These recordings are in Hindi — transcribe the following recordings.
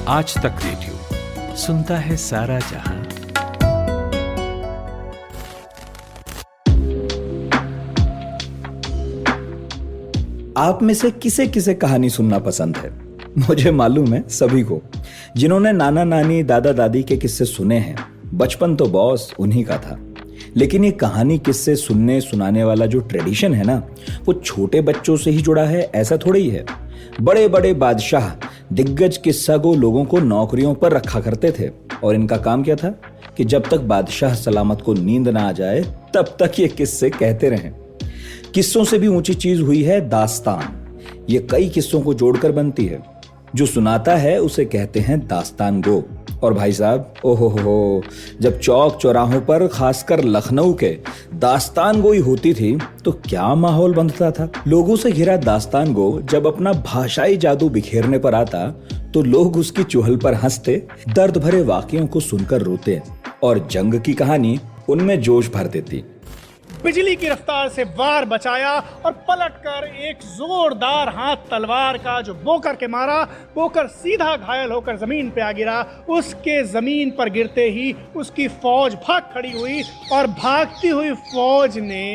आज तक रेडियो सुनता है सारा जहां। आप में से किसे किसे कहानी सुनना पसंद है? मुझे मालूम है सभी को। जिन्होंने नाना नानी दादा दादी के किस्से सुने हैं, बचपन तो बॉस उन्हीं का था। लेकिन ये कहानी किस्से सुनने सुनाने वाला जो ट्रेडिशन है ना, वो छोटे बच्चों से ही जुड़ा है ऐसा थोड़ा ही है। बड़े बड़े बादशाह, दिग्गज किस्सागो लोगों को नौकरियों पर रखा करते थे और इनका काम क्या था कि जब तक बादशाह सलामत को नींद ना आ जाए तब तक ये किस्से कहते रहें। किस्सों से भी ऊंची चीज हुई है दास्तान। ये कई किस्सों को जोड़कर बनती है। जो सुनाता है उसे कहते हैं दास्तान गो। और भाई साहब, ओहो, जब चौक चौराहों पर खासकर लखनऊ के दास्तान गोई होती थी तो क्या माहौल बनता था। लोगों से घिरा दास्तान गो जब अपना भाषाई जादू बिखेरने पर आता तो लोग उसकी चुहल पर हंसते, दर्द भरे वाकयों को सुनकर रोते और जंग की कहानी उनमें जोश भर देती। बिजली की रफ्तार से वार बचाया और पलटकर एक जोरदार हाथ तलवार का जो बोकर के मारा, बोकर सीधा घायल होकर जमीन पे आ गिरा। उसके जमीन पर गिरते ही उसकी फौज भाग खड़ी हुई और भागती हुई फौज ने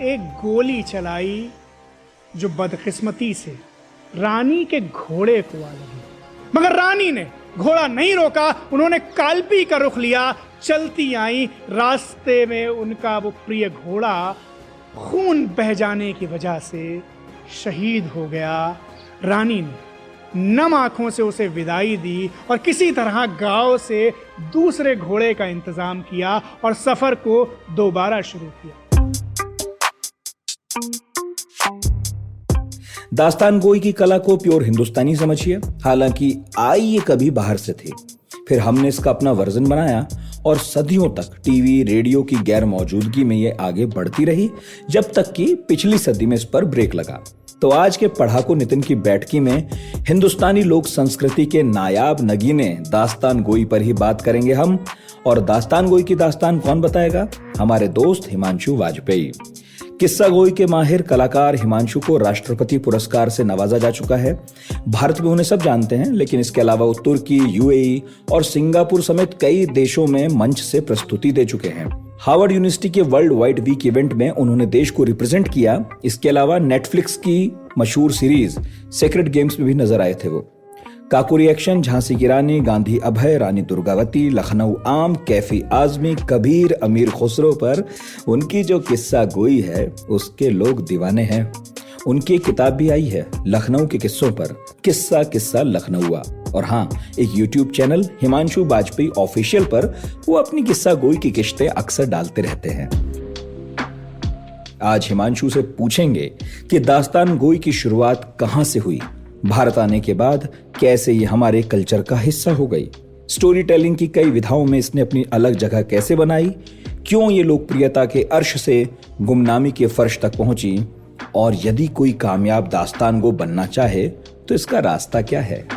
एक गोली चलाई जो बदकिस्मती से रानी के घोड़े को आ लगी। मगर रानी ने घोड़ा नहीं रोका, उन्होंने कालपी का रुख लिया। चलती आई, रास्ते में उनका वो प्रिय घोड़ा खून बह जाने की वजह से शहीद हो गया। रानी ने नम आंखों से उसे विदाई दी और किसी तरह गांव से दूसरे घोड़े का इंतजाम किया और सफर को दोबारा शुरू किया। दास्तान गोई की कला को प्योर हिंदुस्तानी समझिए। हालांकि आई ये कभी बाहर से थी, फिर हमने इसका अपना वर्जन बनाया और सदियों तक टीवी रेडियो की गैर मौजूदगी में ये आगे बढ़ती रही, जब तक कि पिछली सदी में इस पर ब्रेक लगा। तो आज के पढ़ाकू नितिन की बैठकी में हिंदुस्तानी लोक संस्कृति के नायाब नगीने दास्तान गोई पर ही बात करेंगे हम। और दास्तान गोई की दास्तान कौन बताएगा? हमारे दोस्त हिमांशु वाजपेयी। किस्सा गोई के माहिर कलाकार हिमांशु को राष्ट्रपति पुरस्कार से नवाजा जा चुका है। भारत में उन्हें सब जानते हैं, लेकिन इसके अलावा वो तुर्की, यूएई और सिंगापुर समेत कई देशों में मंच से प्रस्तुति दे चुके हैं। हार्वर्ड यूनिवर्सिटी के वर्ल्ड वाइड वीक इवेंट में उन्होंने देश को रिप्रेजेंट किया। इसके अलावा नेटफ्लिक्स की मशहूर सीरीज सेक्रेड गेम्स में भी नजर आए थे वो। काकुरी एक्शन, झांसी की रानी, गांधी अभय, रानी दुर्गावती, लखनऊ आम, कैफी आजमी, कबीर, अमीर खुसरो पर उनकी जो किस्सा गोई है उसके लोग दीवाने हैं। उनकी एक किताब भी आई है लखनऊ के किस्सों पर, किस्सा किस्सा लखनऊआ। और हाँ, एक YouTube channel Himanshu Vajpayee official पर वो अपनी किस्सा गोई की किस्तें अक्सर डालते रहते हैं। आज हिमांशु से पूछेंगे कि दास्तान गोई की शुरुआत कहां से हुई, भारत आने के बाद कैसे ये हमारे कल्चर का हिस्सा हो गई, स्टोरी टेलिंग की कई विधाओं में इसने अपनी अलग जगह कैसे बनाई, क्यों ये लोकप्रियता के अर्श से गुमनामी के फर्श तक पहुंची, और यदि कोई कामयाब दास्तान गो बनना चाहे तो इसका रास्ता क्या है।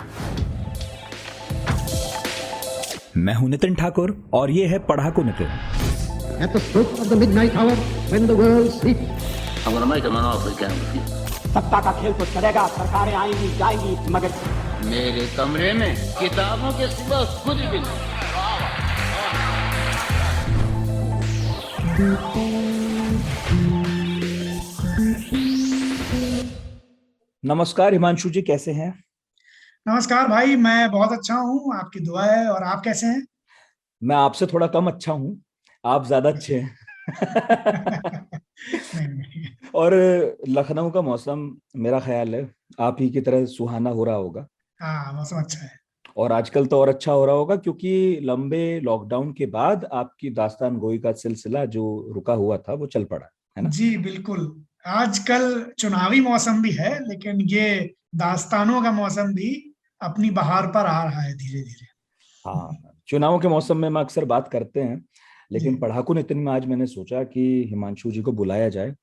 मैं हूं नितिन ठाकुर और ये है पढ़ाकू Nitin. At the stroke of the midnight hour, when the world sleeps, I'm going to make him an offer again with you. सत्ता का खेल तो चलेगा, सरकारें आएंगी जाएंगी, मगर मेरे कमरे में किताबों के सिवा कुछ भी नहीं। नमस्कार हिमांशु जी, कैसे हैं? नमस्कार भाई, मैं बहुत अच्छा हूँ, आपकी दुआ है। और आप कैसे हैं? मैं आपसे थोड़ा कम अच्छा हूं, आप ज्यादा अच्छे हैं। नहीं। और लखनऊ का मौसम मेरा ख्याल है आप ही की तरह सुहाना हो रहा होगा। हाँ, मौसम अच्छा है। और आजकल तो और अच्छा हो रहा होगा, क्योंकि लंबे लॉकडाउन के बाद आपकी दास्तान गोई का सिलसिला जो रुका हुआ था वो चल पड़ा है ना? जी बिल्कुल। आजकल चुनावी मौसम भी है, लेकिन ये दास्तानों का मौसम भी अपनी बहार पर आ रहा है धीरे धीरे। हाँ, चुनाव के मौसम में हम अक्सर बात करते हैं, लेकिन पढ़ाकू नितिन में आज मैंने सोचा कि हिमांशु जी को बुलाया जाए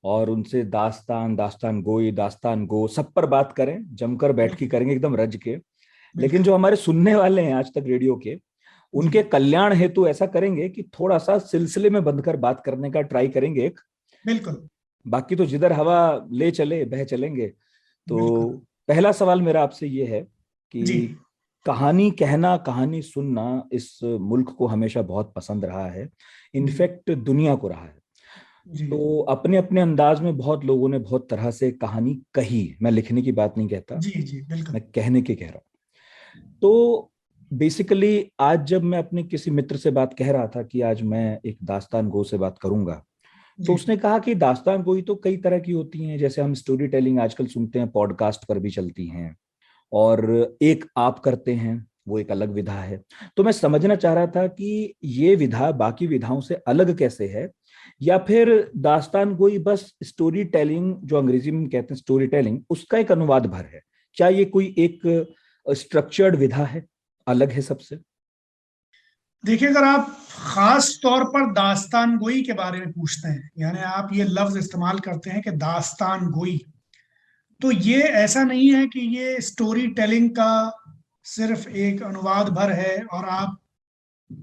और उनसे दास्तान गोई, दास्तान गो सब पर बात करें, जमकर बैठ के करेंगे एकदम रज के। लेकिन जो हमारे सुनने वाले हैं आज तक रेडियो के, उनके कल्याण हेतु ऐसा करेंगे कि थोड़ा सा सिलसिले में बंधकर बात करने का ट्राई करेंगे एक। बिल्कुल। बाकी तो जिधर हवा ले चले बह चलेंगे। तो पहला सवाल मेरा आपसे ये है कि कहानी कहना, कहानी सुनना इस मुल्क को हमेशा बहुत पसंद रहा है, इनफैक्ट दुनिया को रहा है। जी तो अपने अपने अंदाज में बहुत लोगों ने बहुत तरह से कहानी कही। मैं लिखने की बात नहीं कहता, जी जी बिल्कुल। मैं कहने की कह रहा हूँ। तो बेसिकली आज जब मैं अपने किसी मित्र से बात कह रहा था कि आज मैं एक दास्तान गो से बात करूंगा, तो जी उसने कहा कि दास्तान गोई तो कई तरह की होती हैं, जैसे हम स्टोरी टेलिंग आजकल सुनते हैं, पॉडकास्ट पर भी चलती हैं, और एक आप करते हैं, वो एक अलग विधा है। तो मैं समझना चाह रहा था कि ये विधा बाकी विधाओं से अलग कैसे है, या फिर दास्तान गोई बस स्टोरी टेलिंग, जो अंग्रेजी में कहते हैं स्टोरी टेलिंग, उसका एक अनुवाद भर है। क्या ये कोई एक स्ट्रक्चर्ड विधा है, अलग है सबसे? देखिए, अगर आप खास तौर पर दास्तान गोई के बारे में पूछते हैं, यानी आप ये लफ्ज इस्तेमाल करते हैं कि दास्तान गोई, तो ये ऐसा नहीं है कि ये स्टोरी टेलिंग का सिर्फ एक अनुवाद भर है और आप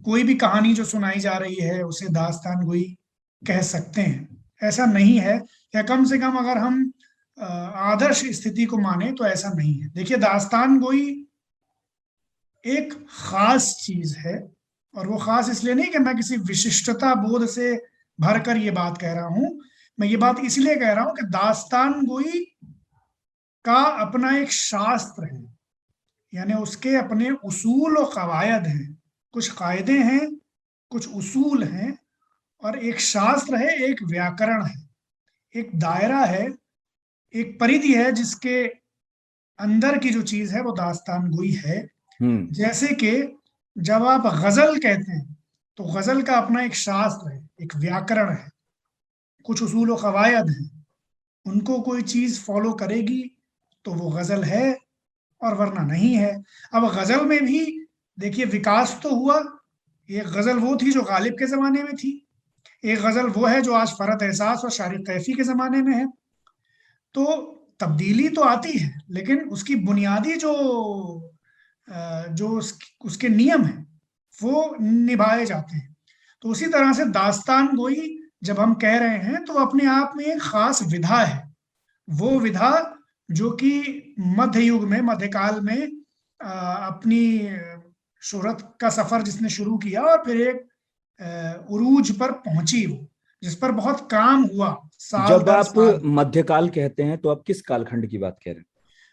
कोई भी कहानी जो सुनाई जा रही है उसे दास्तान गोई कह सकते हैं। ऐसा नहीं है, या कम से कम अगर हम आदर्श स्थिति को माने तो ऐसा नहीं है। देखिए, दास्तान गोई एक खास चीज है, और वो खास इसलिए नहीं कि मैं किसी विशिष्टता बोध से भरकर ये बात कह रहा हूं। मैं ये बात इसलिए कह रहा हूं कि दास्तान गोई का अपना एक शास्त्र है, यानी उसके अपने उसूल और कवायद हैं, कुछ कायदे हैं, कुछ उसूल हैं, और एक शास्त्र है, एक व्याकरण है, एक दायरा है, एक परिधि है, जिसके अंदर की जो चीज है वो दास्तान गोई है। जैसे कि जब आप गजल कहते हैं तो गजल का अपना एक शास्त्र है, एक व्याकरण है, कुछ उसूल और कवायद हैं, उनको कोई चीज फॉलो करेगी तो वो गजल है, और वरना नहीं है। अब गजल में भी देखिए विकास तो हुआ। एक गजल वो थी जो गालिब के जमाने में थी, एक गजल वो है जो आज फरहत एहसास और शारिक कैफी के जमाने में है। तो तब्दीली तो आती है, लेकिन उसकी बुनियादी जो उसके नियम हैं वो निभाए जाते हैं। तो उसी तरह से दास्तान गोई जब हम कह रहे हैं तो अपने आप में एक खास विधा है, वो विधा जो कि मध्य युग में, मध्यकाल में अपनी शोहरत का सफर जिसने शुरू किया और फिर एक उरूज पर पहुंची, वो जिस पर बहुत काम हुआ साल जब दर आप साल। मध्यकाल कहते हैं तो आप किस कालखंड की बात कह रहे हैं?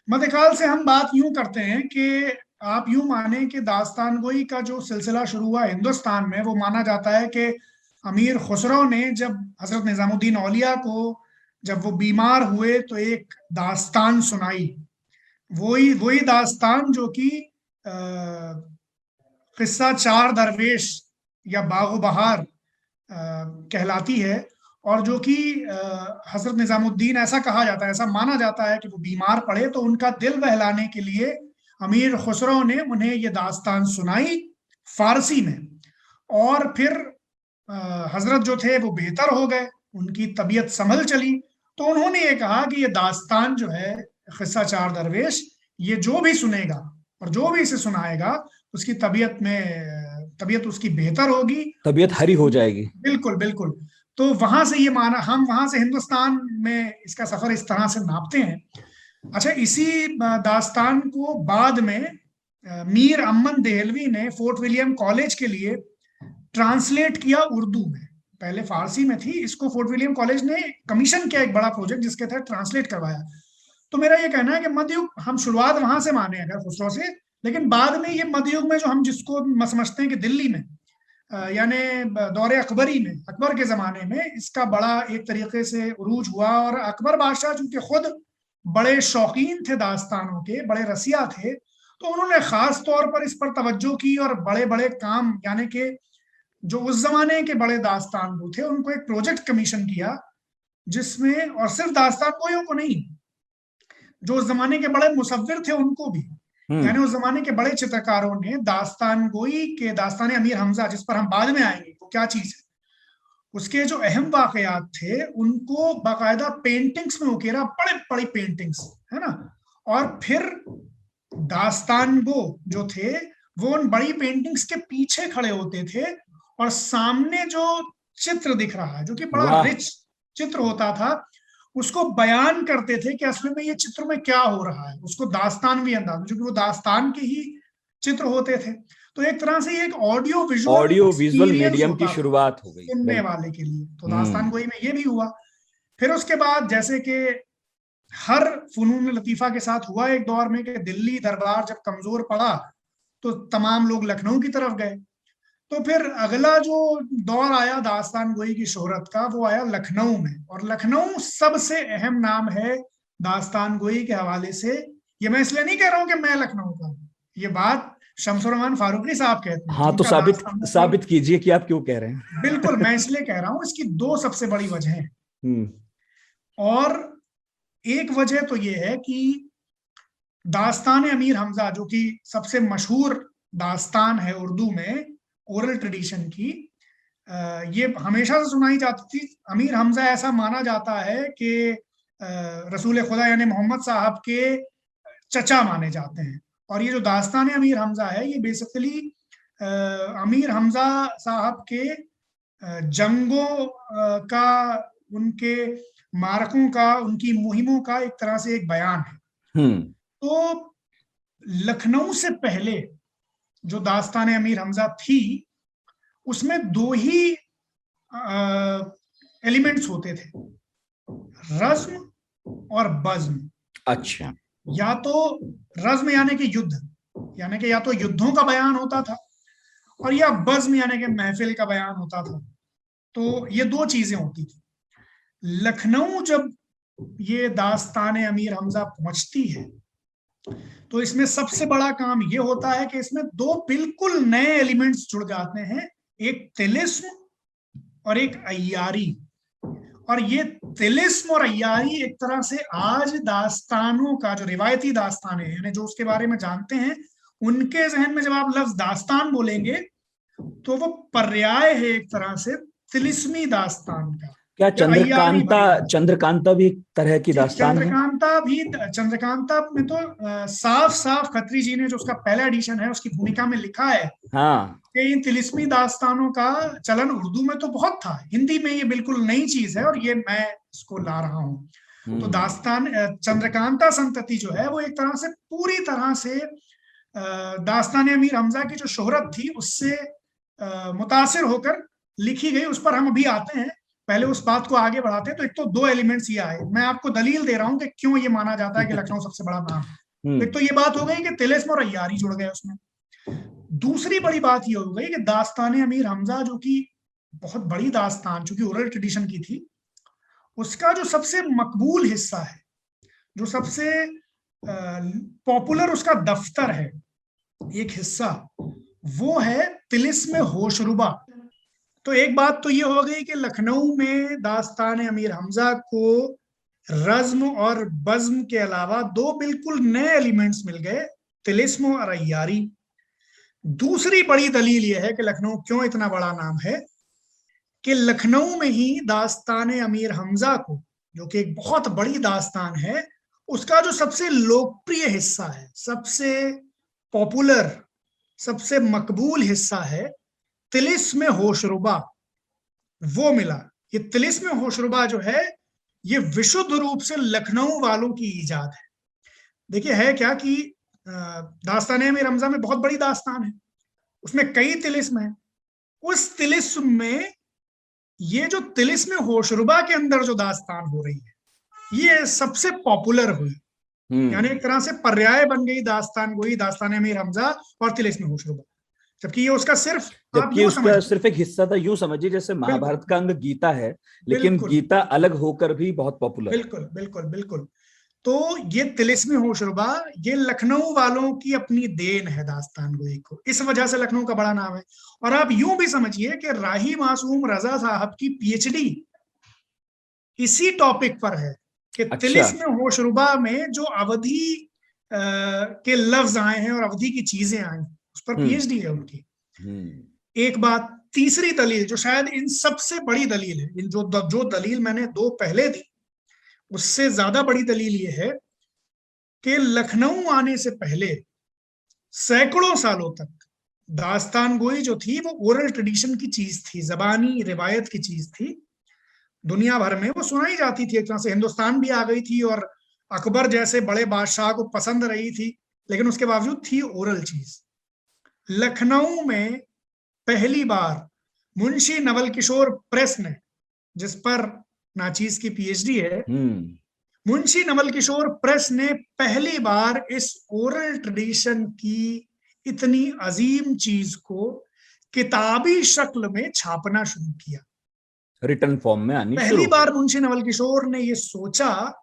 मध्यकाल से हम बात यूं करते हैं कि आप यूं माने कि दास्तान गोई का जो सिलसिला शुरू हुआ हिंदुस्तान में, वो माना जाता है कि अमीर खुसरो ने जब हजरत निजामुद्दीन औलिया को, जब वो बीमार हुए तो एक दास्तान सुनाई। वही दास्तान जो कि किस्सा चार दरवेश या बागो बहार कहलाती है, और जो कि हजरत निजामुद्दीन, ऐसा कहा जाता है, ऐसा माना जाता है कि वो बीमार पड़े तो उनका दिल बहलाने के लिए अमीर खुसरो ने उन्हें ये दास्तान सुनाई फारसी में, और फिर हजरत जो थे वो बेहतर हो गए, उनकी तबीयत संभल चली, तो उन्होंने ये कहा कि ये दास्तान जो है किस्सा चार दरवेश, ये जो भी सुनेगा और जो भी इसे सुनाएगा उसकी तबीयत उसकी बेहतर होगी, तबीयत हरी हो जाएगी। बिल्कुल बिल्कुल। तो वहां से ये माना, हम वहां से हिंदुस्तान में इसका सफर इस तरह से नापते हैं। अच्छा, इसी दास्तान को बाद में मीर अमन देहलवी ने फोर्ट विलियम कॉलेज के लिए ट्रांसलेट किया उर्दू में। पहले फारसी में थी, इसको फोर्ट विलियम कॉलेज ने कमीशन किया, एक बड़ा प्रोजेक्ट जिसके तहत ट्रांसलेट करवाया। तो मेरा ये कहना है कि मध्ययुग, हम शुरुआत वहां से माने अगर खुसरो से, लेकिन बाद में ये मध्ययुग में जो हम जिसको समझते हैं कि दिल्ली में, यानी दौरे अकबरी में, अकबर के जमाने में इसका बड़ा एक तरीके से उरूज हुआ। और अकबर बादशाह चूंकि खुद बड़े शौकीन थे दास्तानों के, बड़े रसिया थे, तो उन्होंने खास तौर पर इस पर तवज्जो की और बड़े बड़े काम, यानी कि जो उस जमाने के बड़े दास्तान थे उनको एक प्रोजेक्ट कमीशन किया, जिसमें, और सिर्फ दास्तान गोइयों को नहीं, जो उस जमाने के बड़े मुसव्विर थे उनको भी, यानी उस जमाने के बड़े चित्रकारों ने दास्तान गोई के, दास्तान अमीर हमजा जिस पर हम बाद में आएंगे वो क्या चीज है, उसके जो अहम वाकयात थे उनको बाकायदा पेंटिंग्स में उकेरा, बड़े बड़ी पेंटिंग्स, है ना। और फिर दास्तान गो जो थे वो उन बड़ी पेंटिंग्स के पीछे खड़े होते थे, और सामने जो चित्र दिख रहा है, जो कि बड़ा रिच चित्र होता था, उसको बयान करते थे कि असल में ये चित्र में क्या हो रहा है, उसको दास्तानवी अंदाज में, क्योंकि वो दास्तान के ही चित्र होते थे। तो एक तरह से ये एक ऑडियो विजुअल मीडियम की शुरुआत हो गई सुनने वाले के लिए। तो दास्तान गोई में ये भी हुआ। फिर उसके बाद जैसे कि हर फनून लतीफा के साथ हुआ एक दौर में कि दिल्ली दरबार जब कमजोर पड़ा तो तमाम लोग लखनऊ की तरफ गए। तो फिर अगला जो दौर आया दास्तान गोई की शोहरत का, वो आया लखनऊ में। और लखनऊ सबसे अहम नाम है दास्तान गोई के हवाले से। ये मैं इसलिए नहीं कह रहा हूं कि मैं लखनऊ का हूं, ये बात शमसुर रहमान फारूकी साहब कहते हैं। हाँ, तो साबित कीजिए कि आप क्यों कह रहे हैं। बिल्कुल, मैं इसलिए कह रहा हूं, इसकी दो सबसे बड़ी वजह है। और एक वजह तो ये है कि दास्तान अमीर हमजा, जो कि सबसे मशहूर दास्तान है उर्दू में ओरल ट्रेडिशन की, ये हमेशा से सुनाई जाती थी। अमीर हमजा ऐसा माना जाता है कि रसूल खुदा यानी मोहम्मद साहब के चचा माने जाते हैं। और ये जो दास्तान अमीर हमजा है, ये बेसिकली अमीर हमजा साहब के जंगों का, उनके मारकों का, उनकी मुहिमों का एक तरह से एक बयान है। तो लखनऊ से पहले जो दास्तान अमीर हमजा थी, उसमें दो ही एलिमेंट्स होते थे, रज्म और बज्म। अच्छा। या तो रज्म यानी कि युद्ध, यानी कि या तो युद्धों का बयान होता था, और या बज्म यानी कि महफिल का बयान होता था। तो ये दो चीजें होती थी। लखनऊ जब ये दास्तान अमीर हमजा पहुंचती है, तो इसमें सबसे बड़ा काम ये होता है कि इसमें दो बिल्कुल नए एलिमेंट्स जुड़ जाते हैं, एक तिलिस्म और एक अय्यारी। और ये तिलिस्म और अय्यारी एक तरह से आज दास्तानों का, जो रिवायती दास्तान है, यानी जो उसके बारे में जानते हैं, उनके जहन में जब आप लफ्ज दास्तान बोलेंगे तो वो पर्याय है एक तरह से तिलिस्मी दास्तान का। क्या चंद्रकांता भी एक तरह की दास्तान है? चंद्रकांता में तो साफ साफ खत्री जी ने, जो उसका पहला एडिशन है, उसकी भूमिका में लिखा है कि इन तिलिस्मी दास्तानों का चलन उर्दू में तो बहुत था, हिंदी में ये बिल्कुल नई चीज है और ये मैं इसको ला रहा हूँ। तो दास्तान चंद्रकांता संतति जो है, वो एक तरह से पूरी तरह से दास्तान अमीर हमजा की जो शोहरत थी उससे मुतासिर होकर लिखी गई। उस पर हम अभी आते हैं, पहले उस बात को आगे बढ़ाते हैं। तो एक तो दो एलिमेंट्स ये आए, मैं आपको दलील दे रहा हूं कि क्यों ये माना जाता है कि लखनऊ सबसे बड़ा नाम है। एक तो ये बात हो गई कि तिलिस्म और अय्यारी जुड़ गए उसमें। दूसरी बड़ी बात ये हो गई कि दास्तान अमीर हमजा, जो कि बहुत बड़ी दास्तान, चूंकि ओरल ट्रेडिशन की थी, उसका जो सबसे मकबूल हिस्सा है, जो सबसे पॉपुलर उसका दफ्तर है, एक हिस्सा, वो है तिलिस्म होशरुबा। तो एक बात तो ये हो गई कि लखनऊ में दास्तान अमीर हमजा को रज्म और बज्म के अलावा दो बिल्कुल नए एलिमेंट्स मिल गए, तिलिस्म और अय्यारी। दूसरी बड़ी दलील यह है कि लखनऊ क्यों इतना बड़ा नाम है, कि लखनऊ में ही दास्तान अमीर हमजा को, जो कि एक बहुत बड़ी दास्तान है, उसका जो सबसे लोकप्रिय हिस्सा है, सबसे पॉपुलर, सबसे मकबूल हिस्सा है, तिलिस्म होशरुबा, वो मिला। ये तिलिस्म होशरुबा जो है, ये विशुद्ध रूप से लखनऊ वालों की ईजाद है। देखिए है क्या कि दास्तान अमीर हमजा में बहुत बड़ी दास्तान है, उसमें कई तिलिस्म है। उस तिलिस्म में ये जो तिलिस्म होशरुबा के अंदर जो दास्तान हो रही है, ये सबसे पॉपुलर हुई, यानी एक तरह से पर्याय बन गई दास्तान गोई, दास्तान अमीर हमजा और तिलिस्म होशरुबा। जबकि ये उसका सिर्फ एक हिस्सा था, यूं समझिए जैसे महाभारत का अंग गीता है, लेकिन गीता अलग होकर भी बहुत पॉपुलर। बिल्कुल बिल्कुल बिल्कुल। तो ये तिलिस्म होशरुबा, ये लखनऊ वालों की अपनी देन है दास्तान गोई को, इस वजह से लखनऊ का बड़ा नाम है। और आप यूं भी समझिए कि राही मासूम रजा साहब की पीएचडी इसी टॉपिक पर है कि तिलिस्म होशरुबा में जो अवधि के लफ्ज आए हैं और अवधि की चीजें आई, उस पर पीएचडी है उनकी। एक बात, तीसरी दलील जो शायद इन सबसे बड़ी दलील है, इन जो दलील मैंने दो पहले दी, उससे ज्यादा बड़ी दलील ये है कि लखनऊ आने से पहले सैकड़ों सालों तक दास्तान गोई जो थी वो ओरल ट्रेडिशन की चीज थी, जबानी रिवायत की चीज थी। दुनिया भर में वो सुनाई जाती थी, एक तरह से हिंदुस्तान भी आ गई थी और अकबर जैसे बड़े बादशाह को पसंद रही थी, लेकिन उसके बावजूद थी ओरल चीज। लखनऊ में पहली बार मुंशी नवल किशोर प्रेस ने, जिस पर नाचीज की पीएचडी है, मुंशी नवल किशोर प्रेस ने पहली बार इस ओरल ट्रेडिशन की इतनी अजीम चीज को किताबी शक्ल में छापना शुरू किया, रिटर्न फॉर्म में आनी शुरू। पहली बार मुंशी नवल किशोर ने ये सोचा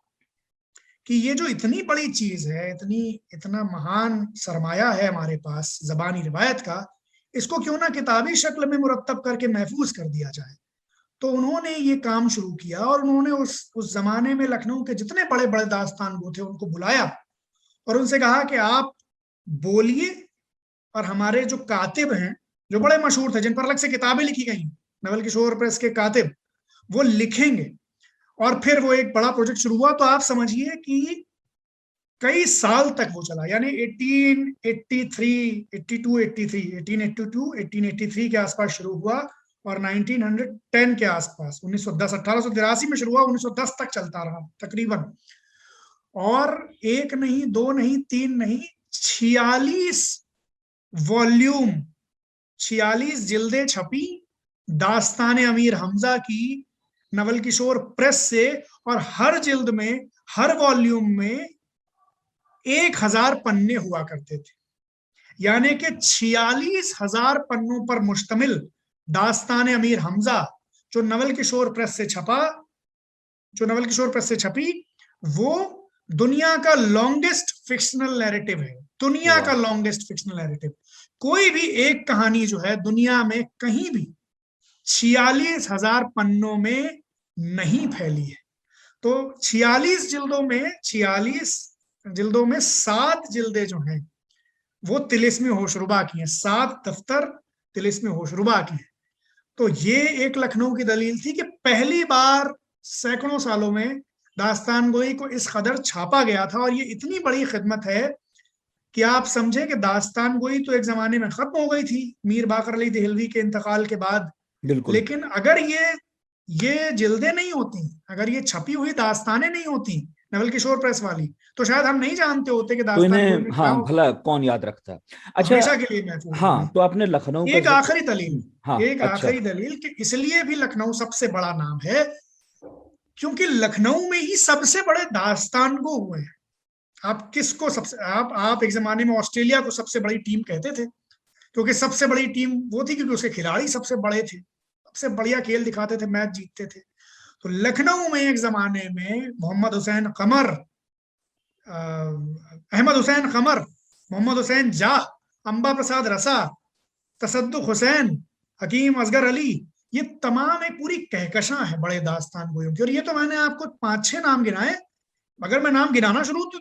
कि ये जो इतनी बड़ी चीज है, इतना महान सरमाया है हमारे पास जबानी रिवायत का, इसको क्यों ना किताबी शक्ल में मुरत्तब करके महफूज कर दिया जाए। तो उन्होंने ये काम शुरू किया और उन्होंने उस जमाने में लखनऊ के जितने बड़े बड़े दास्तान गो थे उनको बुलाया और उनसे कहा कि आप बोलिए और हमारे जो कातिब हैं, जो बड़े मशहूर थे, जिन पर अलग से किताबें लिखी गई, नवल किशोर प्रेस के कातिब, वो लिखेंगे। और फिर वो एक बड़ा प्रोजेक्ट शुरू हुआ। तो आप समझिए कि कई साल तक वो चला, यानी 1883 के आसपास शुरू हुआ और 1910 के आसपास 1883 में शुरू हुआ, 1910 तक चलता रहा तकरीबन। और एक नहीं, दो नहीं, तीन नहीं, 46 वॉल्यूम, 46 जिल्दें छपी दास्तान अमीर हमजा की नवल किशोर प्रेस से। और हर जिल्द में, हर वॉल्यूम में 1000 पन्ने हुआ करते थे, यानी कि 46,000 पन्नों पर मुश्तमिल दास्तान अमीर हमजा जो नवल किशोर प्रेस से छपी, वो दुनिया का लॉन्गेस्ट फिक्शनल नैरेटिव है, दुनिया का लॉन्गेस्ट फिक्शनल नैरेटिव। कोई भी एक कहानी जो है दुनिया में कहीं भी 46,000 पन्नों में नहीं फैली है। तो 46 जिल्दों में 7 जिल्दें जो हैं वो तिलिस्मी होशरुबा की हैं, 7 दफ्तर तिलिस्मी होशरुबा की हैं। तो ये एक लखनऊ की दलील थी कि पहली बार सैकड़ों सालों में दास्तान गोई को इस कदर छापा गया था। और ये इतनी बड़ी खिदमत है कि आप समझे कि दास्तान गोई तो एक जमाने में खत्म हो गई थी मीर बाकर अली देहलवी के इंतकाल के बाद, लेकिन अगर ये जिल्दें नहीं होती, अगर ये छपी हुई दास्तानें नहीं होती नवल किशोर प्रेस वाली, तो शायद हम नहीं जानते होते कि दास्तान भला कौन याद रखता। अच्छा, हमेशा के लिए महफूज। तो आपने लखनऊ एक आखिरी दलील कि इसलिए भी लखनऊ सबसे बड़ा नाम है क्योंकि लखनऊ में ही सबसे बड़े दास्तान गो हुए हैं। आप किसको सबसे, आप एक जमाने में ऑस्ट्रेलिया को सबसे बड़ी टीम कहते थे, क्योंकि सबसे बड़ी टीम वो थी क्योंकि उसके खिलाड़ी सबसे बड़े थे, सबसे बढ़िया खेल दिखाते थे, मैच जीतते थे। तो लखनऊ में एक जमाने में मोहम्मद हुसैन कमर, अहमद हुसैन कमर, मोहम्मद हुसैन जाह, अंबा प्रसाद रसा, तसद्दुक हुसैन, हकीम असगर अली, ये तमाम एक पूरी कहकशां है बड़े दास्तान गोयों की। और ये तो मैंने आपको 5-6 नाम गिनाए, अगर मैं नाम गिनाना शुरू तो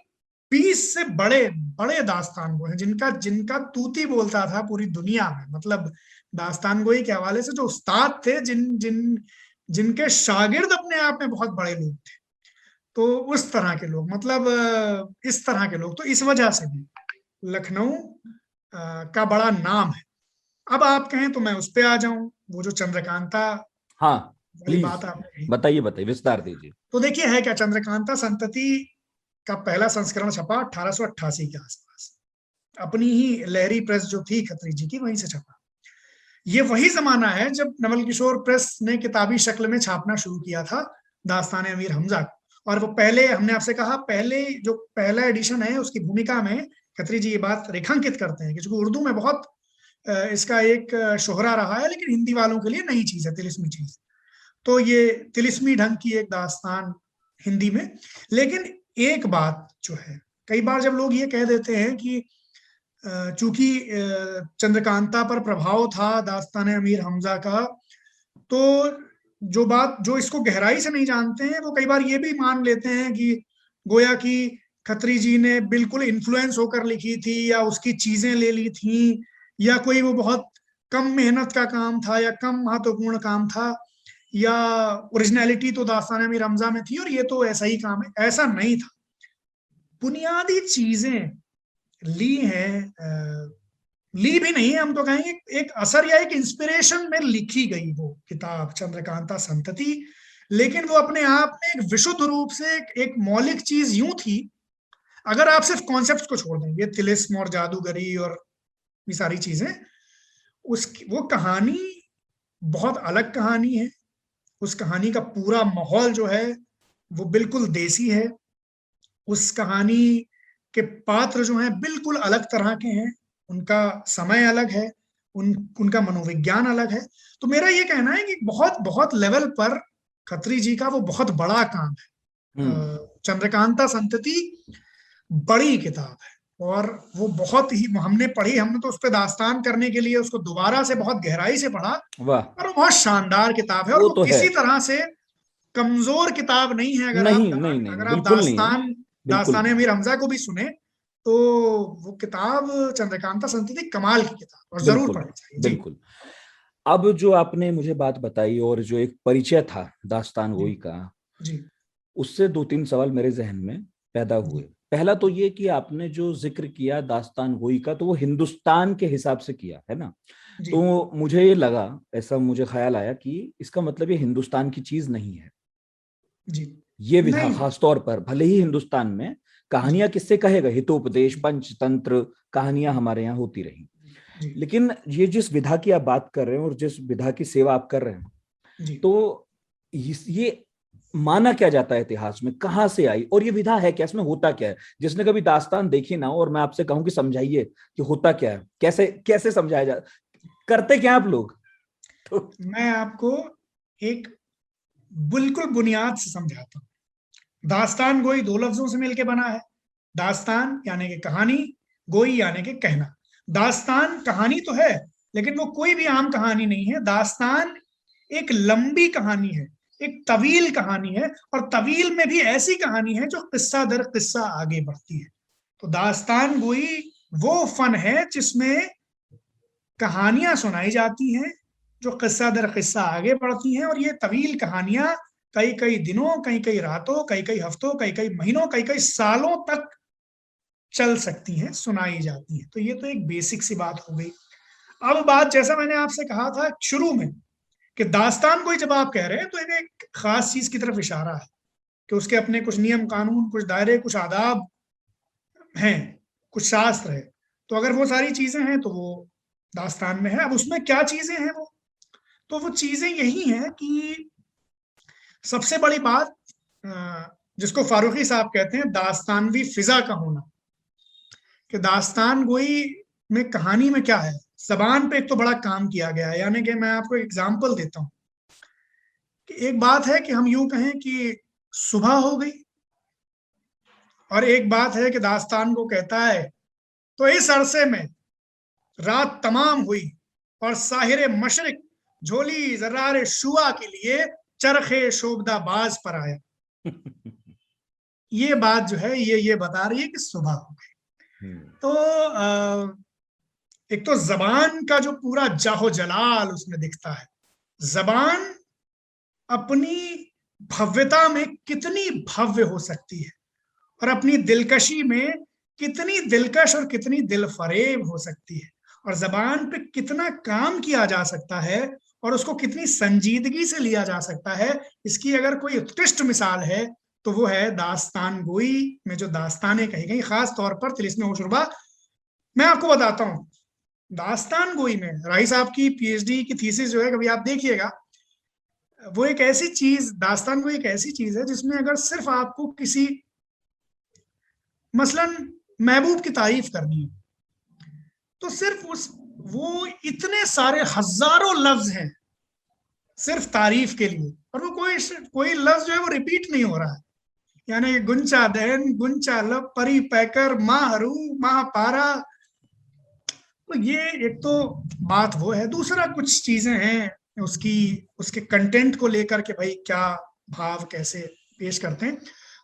20 से बड़े दास्तान गो हैं जिनका तूती बोलता था पूरी दुनिया में। मतलब दास्तान गोई के हवाले से जो उस्ताद थे, जिनके शागिर्द अपने आप में बहुत बड़े लोग थे, तो उस तरह के लोग, मतलब इस तरह के लोग, तो इस वजह से भी लखनऊ का बड़ा नाम है। अब आप कहें तो मैं उस पे आ जाऊं, वो जो चंद्रकांता वाली बात आपने बताइए विस्तार दीजिए। तो देखिए है क्या, चंद्रकांता संतति का पहला संस्करण छपा 1888 के आसपास, अपनी ही लहरी प्रेस जो थी खत्री जी की, वहीं से छपा। ये वही जमाना है जब नवल किशोर प्रेस ने किताबी शक्ल में छापना शुरू किया था दास्तान अमीर हमजा। और वो पहले, हमने आपसे कहा, जो पहला एडिशन है उसकी भूमिका में खत्री जी ये बात रेखांकित करते हैं कि जो उर्दू में बहुत इसका एक शोहरा रहा है, लेकिन हिंदी वालों के लिए नई चीज है, तिलिस्मी चीज। तो ये तिलिस्मी ढंग की एक दास्तान हिंदी में। लेकिन एक बात जो है, कई बार जब लोग ये कह देते हैं कि चूंकि चंद्रकांता पर प्रभाव था दास्तान अमीर हमजा का, तो जो इसको गहराई से नहीं जानते हैं वो कई बार ये भी मान लेते हैं कि गोया कि खत्री जी ने बिल्कुल इन्फ्लुएंस होकर लिखी थी, या उसकी चीजें ले ली थी, या कोई वो बहुत कम मेहनत का काम था, या कम महत्वपूर्ण काम था, या ओरिजिनलिटी तो दास्तान अमीर हमजा में थी और ये तो ऐसा ही काम है। ऐसा नहीं था, बुनियादी चीजें ली हैं, ली भी नहीं, हम तो कहेंगे एक असर या एक इंस्पिरेशन में लिखी गई वो किताब चंद्रकांता संतति। लेकिन वो अपने आप में एक विशुद्ध रूप से एक मौलिक चीज यूं थी, अगर आप सिर्फ कॉन्सेप्ट को छोड़ दें, ये तिलिस्म और जादूगरी और ये सारी चीजें, उसकी वो कहानी बहुत अलग कहानी है। उस कहानी का पूरा माहौल जो है वो बिल्कुल देसी है। उस कहानी के पात्र जो हैं बिल्कुल अलग तरह के हैं, उनका समय अलग है, उनका मनोविज्ञान अलग है। तो मेरा ये कहना है कि बहुत बहुत लेवल पर खत्री जी का वो बहुत बड़ा काम है। चंद्रकांता संतति बड़ी किताब है और वो बहुत ही हमने पढ़ी, हमने तो उस पर दास्तान करने के लिए उसको दोबारा से बहुत गहराई से पढ़ा। वाह, और वो बहुत शानदार किताब है और वो तो किसी है। तरह से कमजोर किताब नहीं है। अगर नहीं, आप नहीं, नहीं, अगर आप बिल्कुल नहीं है, बिल्कुल दास्तान नहीं। अमीर हमजा को भी सुने तो वो किताब चंद्रकांता संतति कमाल की किताब और जरूर बिल्कुल, पढ़नी चाहिए जी। बिल्कुल। अब जो आपने मुझे बात बताई और जो एक परिचय था दास्तान गोई का, जी उससे 2-3 सवाल मेरे जहन में पैदा हुए। पहला तो ये कि आपने जो जिक्र किया दास्तान गोई का, तो वो हिंदुस्तान के हिसाब से किया है ना। जी तो मुझे ये लगा, ऐसा मुझे ख्याल आया कि इसका मतलब ये हिंदुस्तान की चीज नहीं है जी ये विधा। नहीं, खास तौर पर भले ही हिंदुस्तान में कहानियां किससे कहेगा, हितोपदेश, पंचतंत्र कहानियां हमारे यहाँ होती रही, जी लेकिन ये जिस विधा की आप बात कर रहे हैं और जिस विधा की सेवा आप कर रहे हैं, जी तो ये माना क्या जाता है इतिहास में, कहाँ से आई और ये विधा है क्या, इसमें होता क्या है? जिसने कभी दास्तान देखी ना हो और मैं आपसे कहूं कि समझाइए कि होता क्या है, कैसे कैसे समझाया जा, करते क्या आप लोग? तो मैं आपको एक बिल्कुल बुनियाद से समझाता हूँ। दास्तान गोई दो लफ्जों से मिलकर बना है। दास्तान यानी कि कहानी, गोई यानी कि कहना। दास्तान कहानी तो है लेकिन वो कोई भी आम कहानी नहीं है। दास्तान एक लंबी कहानी है, एक तवील कहानी है और तवील में भी ऐसी कहानी है जो किस्सा दर किस्सा आगे बढ़ती है। तो दास्तान गोई वो फन है जिसमें कहानियां सुनाई जाती हैं जो किस्सा दर किस्सा आगे बढ़ती हैं और ये तवील कहानियां कई कई दिनों, कई कई रातों, कई कई हफ्तों, कई कई महीनों, कई कई सालों तक चल सकती हैं, सुनाई जाती हैं। तो ये तो एक बेसिक सी बात हो गई। अब बात, जैसा मैंने आपसे कहा था शुरू में कि दास्तान कोई जब आप कह रहे हैं तो एक खास चीज की तरफ इशारा है कि उसके अपने कुछ नियम कानून, कुछ दायरे, कुछ आदाब हैं, कुछ शास्त्र है। तो अगर वो सारी चीजें हैं तो वो दास्तान में है। अब उसमें क्या चीजें हैं वो, तो वो चीजें यही हैं कि सबसे बड़ी बात जिसको फारूकी साहब कहते हैं दास्तानवी फिजा का होना, कि दास्तान गोई में कहानी में क्या है, जबान पे एक तो बड़ा काम किया गया है। यानी कि मैं आपको एग्जांपल देता हूं कि एक बात है कि हम यूं कहें कि सुबह हो गई और एक बात है कि दास्तान को कहता है तो इस अरसे में रात तमाम हुई और साहिर मशरिक झोली जर्रार शुआ के लिए चरखे शोबदा बाज पर आया। ये बात जो है ये बता रही है कि सुबह हो गई। तो एक तो जबान का जो पूरा जाहो जलाल उसमें दिखता है। जबान अपनी भव्यता में कितनी भव्य हो सकती है और अपनी दिलकशी में कितनी दिलकश और कितनी दिलफरेब हो सकती है और जबान पे कितना काम किया जा सकता है और उसको कितनी संजीदगी से लिया जा सकता है। इसकी अगर कोई उत्कृष्ट मिसाल है तो वो है दास्तान गोई में जो दास्तानें कही गई, खास तौर पर तिलिस्मे होशरुबा। मैं आपको बताता हूँ, दास्तान गोई में राही साहब की पीएचडी की थीसिस जो है, कभी आप देखिएगा, वो एक ऐसी चीज, दास्तान गोई एक ऐसी चीज है जिसमें अगर सिर्फ आपको किसी मसलन महबूब की तारीफ करनी है तो सिर्फ वो इतने सारे हजारों लफ्ज हैं सिर्फ तारीफ के लिए और वो कोई लफ्ज जो है वो रिपीट नहीं हो रहा है। यानी गुंचा दहन, गुंचा लब, परी पैकर, माहरू, माह पारा। तो ये एक तो बात वो है। दूसरा कुछ चीजें हैं उसके कंटेंट को लेकर के भाई क्या भाव कैसे पेश करते हैं।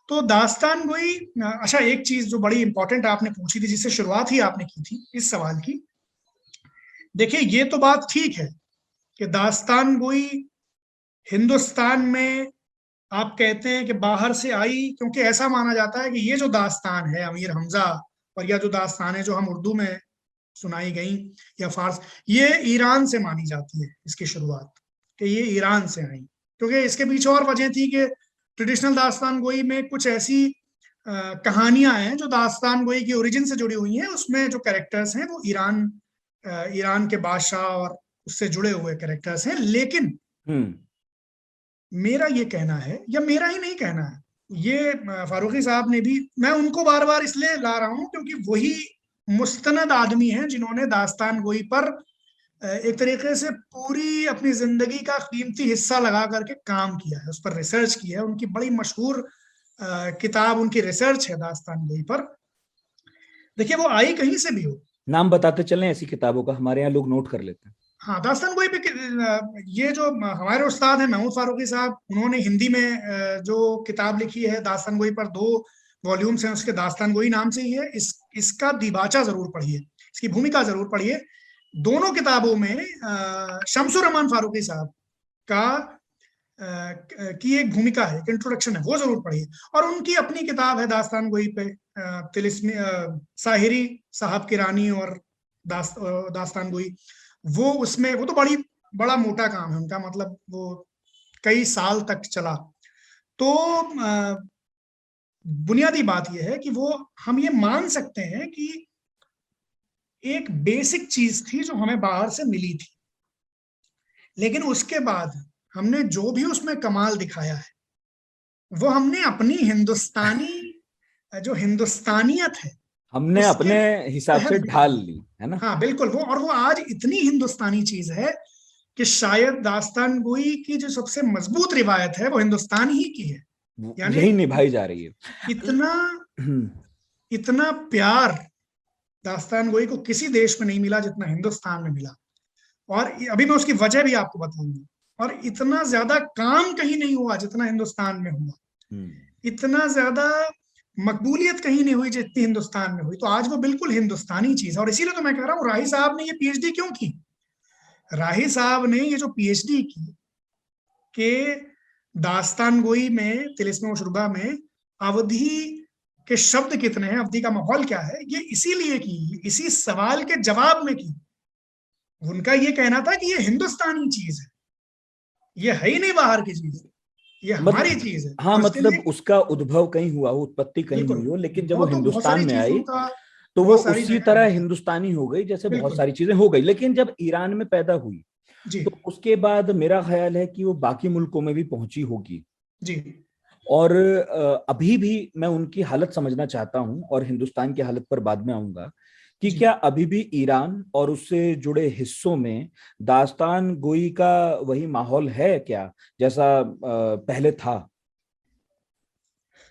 तो दास्तान गोई, अच्छा एक चीज जो बड़ी इंपॉर्टेंट आपने पूछी थी, जिससे शुरुआत ही आपने की थी इस सवाल की, देखिए ये तो बात ठीक है कि दास्तान गोई हिंदुस्तान में आप कहते हैं कि बाहर से आई, क्योंकि ऐसा माना जाता है कि ये जो दास्तान है अमीर हमजा और या जो दास्तान है जो हम उर्दू में सुनाई गई या फारस, ये ईरान से मानी जाती है इसकी शुरुआत, कि ये ईरान से आई। क्योंकि इसके पीछे और वजह थी कि ट्रेडिशनल दास्तान गोई में कुछ ऐसी कहानियां हैं जो दास्तान गोई की ओरिजिन से जुड़ी हुई हैं, उसमें जो कैरेक्टर्स हैं वो ईरान ईरान के बादशाह और उससे जुड़े हुए कैरेक्टर्स हैं। लेकिन मेरा ये कहना है, या मेरा ही नहीं कहना है, ये फारूकी साहब ने भी, मैं उनको बार बार इसलिए ला रहा हूं क्योंकि वही मुस्तनद आदमी हैं जिन्होंने दास्तान गोई पर एक तरीके से पूरी अपनी जिंदगी का कीमती हिस्सा लगा करके काम किया है, उस पर रिसर्च किया है। उनकी बड़ी मशहूर किताब, उनकी रिसर्च है दास्तान गोई पर। देखिए, वो आई कहीं से भी हो, नाम बताते चलें ऐसी किताबों का, हमारे यहाँ लोग नोट कर लेते हैं। हाँ, दास्तान गोई पे ये जो हमारे उस्ताद हैं महमूद फारूकी साहब, उन्होंने हिंदी में जो किताब लिखी है दास्तान गोई पर, 2 वॉल्यूम्स हैं उसके, दास्तान गोई नाम से ही है। इसका दिबाचा जरूर पढ़िए, इसकी भूमिका जरूर पढ़िए। दोनों किताबों में शमसुर रहमान फारूकी साहब का की एक भूमिका है, एक इंट्रोडक्शन है, वो जरूर पढ़िए। और उनकी अपनी किताब है दास्तान गोई पे, तिलिस्मी साहिरी साहब की रानी और दास्तान गोई। वो उसमें, वो तो बड़ा मोटा काम है उनका, मतलब वो कई साल तक चला। तो बुनियादी बात यह है कि वो, हम ये मान सकते हैं कि एक बेसिक चीज थी जो हमें बाहर से मिली थी, लेकिन उसके बाद हमने जो भी उसमें कमाल दिखाया है वो हमने अपनी जो हिंदुस्तानियत है हमने अपने हिसाब से ढाल ली है ना। हाँ बिल्कुल, वो आज इतनी हिंदुस्तानी चीज है कि शायद दास्तान गोई की जो सबसे मजबूत रिवायत है वो हिंदुस्तान ही की है, यानी यही निभाई जा रही है। इतना प्यार दास्तान गोई को किसी देश में नहीं मिला जितना हिंदुस्तान में मिला। और अभी मैं उसकी वजह भी आपको बताऊंगा। और इतना ज्यादा काम कहीं नहीं हुआ जितना हिंदुस्तान में हुआ, इतना ज्यादा मकबूलियत कहीं नहीं हुई जितनी हिंदुस्तान में हुई। तो आज वो बिल्कुल हिंदुस्तानी चीज है। और इसीलिए तो मैं कह रहा हूँ, राही साहब ने ये पीएचडी क्यों की? राही साहब ने ये जो पीएचडी की कि दास्तान गोई में, तिलिस्म व शुरबा में अवधी के शब्द कितने हैं, अवधी का माहौल क्या है, ये इसीलिए की, इसी सवाल के जवाब में की। उनका ये कहना था कि ये हिंदुस्तानी चीज है, ये है ही नहीं बाहर की चीज, ये हमारी चीज है। हाँ, मतलब उसका उद्भव कहीं हुआ हो, उत्पत्ति कहीं हुई हो, लेकिन जब वो हिंदुस्तान में आई तो वो उसी तरह हिंदुस्तानी हो गई जैसे बहुत सारी चीजें हो गई। लेकिन जब ईरान में पैदा हुई तो उसके बाद मेरा ख्याल है कि वो बाकी मुल्कों में भी पहुंची होगी जी। और अभी भी मैं उनकी हालत समझना चाहता हूं, और हिंदुस्तान की हालत पर बाद में आऊंगा कि क्या अभी भी ईरान और उससे जुड़े हिस्सों में दास्तान गोई का वही माहौल है क्या जैसा पहले था?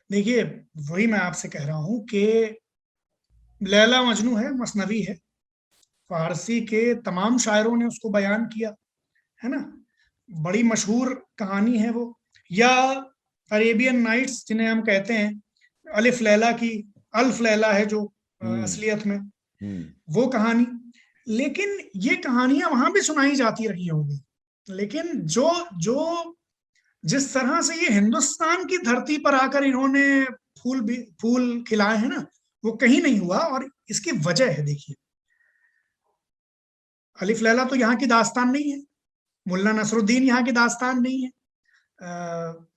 देखिए, वही मैं आपसे कह रहा हूं कि लैला मजनू है, मसनवी है, फारसी के तमाम शायरों ने उसको बयान किया है ना, बड़ी मशहूर कहानी है वो। या अरेबियन नाइट्स जिन्हें हम कहते हैं, अलिफ लैला की अल्फ लैला है जो असलियत में वो कहानी। लेकिन ये कहानियां वहां भी सुनाई जाती रही होंगी, लेकिन जो जिस तरह से ये हिंदुस्तान की धरती पर आकर इन्होंने फूल खिलाए हैं ना, वो कहीं नहीं हुआ। और इसकी वजह है, देखिए, अलिफ लैला तो यहाँ की दास्तान नहीं है, मुल्ला नसरुद्दीन यहाँ की दास्तान नहीं है,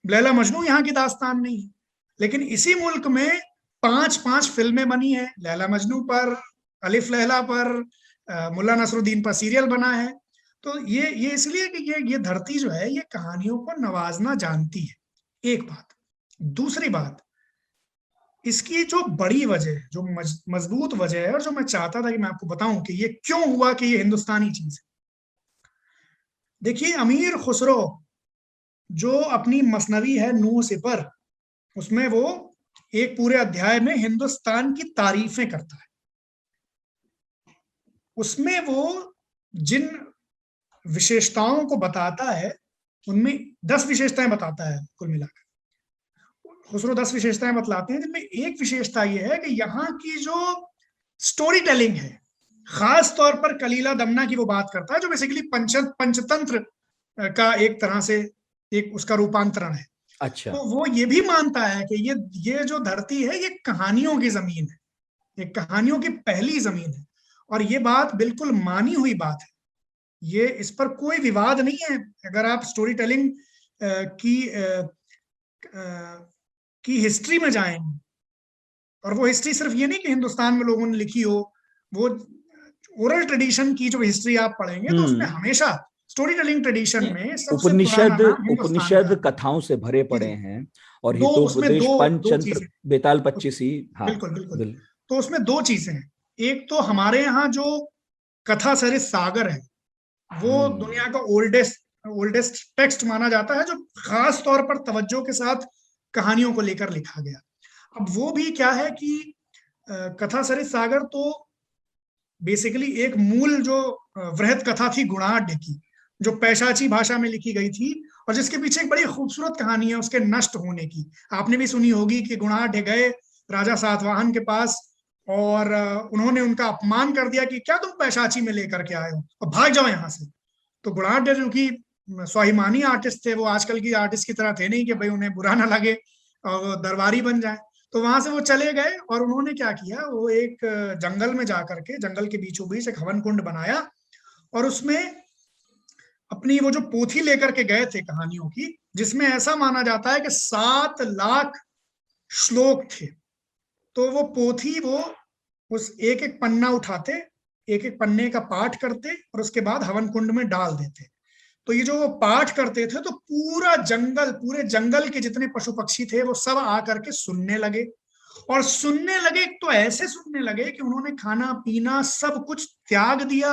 लैला मजनू यहाँ की दास्तान नहीं है, लेकिन इसी मुल्क में 5 फिल्में बनी है लैला मजनू पर, अलिफ लैला पर, मुल्ला नसरुद्दीन पर सीरियल बना है। तो ये इसलिए कि ये धरती जो है ये कहानियों को नवाजना जानती है, एक बात। दूसरी बात, इसकी जो बड़ी वजह है, जो मजबूत वजह है, और जो मैं चाहता था कि मैं आपको बताऊं कि ये क्यों हुआ कि ये हिंदुस्तानी चीज है। देखिए, अमीर खुसरो जो अपनी मसनवी है नूह सिपर, उसमें वो एक पूरे अध्याय में हिंदुस्तान की तारीफें करता है। उसमें वो जिन विशेषताओं को बताता है उनमें 10 विशेषताएं बताता है कुल मिलाकर। खुसरो 10 विशेषताएं बतलाते हैं, जिनमें एक विशेषता यह है कि यहाँ की जो स्टोरी टेलिंग है, खास तौर पर कलीला दमना की वो बात करता है, जो बेसिकली पंचतंत्र का एक तरह से एक उसका रूपांतरण है। अच्छा। तो वो ये भी मानता है कि ये जो धरती है ये कहानियों की जमीन है, ये कहानियों की पहली जमीन है। और ये बात बिल्कुल मानी हुई बात है, ये इस पर कोई विवाद नहीं है। अगर आप स्टोरी टेलिंग की हिस्ट्री में जाएंगे, और वो हिस्ट्री सिर्फ ये नहीं कि हिंदुस्तान में लोगों ने लिखी हो, वो ओरल ट्रेडिशन की जो हिस्ट्री आप पढ़ेंगे तो उसमें हमेशा स्टोरी टेलिंग ट्रेडिशन में सबसे उपनिषद पुराना नाम हिंदुस्तान उपनिषद का है। कथाओं से भरे पड़े हैं और दो उसमें हितोपदेश दो पंचतंत्र चीजें, बेताल 25 ही। हाँ बिल्कुल बिल्कुल। तो उसमें दो चीजें हैं, एक तो हमारे यहाँ जो कथा सरित सागर है वो दुनिया का ओल्डेस्ट टेक्स्ट माना जाता है, जो खास तौर पर तवज्जो के साथ कहानियों को लेकर लिखा गया। अब वो भी क्या है कि कथा सरित सागर तो बेसिकली एक मूल जो वृहत कथा थी गुणाढ़ की, जो पैशाची भाषा में लिखी गई थी और जिसके पीछे एक बड़ी खूबसूरत कहानी है उसके नष्ट होने की। आपने भी सुनी होगी कि गुणाढ़ गए राजा सातवाहन के पास और उन्होंने उनका अपमान कर दिया कि क्या तुम पैशाची में लेकर के आए हो और भाग जाओ यहाँ से। तो गुणाढ़ जो कि स्वाभिमानी आर्टिस्ट थे, वो आजकल की आर्टिस्ट की तरह थे नहीं कि भाई उन्हें बुरा ना लगे और वो दरबारी बन जाए। तो वहां से वो चले गए और उन्होंने क्या किया, वो एक जंगल में जाकर के जंगल के बीचों बीच एक हवन कुंड बनाया और उसमें अपनी वो जो पोथी लेकर के गए थे कहानियों की, जिसमें ऐसा माना जाता है कि 7 लाख श्लोक थे। तो वो पोथी वो उस एक एक पन्ना उठाते, एक एक पन्ने का पाठ करते और उसके बाद हवन कुंड में डाल देते। तो ये जो वो पाठ करते थे तो पूरे जंगल के जितने पशु पक्षी थे वो सब आकर के सुनने लगे और सुनने लगे तो ऐसे सुनने लगे कि उन्होंने खाना पीना सब कुछ त्याग दिया,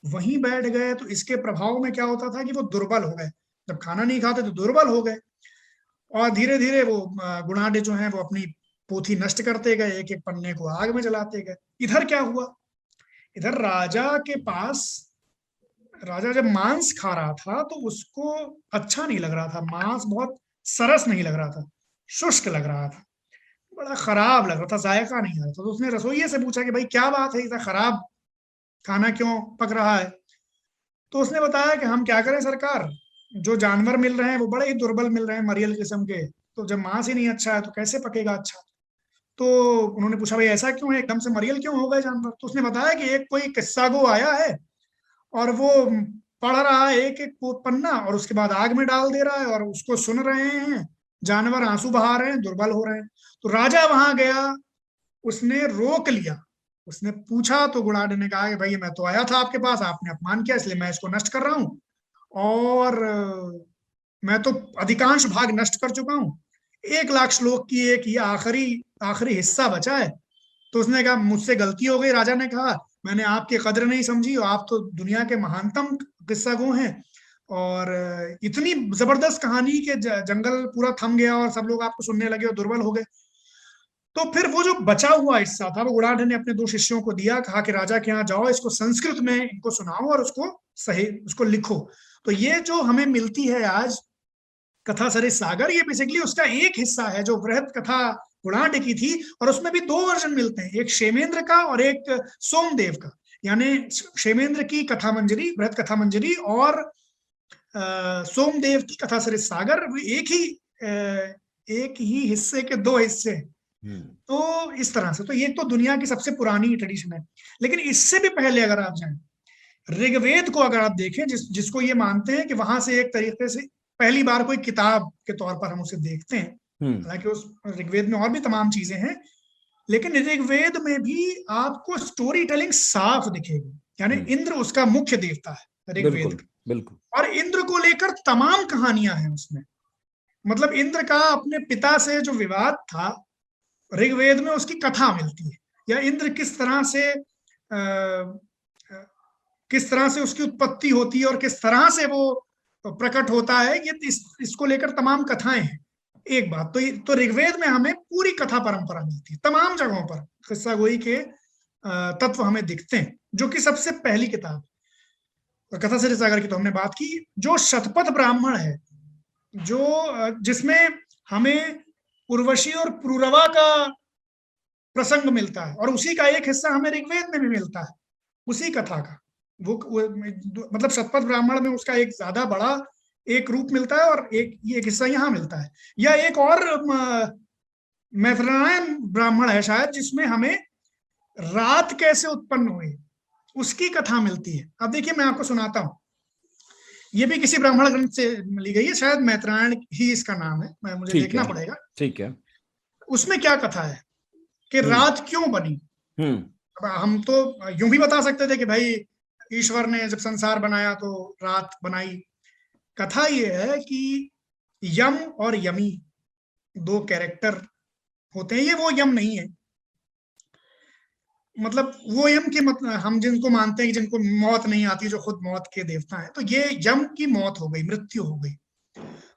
वहीं बैठ गए। तो इसके प्रभाव में क्या होता था कि वो दुर्बल हो गए, जब खाना नहीं खाते तो दुर्बल हो गए और धीरे धीरे वो गुणाढ़ जो हैं वो अपनी पोथी नष्ट करते गए, एक एक पन्ने को आग में जलाते गए। इधर क्या हुआ, इधर राजा के पास, राजा जब मांस खा रहा था तो उसको अच्छा नहीं लग रहा था, मांस बहुत सरस नहीं लग रहा था, शुष्क लग रहा था, बड़ा खराब लग रहा था, जायका नहीं आ रहा था। तो उसने रसोइये से पूछा कि भाई क्या बात है, इतना खराब खाना क्यों पक रहा है। तो उसने बताया कि हम क्या करें सरकार, जो जानवर मिल रहे हैं वो बड़े ही दुर्बल मिल रहे हैं, मरियल किस्म के, तो जब मांस ही नहीं अच्छा है तो कैसे पकेगा अच्छा। तो उन्होंने पूछा भाई ऐसा क्यों है, एकदम से मरियल क्यों हो गए जानवर। तो उसने बताया कि एक कोई किस्सा गो आया है और वो पढ़ रहा है एक एक पन्ना और उसके बाद आग में डाल दे रहा है और उसको सुन रहे हैं जानवर, आंसू बहा रहे हैं, दुर्बल हो रहे हैं। तो राजा वहां गया, उसने रोक लिया, उसने पूछा तो गुणाढ़ ने कहा कि भाई मैं तो आया था आपके पास, आपने अपमान किया इसलिए मैं इसको नष्ट कर रहा हूं और मैं तो अधिकांश भाग नष्ट कर चुका हूं, 1 लाख श्लोक की एक ये आखिरी हिस्सा बचा है। तो उसने कहा मुझसे गलती हो गई। राजा ने कहा मैंने आपकी कद्र नहीं समझी, और आप तो दुनिया के महानतम किस्सा गो हैं और इतनी जबरदस्त कहानी के जंगल पूरा थम गया और सब लोग आपको सुनने लगे और दुर्बल हो गए। तो फिर वो जो बचा हुआ हिस्सा था वो गुणाढ़ ने अपने 2 शिष्यों को दिया, कहा कि राजा के यहाँ जाओ, इसको संस्कृत में इनको सुनाओ और उसको लिखो। तो ये जो हमें मिलती है आज कथा सरित सागर, ये बेसिकली उसका एक हिस्सा है जो वृहत कथा गुणाढ़ की थी। और उसमें भी 2 वर्जन मिलते हैं, एक क्षेमेंद्र का और एक सोमदेव का। यानी क्षेमेंद्र की कथा मंजरी, वृहत कथा मंजरी, और सोमदेव की कथा सरित सागर, एक ही हिस्से के 2 हिस्से। तो इस तरह से तो ये तो दुनिया की सबसे पुरानी ट्रेडिशन है। लेकिन इससे भी पहले अगर आप जाएं, ऋग्वेद को अगर आप देखें, जिसको ये मानते हैं कि वहां से एक तरीके से पहली बार कोई किताब के तौर पर हम उसे देखते हैं, हालांकि उस ऋग्वेद में और भी तमाम चीजें हैं, लेकिन ऋग्वेद में भी आपको स्टोरी टेलिंग साफ दिखेगी। यानी इंद्र उसका मुख्य देवता है ऋग्वेद, बिल्कुल। और इंद्र को लेकर तमाम कहानियां हैं उसमें। मतलब इंद्र का अपने पिता से जो विवाद था, ऋग्वेद में उसकी कथा मिलती है, या इंद्र किस तरह से उसकी उत्पत्ति होती है और किस तरह से वो प्रकट होता है, ये इसको लेकर तमाम कथाएं हैं। एक बात तो ऋग्वेद में हमें पूरी कथा परंपरा मिलती है, तमाम जगहों पर किस्सा गोई के तत्व हमें दिखते हैं, जो कि सबसे पहली किताब। और कथा सरित सागर की तो हमने बात की। जो शतपथ ब्राह्मण है, जिसमें हमें उर्वशी और पुरुरवा का प्रसंग मिलता है, और उसी का एक हिस्सा हमें ऋग्वेद में भी मिलता है, उसी कथा का। वो मतलब शतपथ ब्राह्मण में उसका एक ज्यादा बड़ा एक रूप मिलता है और एक हिस्सा यहाँ मिलता है। या एक और मैथरायण ब्राह्मण है शायद, जिसमें हमें रात कैसे उत्पन्न हुई उसकी कथा मिलती है। अब देखिए मैं आपको सुनाता हूँ, ये भी किसी ब्राह्मण ग्रंथ से ली गई है, शायद मैथरायण ही इसका नाम है, मुझे देखना पड़ेगा। ठीक है। उसमें क्या कथा है कि रात क्यों बनी। अब हम तो यूं भी बता सकते थे कि भाई ईश्वर ने जब संसार बनाया तो रात बनाई। कथा ये है कि यम और यमी दो कैरेक्टर होते हैं। ये वो यम नहीं है, मतलब वो यम के मतलब हम जिनको मानते हैं कि जिनको मौत नहीं आती, जो खुद मौत के देवता हैं, तो ये यम की मौत हो गई, मृत्यु हो गई।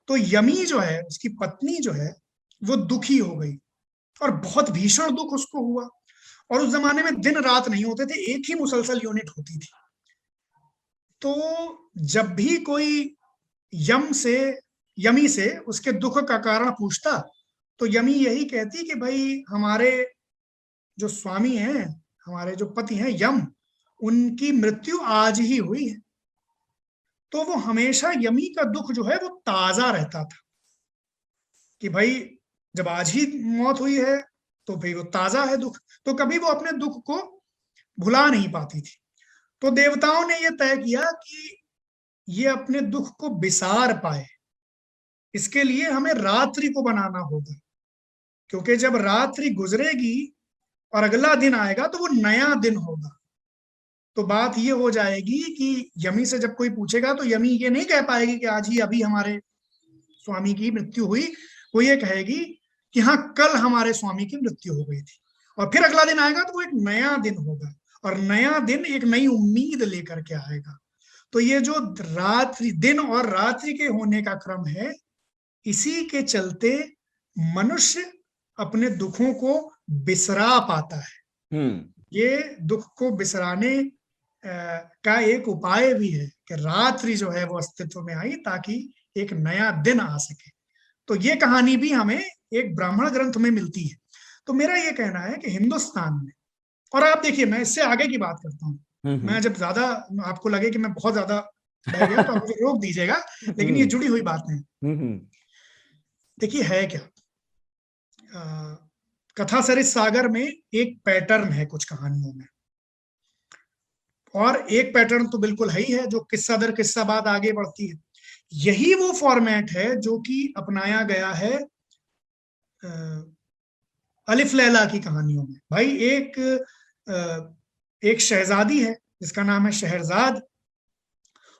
तो यमी जो है, उसकी पत्नी जो है, वो दुखी हो गई और बहुत भीषण दुख उसको हुआ। और उस जमाने में दिन रात नहीं होते थे, एक ही मुसलसल यूनिट होती थी। तो जब भी कोई यमी से उसके दुख का कारण पूछता, तो यमी यही कहती कि भाई हमारे जो स्वामी हैं, हमारे जो पति हैं यम, उनकी मृत्यु आज ही हुई है। तो वो हमेशा यमी का दुख जो है वो ताजा रहता था कि भाई जब आज ही मौत हुई है तो भाई वो ताजा है दुख, तो कभी वो अपने दुख को भुला नहीं पाती थी। तो देवताओं ने ये तय किया कि ये अपने दुख को बिसार पाए, इसके लिए हमें रात्रि को बनाना होगा, क्योंकि जब रात्रि गुजरेगी और अगला दिन आएगा तो वो नया दिन होगा। तो बात ये हो जाएगी कि यमी से जब कोई पूछेगा तो यमी ये नहीं कह पाएगी कि आज ही अभी हमारे स्वामी की मृत्यु हुई, वो ये कहेगी कि हाँ कल हमारे स्वामी की मृत्यु हो गई थी। और फिर अगला दिन आएगा तो वो एक नया दिन होगा, और नया दिन एक नई उम्मीद लेकर के आएगा। तो ये जो रात्रि, दिन और रात्रि के होने का क्रम है, इसी के चलते मनुष्य अपने दुखों को बिसरा पाता है। ये दुख को बिसराने का एक उपाय भी है कि रात्रि जो है वो अस्तित्व में आई ताकि एक नया दिन आ सके। तो ये कहानी भी हमें एक ब्राह्मण ग्रंथ में मिलती है। तो मेरा ये कहना है कि हिंदुस्तान में, और आप देखिए मैं इससे आगे की बात करता हूँ, मैं जब ज्यादा आपको लगे कि मैं बहुत ज्यादा बह गया तो आप मुझे रोक दीजिएगा, लेकिन ये जुड़ी हुई बातें हैं। देखिए है क्या, कथा सरित सागर में एक पैटर्न है कुछ कहानियों में, और एक पैटर्न तो बिल्कुल है ही है जो किस्सा दर किस्सा बात आगे बढ़ती है। यही वो फॉर्मेट है जो कि अपनाया गया है अलिफ लैला की कहानियों में। भाई एक शहजादी है जिसका नाम है शहरजाद,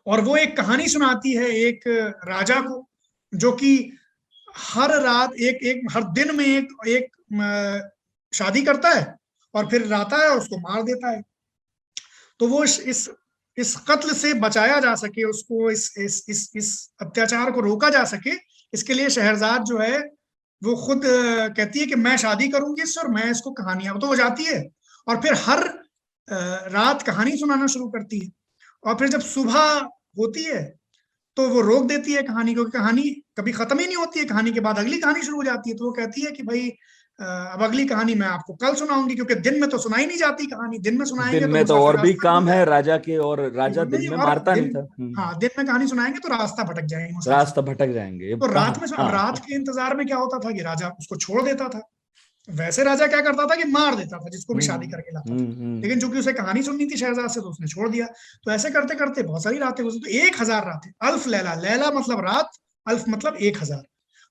और वो एक कहानी सुनाती है एक राजा को, जो कि हर रात हर दिन में एक शादी करता है और फिर आता है और उसको मार देता है। तो वो इस कत्ल से बचाया जा सके, उसको इस अत्याचार को रोका जा सके, इसके लिए शहरजाद जो है वो खुद कहती है कि मैं शादी करूंगी इससे और मैं इसको कहानियां, तो वो जाती है और फिर हर रात कहानी सुनाना शुरू करती है। और फिर जब सुबह होती है तो वो रोक देती है कहानी को, कहानी कभी खत्म ही नहीं होती है, कहानी के बाद अगली कहानी शुरू हो जाती है। तो वो कहती है कि भाई अब अगली कहानी मैं आपको कल सुनाऊंगी, क्योंकि दिन में तो सुनाई नहीं जाती कहानी, दिन में सुनाएंगे दिन में तो और भी काम है राजा के, और राजा दिन में मारता नहीं था। हाँ, दिन में कहानी सुनाएंगे तो रास्ता भटक जाएंगे, रास्ता भटक जाएंगे। तो रात में रात के इंतजार में क्या होता था कि राजा उसको छोड़ देता था। वैसे राजा क्या करता था कि मार देता था जिसको भी शादी करके लाता था, लेकिन चूंकि उसे कहानी सुननी थी शहजाद से तो उसने छोड़ दिया। तो ऐसे करते करते बहुत सारी रातें गुजरी, तो 1000 रातें, अल्फ लैला, लैला मतलब रात, अल्फ मतलब 1000,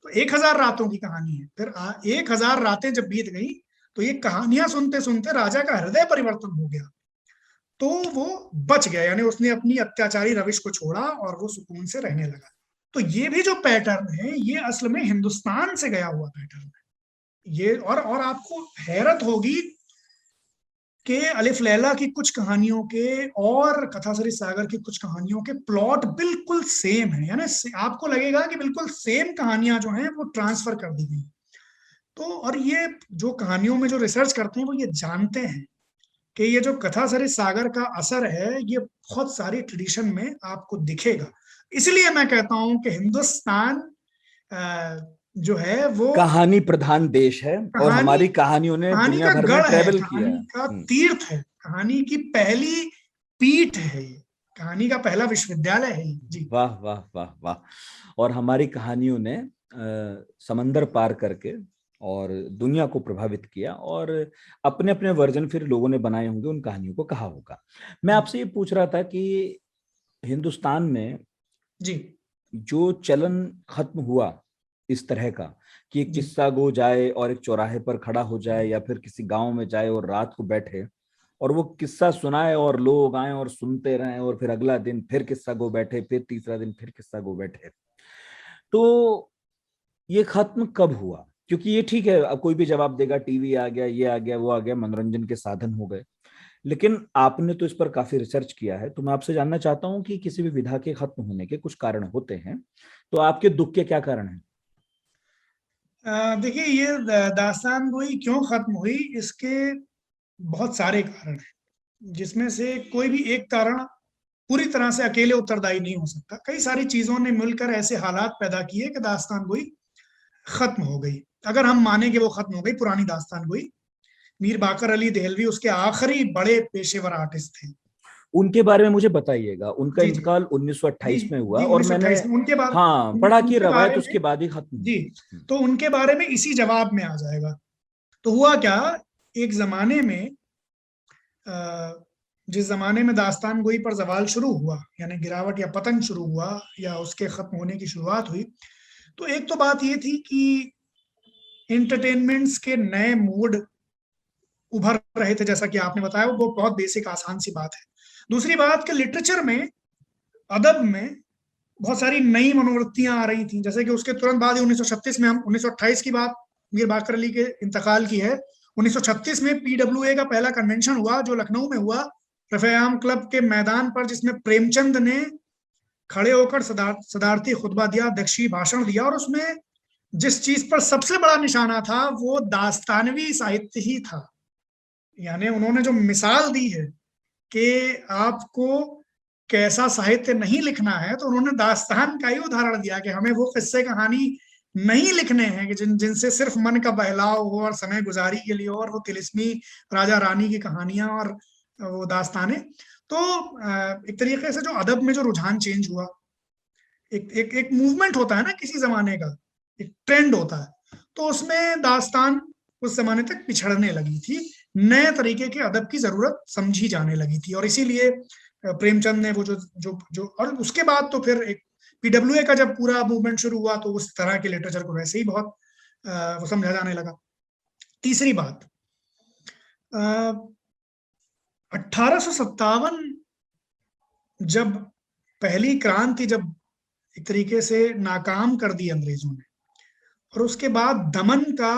तो 1000 रातों की कहानी है। फिर 1000 रातें जब बीत गई तो ये कहानियां सुनते सुनते राजा का हृदय परिवर्तन हो गया, तो वो बच गया, यानी उसने अपनी अत्याचारी रविश को छोड़ा और वो सुकून से रहने लगा। तो ये भी जो पैटर्न है ये असल में हिंदुस्तान से गया हुआ पैटर्न है ये। और आपको हैरत होगी कि अलिफ लैला की कुछ कहानियों के और कथा सरित सागर की कुछ कहानियों के प्लॉट बिल्कुल सेम है, यानी आपको लगेगा कि बिल्कुल सेम कहानियां जो हैं वो ट्रांसफर कर दी गई। तो और ये जो कहानियों में जो रिसर्च करते हैं वो ये जानते हैं कि ये जो कथा सरित सागर का असर है ये बहुत सारी ट्रेडिशन में आपको दिखेगा। इसलिए मैं कहता हूं कि हिंदुस्तान जो है वो कहानी प्रधान देश है, और हमारी कहानियों ने दुनिया भर में ट्रैवल किया है, का तीर्थ है, कहानी की पहली पीठ है, कहानी का पहला विश्वविद्यालय है जी। वाह वाह वाह वाह। और हमारी कहानियों ने समंदर पार करके और दुनिया को प्रभावित किया, और अपने अपने वर्जन फिर लोगों ने बनाए होंगे, उन कहानियों को कहा होगा। मैं आपसे ये पूछ रहा था कि हिंदुस्तान में जी जो चलन खत्म हुआ इस तरह का कि एक किस्सा गो जाए और एक चौराहे पर खड़ा हो जाए, या फिर किसी गांव में जाए और रात को बैठे और वो किस्सा सुनाए और लोग आए और सुनते रहे, और फिर अगला दिन फिर किस्सा गो बैठे, फिर तीसरा दिन फिर किस्सा गो बैठे। तो ये खत्म कब हुआ? क्योंकि ये ठीक है, अब कोई भी जवाब देगा, टीवी आ गया, ये आ गया, वो आ गया, मनोरंजन के साधन हो गए, लेकिन आपने तो इस पर काफी रिसर्च किया है, तो मैं आपसे जानना चाहता हूं कि किसी भी विधा के खत्म होने के कुछ कारण होते हैं, तो आपके दुख के क्या कारण हैं? देखिए, ये दास्तान गोई क्यों खत्म हुई, इसके बहुत सारे कारण हैं, जिसमें से कोई भी एक कारण पूरी तरह से अकेले उत्तरदायी नहीं हो सकता। कई सारी चीजों ने मिलकर ऐसे हालात पैदा किए कि दास्तान गोई खत्म हो गई। अगर हम माने कि वो खत्म हो गई, पुरानी दास्तान गोई, मीर बाकर अली देहलवी उसके आखिरी बड़े पेशेवर आर्टिस्ट थे। उनके बारे में मुझे बताइएगा। उनका जी जी इंतकाल 1928 जी में हुआ, जी, और मैंने 1928 में उनके बाद हाँ पढ़ा कि उनके रवायत बारे उसके में, बाद ही खत्म जी, हुई। तो उनके बारे में इसी जवाब में आ जाएगा। तो हुआ क्या, एक जमाने में जिस जमाने में दास्तान गोई पर जवाल शुरू हुआ, यानी गिरावट या पतन शुरू हुआ, या उसके खत्म होने की शुरुआत हुई, तो एक तो बात ये थी कि एंटरटेनमेंट्स के नए मूड उभर रहे थे, जैसा कि आपने बताया, वो बहुत बेसिक आसान सी बात है। दूसरी बात कि लिटरेचर में, अदब में बहुत सारी नई मनोवृत्तियां आ रही थी, जैसे कि उसके तुरंत बाद ही 1936 में, हम 1928 की बात मीर बाकर अली के इंतकाल की है, 1936 में पीडब्ल्यूए का पहला कन्वेंशन हुआ, जो लखनऊ में हुआ, रफ़े-ए-आम क्लब के मैदान पर, जिसमें प्रेमचंद ने खड़े होकर सदारती खुतबा दिया, अध्यक्षीय भाषण दिया, और उसमें जिस चीज पर सबसे बड़ा निशाना था वो दास्तानवी साहित्य ही था। यानी उन्होंने जो मिसाल दी है कि आपको कैसा साहित्य नहीं लिखना है, तो उन्होंने दास्तान का ही उदाहरण दिया कि हमें वो किस्से कहानी नहीं लिखने हैं कि जिनसे सिर्फ मन का बहलाव हो और समय गुजारी के लिए हो, और वो तिलिस्मी राजा रानी की कहानियां और वो दास्तानें। तो एक तरीके से जो अदब में जो रुझान चेंज हुआ, एक एक एक मूवमेंट होता है ना किसी जमाने का, एक ट्रेंड होता है, तो उसमें दास्तान उस जमाने तक पिछड़ने लगी थी, नए तरीके के अदब की जरूरत समझी जाने लगी थी, और इसीलिए प्रेमचंद ने वो जो जो जो और उसके बाद तो फिर एक पीडब्ल्यूए का जब पूरा मूवमेंट शुरू हुआ, तो उस तरह के लिटरेचर को वैसे ही बहुत वो समझा जाने लगा। तीसरी बात, 1857 जब पहली क्रांति जब एक तरीके से नाकाम कर दी अंग्रेजों ने, और उसके बाद दमन का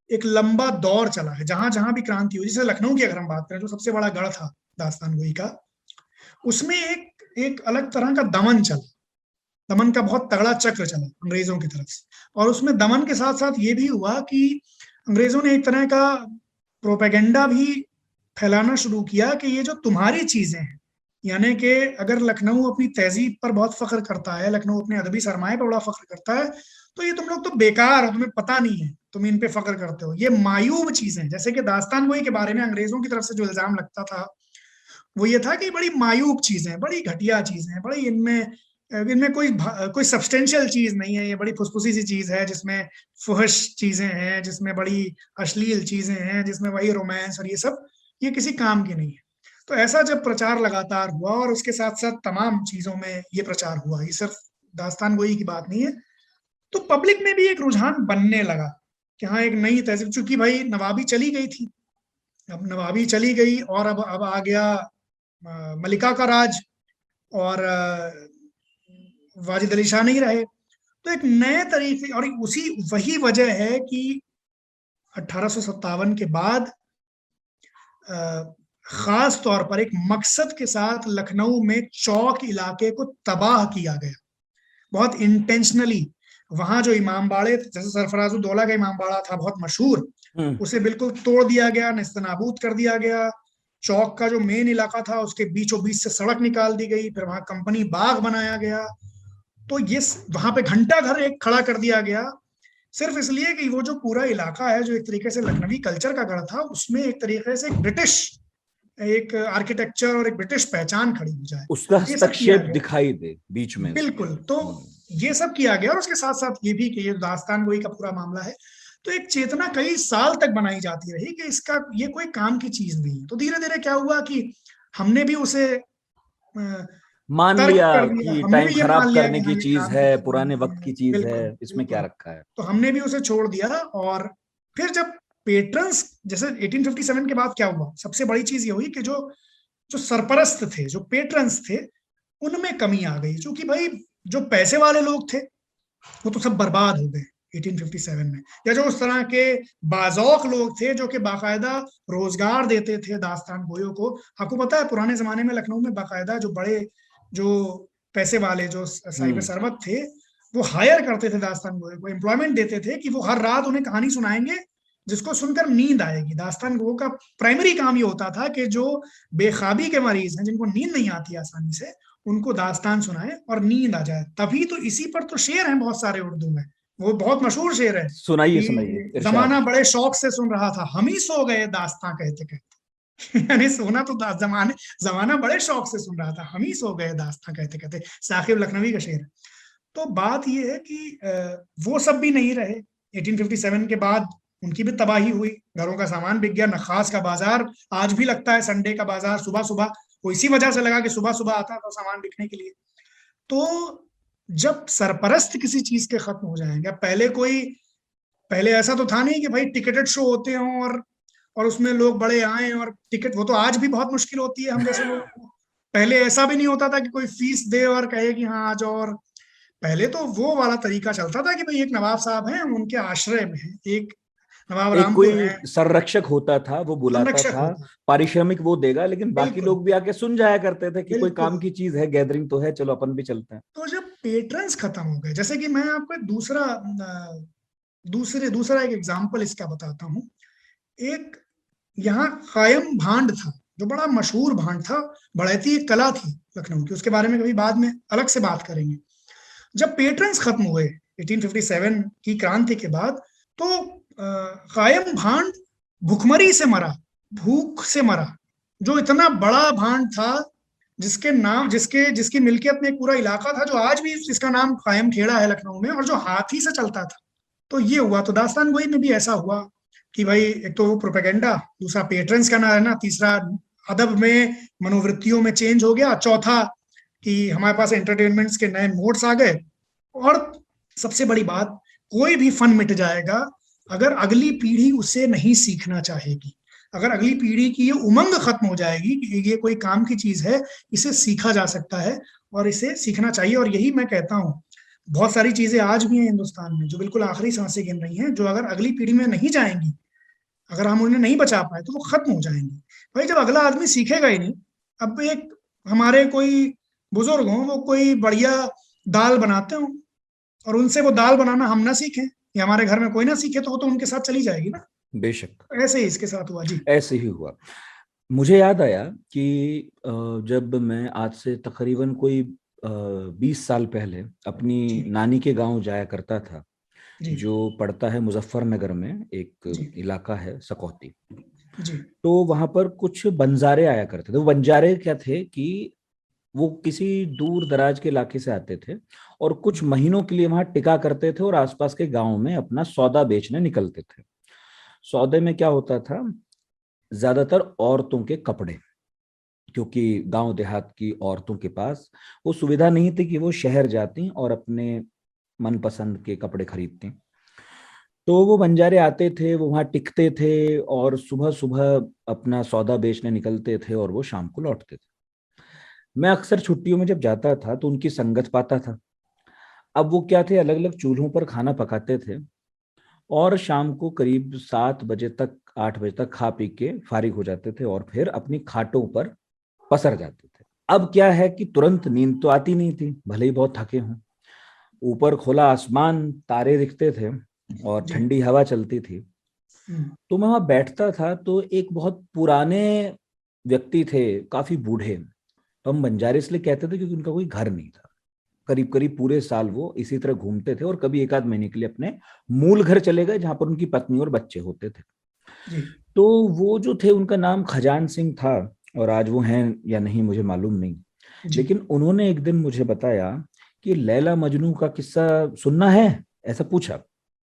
एक लंबा दौर चला है, जहां जहां भी क्रांति हुई, जैसे लखनऊ की अगर हम बात करें, जो सबसे बड़ा गढ़ था दास्तान गोई का, उसमें एक अलग तरह का दमन चला, दमन का बहुत तगड़ा चक्र चला अंग्रेजों की तरफ से। और उसमें दमन के साथ साथ ये भी हुआ कि अंग्रेजों ने एक तरह का प्रोपेगेंडा भी फैलाना शुरू किया कि ये जो तुम्हारी चीजें हैं, यानी कि अगर लखनऊ अपनी तहजीब पर बहुत फख्र करता है, लखनऊ अपने अदबी सरमाए पर बड़ा फख्र करता है, तो ये तुम लोग तो बेकार हो, तुम्हें पता नहीं है, तुम इन पे फख्र करते हो, ये मायूब चीजें। जैसे कि दास्तान गोई के बारे में अंग्रेजों की तरफ से जो इल्जाम लगता था वो ये था कि बड़ी मायूब चीजें, बड़ी घटिया चीजें, बड़ी इनमें कोई सब्सटेंशियल चीज नहीं है, ये बड़ी फुसफुसी सी चीज है, जिसमें फुहश चीजें हैं, जिसमें बड़ी अश्लील चीजें हैं, जिसमें वही रोमांस और ये सब, ये किसी काम की नहीं है। तो ऐसा जब प्रचार लगातार हुआ, और उसके साथ साथ तमाम चीजों में ये प्रचार हुआ, ये सिर्फ दास्तान गोई की बात नहीं है, तो पब्लिक में भी एक रुझान बनने लगा कि हाँ एक नई तहजीब, चूंकि भाई नवाबी चली गई थी, अब नवाबी चली गई, और अब आ गया मलिका का राज, और वाजिद अली शाह नहीं रहे, तो एक नए तरीके, और वही वजह है कि 1857 के बाद खास तौर पर एक मकसद के साथ लखनऊ में चौक इलाके को तबाह किया गया, बहुत इंटेंशनली। वहां जो इमाम बाड़े, जैसे सरफराजुद्दौला का इमाम बाड़ा था बहुत मशहूर, उसे बिल्कुल तोड़ दिया गया, नेस्तनाबूद कर दिया गया। चौक का जो मेन इलाका था उसके बीचों बीच से सड़क निकाल दी गई, फिर वहां कंपनी बाग बनाया गया, तो ये वहां पे घंटा घर एक खड़ा कर दिया गया, सिर्फ इसलिए कि वो जो पूरा इलाका है, जो एक तरीके से लखनवी कल्चर का गढ़ था, उसमें एक तरीके से ब्रिटिश एक आर्किटेक्चर और एक ब्रिटिश पहचान खड़ी हो जाए, उसका हस्तक्षेप दिखाई दे बीच में। बिल्कुल, तो ये सब किया गया, और उसके साथ साथ ये भी कि ये दास्तान गोई का पूरा मामला है, तो एक चेतना कई साल तक बनाई जाती रही कि इसका ये कोई काम की चीज नहीं है। तो धीरे धीरे क्या हुआ कि हमने भी उसे मान लिया कि टाइम खराब करने की चीज है, पुराने वक्त की चीज है, इसमें क्या रखा है, तो हमने भी उसे छोड़ दिया। और फिर जब पेट्रन्स, जैसे 1857 के बाद क्या हुआ, सबसे बड़ी चीज ये हुई कि जो जो सरपरस्त थे, जो पेट्रन्स थे, उनमें कमी आ गई, क्योंकि भाई जो पैसे वाले लोग थे वो तो सब बर्बाद हो गए 1857 में, या जो उस तरह के बाज़ौक लोग थे जो कि बाकायदा रोजगार देते थे दास्तान गोयों को। आपको पता है पुराने जमाने में लखनऊ में बाकायदा जो बड़े जो पैसे वाले जो साहिब सरवत थे वो हायर करते थे दास्तान गोयों को, एम्प्लॉयमेंट देते थे कि वो हर रात उन्हें कहानी सुनाएंगे जिसको सुनकर नींद आएगी। दास्तान गो का प्राइमरी काम ये होता था कि जो बेखाबी के मरीज हैं, जिनको नींद नहीं आती आसानी से, उनको दास्तान सुनाए और नींद आ जाए। तभी तो इसी पर तो शेर हैं बहुत सारे उर्दू में, वो बहुत मशहूर शेर है, सुनाइए सुनाइए। जमाना बड़े शौक से सुन रहा था, हम ही सो गए दास्तां कहते कहते। यानी सोना तो जमाना बड़े शौक से सुन रहा था, हम ही सो गए दास्तां कहते कहते, साकिब लखनवी का शेर। तो बात ये है कि वो सब भी नहीं रहे। 1857 के बाद उनकी भी तबाही हुई, घरों का सामान बिक गया, नखास का बाजार आज भी लगता है, संडे का बाजार सुबह सुबह, वो इसी वजह से लगा कि सुबह सुबह आता था सामान बिकने के लिए। तो जब सरपरस्त किसी चीज के खत्म हो जाएंगे, पहले ऐसा तो था नहीं कि भाई टिकटेड शो होते हों और उसमें लोग बड़े आए और टिकट, वो तो आज भी बहुत मुश्किल होती है हम जैसे लोग। पहले ऐसा भी नहीं होता था कि कोई फीस दे और कहे कि हाँ आ जाओ, और पहले तो वो वाला तरीका चलता था कि भाई एक नवाब साहब हैं, उनके आश्रय में है, एक नवाब एक रामपुर कोई है, संरक्षक होता था, वो बुलाता संरक्षक था, होता। पारिश्रमिक वो देगा, लेकिन बाकी बिल्कुल। लोग भी आके सुन जाया करते थे कि कोई बिल्कुल। काम की चीज है, गैदरिंग तो है, चलो अपन भी चलते हैं। तो जब पेट्रन्स खत्म हो गए, जैसे कि मैं आपको एक दूसरा एक एग्जांपल इसका बताता हूँ। एक यहाँ कायम भांड था, जो बड़ा मशहूर भांड था, बढ़ैती एक कला थी लखनऊ की, उसके बारे में कभी बाद में अलग से बात करेंगे। जब पेट्रन्स खत्म हुए 1857 की क्रांति के बाद, तो कायम भांड भूखमरी से मरा, भूख से मरा। जो इतना बड़ा भांड था, जिसकी मिल्कियत में एक पूरा इलाका था, जो आज भी इसका नाम कायम खेड़ा है लखनऊ में, और जो हाथी से चलता था। तो ये हुआ। तो दास्तान गोई में भी ऐसा हुआ कि भाई एक तो प्रोपेगेंडा, दूसरा पेट्रन्स का ना रहना, तीसरा अदब में मनोवृत्तियों में चेंज हो गया, चौथा कि हमारे पास एंटरटेनमेंट्स के नए मोड्स आ गए, और सबसे बड़ी बात, कोई भी फन मिट जाएगा अगर अगली पीढ़ी उसे नहीं सीखना चाहेगी। अगर अगली पीढ़ी की ये उमंग खत्म हो जाएगी कि ये कोई काम की चीज है, इसे सीखा जा सकता है और इसे सीखना चाहिए। और यही मैं कहता हूँ, बहुत सारी चीजें आज भी हैं हिंदुस्तान में जो बिल्कुल आखिरी सांसें गिन रही हैं, जो अगर अगली पीढ़ी में नहीं जाएंगी, अगर हम उन्हें नहीं बचा पाए, तो वो खत्म हो जाएंगी। भाई जब अगला आदमी सीखेगा ही नहीं, अब एक हमारे कोई बुजुर्ग हों, वो कोई बढ़िया दाल बनाते हो और उनसे वो दाल बनाना हम ना सीखें, या हमारे घर में कोई ना सीखे, तो वो तो उनके साथ चली जाएगी ना। बेशक ऐसे ही इसके साथ हुआ जी। ऐसे ही हुआ। मुझे याद आया कि जब मैं आज से तकरीबन कोई 20 साल पहले अपनी नानी के गांव जाया करता था, जो पड़ता है मुजफ्फरनगर में, एक इलाका है सकौती जी। तो वहां पर कुछ बंजारे आया करते थे। वो बंजारे क्या थे कि वो किसी दूर दराज के इलाके से आते थे और कुछ महीनों के लिए वहां टिका करते थे और आसपास के गांव में अपना सौदा बेचने निकलते थे। सौदे में क्या होता था, ज्यादातर औरतों के कपड़े, क्योंकि गांव देहात की औरतों के पास वो सुविधा नहीं थी कि वो शहर जाती और अपने मनपसंद के कपड़े खरीदती। तो वो बंजारे आते थे, वो वहां टिकते थे और सुबह सुबह अपना सौदा बेचने निकलते थे और वो शाम को लौटते थे। मैं अक्सर छुट्टियों में जब जाता था तो उनकी संगत पाता था। अब वो क्या थे, अलग अलग चूल्हों पर खाना पकाते थे और शाम को करीब 7 बजे तक 8 बजे तक खा पी के फारिग हो जाते थे और फिर अपनी खाटों पर पसर जाते थे। अब क्या है कि तुरंत नींद तो आती नहीं थी, भले ही बहुत थके हों। ऊपर खुला आसमान, तारे दिखते थे और ठंडी हवा चलती थी। तो मैं वहां बैठता था तो एक बहुत पुराने व्यक्ति थे, काफी बूढ़े। तो हम बंजारे इसलिए कहते थे क्योंकि उनका कोई घर नहीं था। करीब करीब पूरे साल वो इसी तरह घूमते थे और कभी 1 आध महीने के लिए अपने मूल घर चले गए जहां पर उनकी पत्नी और बच्चे होते थे जी। तो वो जो थे, उनका नाम खजान सिंह था और आज वो हैं या नहीं मुझे मालूम नहीं, लेकिन उन्होंने एक दिन मुझे बताया कि लैला मजनू का किस्सा सुनना है, ऐसा पूछा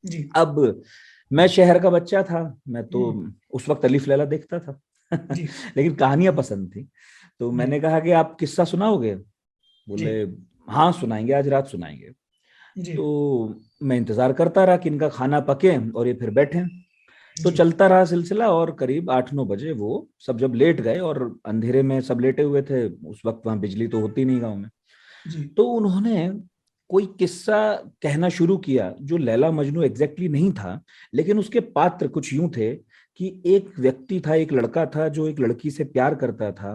जी। अब मैं शहर का बच्चा था, मैं तो उस वक्त अलीफ लैला देखता था लेकिन कहानियां पसंद थी। तो मैंने कहा कि आप किस्सा सुनाओगे? बोले हाँ सुनाएंगे, आज रात सुनाएंगे। तो मैं इंतजार करता रहा कि इनका खाना पके और ये फिर बैठे। तो चलता रहा सिलसिला, और करीब 8-9 बजे वो सब जब लेट गए, और अंधेरे में सब लेटे हुए थे, उस वक्त वहां बिजली तो होती नहीं गांव में, तो उन्होंने कोई किस्सा कहना शुरू किया जो लैला मजनू एग्जैक्टली नहीं था, लेकिन उसके पात्र कुछ यूं थे कि एक व्यक्ति था, एक लड़का था जो एक लड़की से प्यार करता था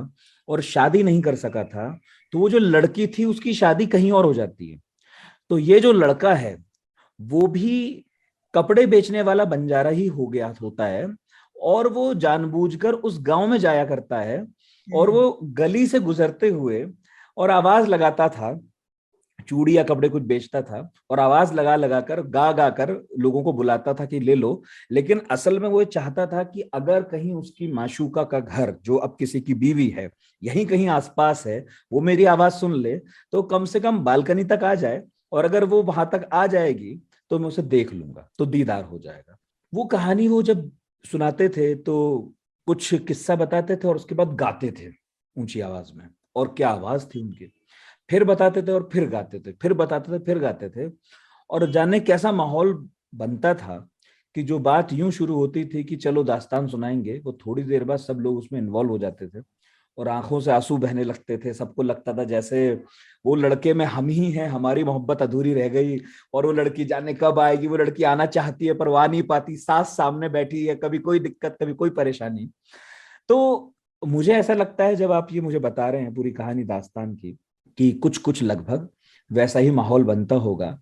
और शादी नहीं कर सका था, तो वो जो लड़की थी उसकी शादी कहीं और हो जाती है, तो ये जो लड़का है वो भी कपड़े बेचने वाला बंजारा ही हो गया होता है, और वो जानबूझकर उस गांव में जाया करता है, और वो गली से गुजरते हुए और आवाज लगाता था, चूड़ी या कपड़े कुछ बेचता था, और आवाज लगा लगा कर गा गा कर लोगों को बुलाता था कि ले लो, लेकिन असल में वो चाहता था कि अगर कहीं उसकी माशूका का घर, जो अब किसी की बीवी है, यहीं कहीं आसपास है, वो मेरी आवाज सुन ले तो कम से कम बालकनी तक आ जाए, और अगर वो वहां तक आ जाएगी तो मैं उसे देख लूंगा, तो दीदार हो जाएगा। वो कहानी वो जब सुनाते थे तो कुछ किस्सा बताते थे और उसके बाद गाते थे ऊंची आवाज में, और क्या आवाज थी उनकी, फिर बताते थे और फिर गाते थे, फिर बताते थे फिर गाते थे, और जाने कैसा माहौल बनता था कि जो बात यूं शुरू होती थी कि चलो दास्तान सुनाएंगे, वो थोड़ी देर बाद सब लोग उसमें इन्वॉल्व हो जाते थे और आंखों से आंसू बहने लगते थे। सबको लगता था जैसे वो लड़के में हम ही हैं, हमारी मोहब्बत अधूरी रह गई, और वो लड़की जाने कब आएगी, वो लड़की आना चाहती है पर वो आ नहीं पाती, सास सामने बैठी है, कभी कोई दिक्कत कभी कोई परेशानी। तो मुझे ऐसा लगता है जब आप ये मुझे बता रहे हैं पूरी कहानी दास्तान की, कि कुछ कुछ लगभग वैसा ही माहौल बनता होगा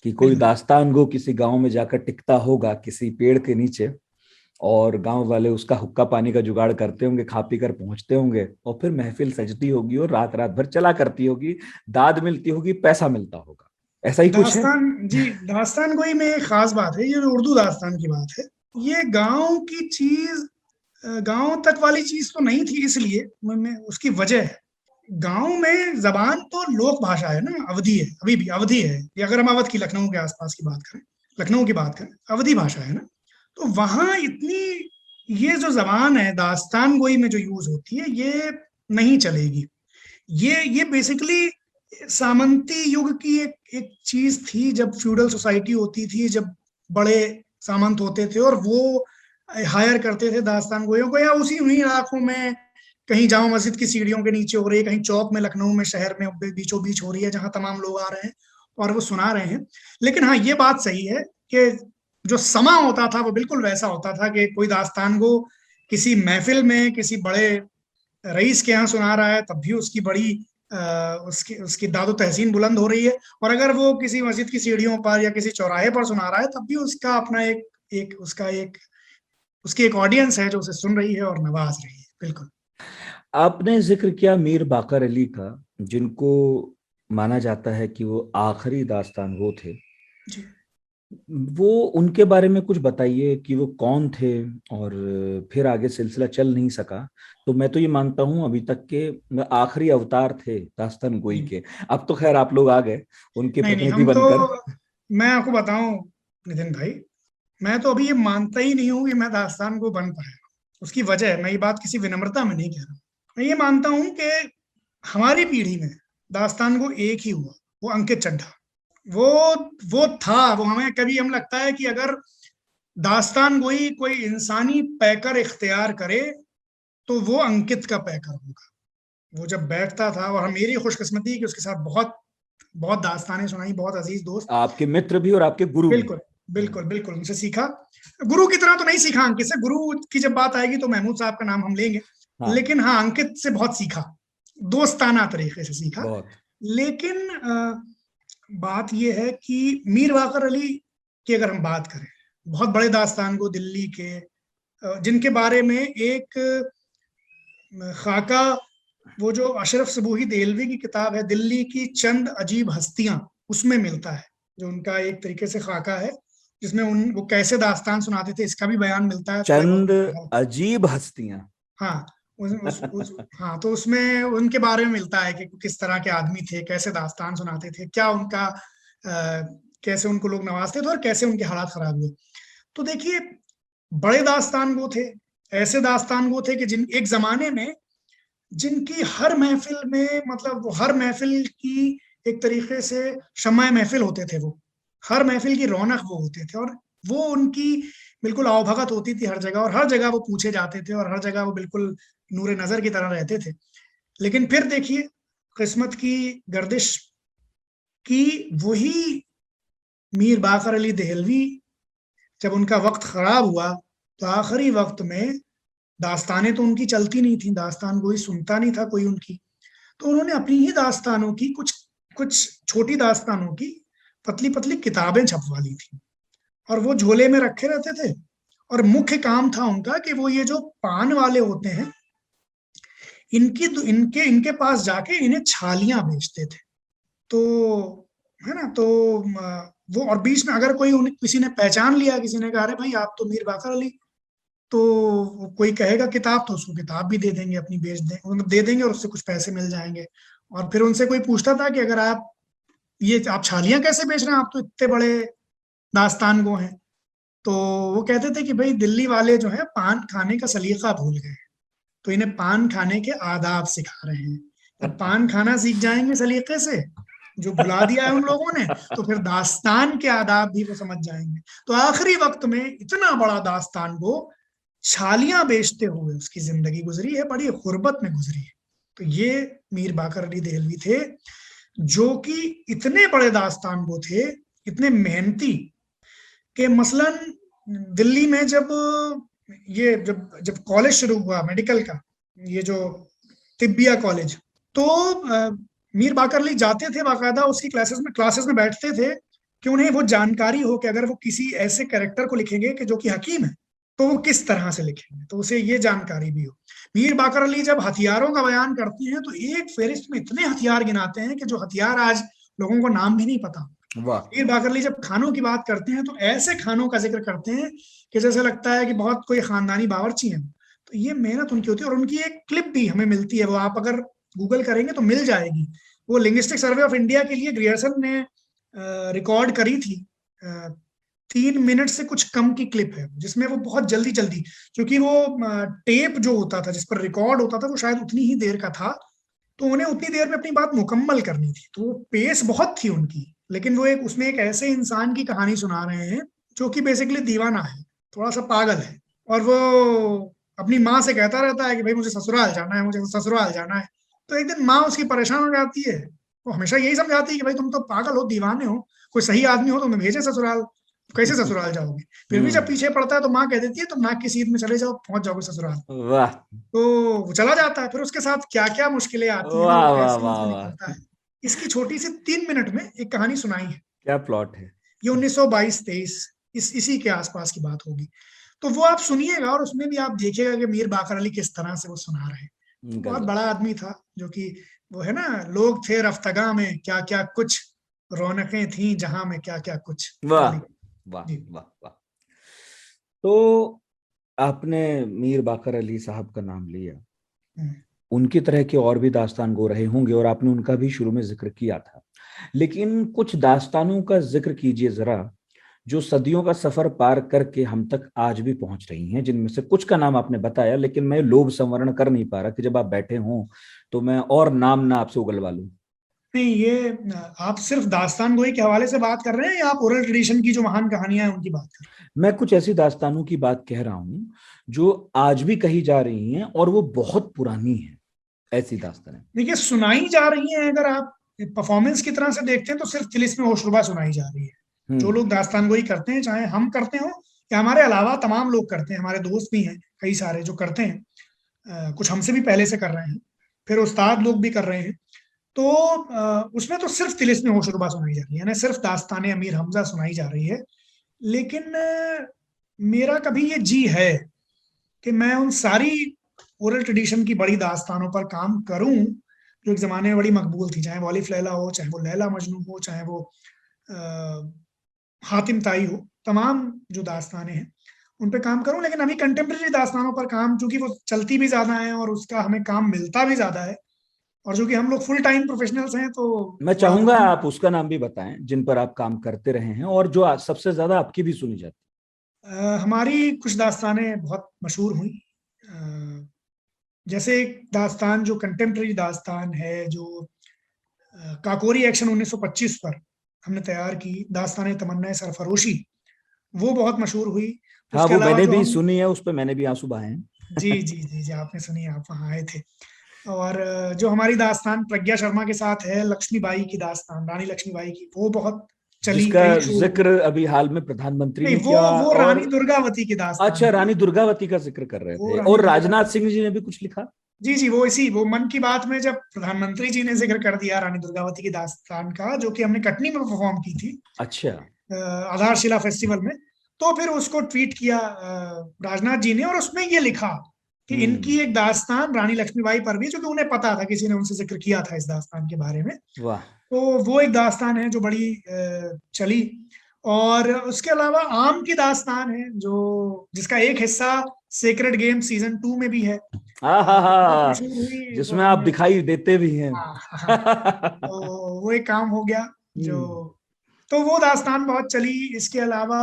कि कोई दास्तान गो किसी गांव में जाकर टिकता होगा किसी पेड़ के नीचे, और गांव वाले उसका हुक्का पानी का जुगाड़ करते होंगे, खा पी कर पहुंचते होंगे, और फिर महफिल सजती होगी और रात रात भर चला करती होगी, दाद मिलती होगी, पैसा मिलता होगा, ऐसा ही कुछ है। दास्तान जी, दास्तान गोई में एक खास बात है, ये जो उर्दू दास्तान की बात है, ये गांव की चीज गांव तक वाली चीज तो नहीं थी, इसलिए उसकी वजह है, गांव में जबान तो लोक भाषा है ना, अवधी है, अभी भी अवधी है, अगर हम अवध की लखनऊ के आसपास की बात करें, लखनऊ की बात करें, अवधी भाषा है ना, तो वहां इतनी ये जो जबान है दास्तान गोई में जो यूज होती है ये नहीं चलेगी। ये बेसिकली सामंती युग की एक चीज थी, जब फ्यूडल सोसाइटी होती थी, जब बड़े सामंत होते थे और वो हायर करते थे दास्तान गोइयों को, या उसी उन्हीं इलाकों में कहीं जामा मस्जिद की सीढ़ियों के नीचे हो रही है, कहीं चौक में लखनऊ में शहर में बीचों बीच हो रही है, जहां तमाम लोग आ रहे हैं और वो सुना रहे हैं। लेकिन हाँ, ये बात सही है कि जो समा होता था वो बिल्कुल वैसा होता था कि कोई दास्तान को किसी महफिल में किसी बड़े रईस के यहाँ सुना रहा है तब भी उसकी बड़ी उसकी दादो तहसीन बुलंद हो रही है, और अगर वो किसी मस्जिद की सीढ़ियों पर या किसी चौराहे पर सुना रहा है तब भी उसका अपना उसकी एक ऑडियंस है जो उसे सुन रही है और नवाज रही है। बिल्कुल। आपने जिक्र किया मीर बाकर अली का, जिनको माना जाता है कि वो आखिरी दास्तान गो थे जी। वो उनके बारे में कुछ बताइए कि वो कौन थे, और फिर आगे सिलसिला चल नहीं सका, तो मैं तो ये मानता हूँ अभी तक के आखिरी अवतार थे दास्तान गोई के। अब तो खैर आप लोग आ गए उनके प्रतिनिधि बनकर। तो मैं आपको बताऊं नितिन भाई, मैं तो अभी ये मानता ही नहीं हूँ कि मैं दास्तान को बन पाया। उसकी वजह, मैं ये बात किसी विनम्रता में नहीं कह रहा, मैं ये मानता हूँ कि हमारी पीढ़ी में दास्तान को एक ही हुआ, वो अंकित चड्ढा। वो था, वो हमें कभी हम लगता है कि अगर दास्तान गोई कोई इंसानी पैकर इख्तियार करे तो वो अंकित का पैकर होगा। वो जब बैठता था, और मेरी खुशकिस्मती कि उसके साथ बहुत बहुत दास्तानें सुनाई, बहुत अजीज दोस्त, आपके मित्र भी और आपके गुरु। बिल्कुल बिल्कुल बिल्कुल, उनसे सीखा। गुरु की तरह तो नहीं सीखा अंकित से, गुरु की जब बात आएगी तो महमूद साहब का नाम हम लेंगे। हाँ। लेकिन हाँ, अंकित से बहुत सीखा, दोस्ताना तरीके से सीखा। लेकिन बात यह है कि मीर बाकर अली की अगर हम बात करें, बहुत बड़े दास्तान को दिल्ली के, जिनके बारे में एक खाका, वो जो अशरफ सबूही देहलवी की किताब है दिल्ली की चंद अजीब हस्तियां, उसमें मिलता है, जो उनका एक तरीके से खाका है जिसमें वो कैसे दास्तान सुनाते थे इसका भी बयान मिलता है। चंद अजीब हस्तियां, हाँ हाँ, तो उसमें उनके बारे में मिलता है कि किस तरह के आदमी थे, कैसे दास्तान सुनाते थे, क्या उनका कैसे उनको लोग नवाजते थे और कैसे उनके हालात खराब हुए। तो देखिए, बड़े दास्तान गो थे, ऐसे दास्तान गो थे कि जिन एक जमाने में जिनकी हर महफिल में, मतलब वो हर महफिल की एक तरीके से शम्मा महफिल होते थे, वो हर महफिल की रौनक वो होते थे, और वो उनकी बिल्कुल आवभगत होती थी हर जगह, और हर जगह वो पूछे जाते थे, और हर जगह वो बिल्कुल नूरे नजर की तरह रहते थे। लेकिन फिर देखिए किस्मत की गर्दिश की, वही मीर बाकर अली देहलवी, जब उनका वक्त खराब हुआ तो आखिरी वक्त में दास्तानें तो उनकी चलती नहीं थी, दास्तान कोई सुनता नहीं था कोई उनकी, तो उन्होंने अपनी ही दास्तानों की कुछ कुछ छोटी दास्तानों की पतली पतली किताबें छपवा ली थी, और वो झोले में रखे रहते थे। और मुख्य काम था उनका कि वो ये जो पान वाले होते हैं, इनकी इनके इनके पास जाके इन्हें छालियां बेचते थे। तो है ना, तो वो, और बीच में अगर कोई किसी ने पहचान लिया, किसी ने कहा अरे भाई आप तो मीर बाकर अली, तो कोई कहेगा किताब, तो उसको किताब भी दे देंगे, अपनी बेच दे देंगे, और उससे कुछ पैसे मिल जाएंगे। और फिर उनसे कोई पूछता था कि अगर आप छालियां कैसे बेच रहे हैं, आप तो इतने बड़े दास्तान गो हैं, तो वो कहते थे कि भाई दिल्ली वाले जो है पान खाने का सलीका भूल गए, तो इन्हें पान खाने के आदाब सिखा रहे हैं। अब पान खाना सीख जाएंगे सलीके से, जो भुला दिया है उन लोगों ने, तो फिर दास्तान के आदाब भी वो समझ जाएंगे। तो आखिरी वक्त में इतना बड़ा दास्तान वो छालियां बेचते हुए उसकी जिंदगी गुजरी है, बड़ी गुर्बत में गुजरी है। तो ये मीर बाकर अली देहलवी थे, जो कि इतने बड़े दास्तान वो थे, इतने मेहनती, कि मसलन दिल्ली में जब कॉलेज शुरू हुआ मेडिकल का, ये जो तिब्बिया कॉलेज, तो मीर बाकर अली जाते थे बाकायदा उसकी क्लासेस में बैठते थे, कि उन्हें वो जानकारी हो कि अगर वो किसी ऐसे कैरेक्टर को लिखेंगे कि जो कि हकीम है, तो वो किस तरह से लिखेंगे, तो उसे ये जानकारी भी हो। मीर बाकर अली जब हथियारों का बयान करती हैं, तो एक फेरिस्त में इतने हथियार गिनाते हैं कि जो हथियार आज लोगों को नाम भी नहीं पता। मीर बाकर अली जब खानों की बात करते हैं, तो ऐसे खानों का जिक्र करते हैं कि जैसे लगता है कि बहुत कोई खानदानी बावर्ची है। तो ये मेहनत उनकी होती है, और उनकी एक क्लिप भी हमें मिलती है, वो आप अगर गूगल करेंगे तो मिल जाएगी। वो लिंग्विस्टिक सर्वे ऑफ इंडिया के लिए ग्रियर्सन ने रिकॉर्ड करी थी, 3 मिनट से कुछ कम की क्लिप है, जिसमें वो बहुत जल्दी क्योंकि वो टेप जो होता था जिस पर रिकॉर्ड होता था, वो शायद उतनी ही देर का था, तो उन्हें उतनी देर में अपनी बात मुकम्मल करनी थी, तो वो पेस बहुत थी उनकी। लेकिन वो उसमें एक ऐसे इंसान की कहानी सुना रहे हैं जो कि बेसिकली दीवाना है, थोड़ा सा पागल है, और वो अपनी माँ से कहता रहता है कि भाई मुझे ससुराल जाना है, मुझे ससुराल जाना है। तो एक दिन माँ उसकी परेशान हो जाती है, वो हमेशा यही समझाती है कि भाई तुम तो पागल हो, दीवाने हो, कोई सही आदमी हो तो मैं भेजे ससुराल, कैसे ससुराल जाओगे। फिर भी जब पीछे पड़ता है तो माँ कह देती है तुम नाक की सीध में चले जाओ, पहुंच जाओगे ससुराल। वाह, तो वो चला जाता है, फिर उसके साथ क्या क्या मुश्किलें आती हैं, वाह वो वाह कैसे वाह उससे वाह, निकलता है। इसकी छोटी सी 3 मिनट में एक कहानी सुनाई है, क्या प्लॉट है। ये 1922-23 इसी के आसपास की बात होगी, तो वो आप सुनिएगा, और उसमें भी आप देखिएगा कि मीर बाकर अली किस तरह से वो सुना रहे हैं। बहुत बड़ा आदमी था, जो कि वो है ना, लोग थे रफ्तगा में क्या क्या कुछ, रौनकें थी जहां में क्या क्या कुछ। वाह वाह वाह वाह। तो आपने मीर बाकर अली साहब का नाम लिया, उनकी तरह के और भी दास्तान गो रहे होंगे, और आपने उनका भी शुरू में जिक्र किया था, लेकिन कुछ दास्तानों का जिक्र कीजिए जरा, जो सदियों का सफर पार करके हम तक आज भी पहुंच रही हैं, जिनमें से कुछ का नाम आपने बताया, लेकिन मैं लोभ संवरण कर नहीं पा रहा कि जब आप बैठे हों तो मैं और नाम ना आपसे उगलवा लूं। नहीं, ये आप सिर्फ दास्तान गोई के हवाले से बात कर रहे हैं, या आप ओरल ट्रेडिशन की जो महान कहानियां हैं उनकी बात कर रहे हैं? मैं कुछ ऐसी दास्तानों की बात कह रहा हूं जो आज भी कही जा रही हैं, और वो बहुत पुरानी है, ऐसी दास्तानें। देखिए, सुनाई जा रही है, अगर आप परफॉर्मेंस की तरह से देखते हैं तो सिर्फ तिलिस्म होशरुबा सुनाई जा रही है। जो लोग दास्तान गोई करते हैं, चाहे हम करते हो या हमारे अलावा तमाम लोग करते हैं, हमारे दोस्त भी हैं कई सारे जो करते हैं, कुछ हमसे भी पहले से कर रहे हैं, फिर उस्ताद लोग भी कर रहे हैं, तो उसमें तो सिर्फ तिलिस्म होशरुबा सुनाई जा रही है, यानी सिर्फ दास्तान अमीर हमजा सुनाई जा रही है। लेकिन मेरा कभी ये जी है कि मैं उन सारी ओरल ट्रेडिशन की बड़ी दास्तानों पर काम करूं जो एक जमाने में बड़ी मकबूल थी, चाहे वो अलिफ लैला हो, चाहे वो लैला मजनू हो, चाहे वो हातिम ताई हो, तमाम जो दास्तानें हैं उन पे काम करूं। लेकिन अभी कंटेम्प्रेरी दास्तानों पर काम, चूंकि वो चलती भी ज्यादा है और उसका हमें काम मिलता भी ज्यादा है, और जो कि हम लोग फुल टाइम प्रोफेशनल्स हैं, तो मैं चाहूंगा आप उसका नाम भी बताएं जिन पर आप काम करते रहे हैं और जो सबसे ज्यादा आपकी भी सुनी जाती। हमारी कुछ दास्तानें बहुत मशहूर हुई, जैसे एक दास्तान जो कंटेम्प्रेरी दास्तान है, जो काकोरी एक्शन 1925 पर हमने तैयार की, दास्तान तमन्ना सरफरोशी, वो बहुत मशहूर हुई। हाँ, उसके वो अलावा मैंने जो भी हम सुनी है, उस पे मैंने भी आंसू बहाए हैं। जी जी जी जी आपने सुनी, आप वहाँ आए थे। और जो हमारी दास्तान प्रज्ञा शर्मा के साथ है, लक्ष्मीबाई की दास्तान, रानी लक्ष्मीबाई की, वो बहुत चली, जिसका कई शो हुए। जिक्र अभी हाल में प्रधानमंत्री नहीं, ने वो किया। वो रानी और दुर्गावती की दास्तान अच्छा, थी। रानी दुर्गावती का जिक्र कर रहे वो थे, रानी और राजनाथ दुर्गावती, सिंह जी ने भी कुछ लिखा। जी जी, वो मन की बात में जब प्रधानमंत्री जी ने जिक्र कर दिया रानी दुर्गावती की दास्तान का, जो कि हमने कटनी में परफॉर्म की थी अच्छा। आधारशिला फेस्टिवल में, तो फिर उसको ट्वीट किया राजनाथ जी ने, और उसमें ये लिखा कि हम्म। इनकी एक दास्तान रानी लक्ष्मीबाई पर भी, जो कि उन्हें पता था, किसी ने उनसे जिक्र किया था इस दास्तान के बारे में। वाह। तो वो एक दास्तान है जो बड़ी चली। और उसके अलावा आम की दास्तान है, जो जिसका एक हिस्सा सेक्रेड गेम सीजन 2 में भी है, बहुत हा, मशहूर हुई, तो जिसमें आप हमने, दिखाई देते भी हैं। हाँ हाँ, तो वो एक काम हो गया जो, हम्म। तो वो दास्तान बहुत चली। इसके अलावा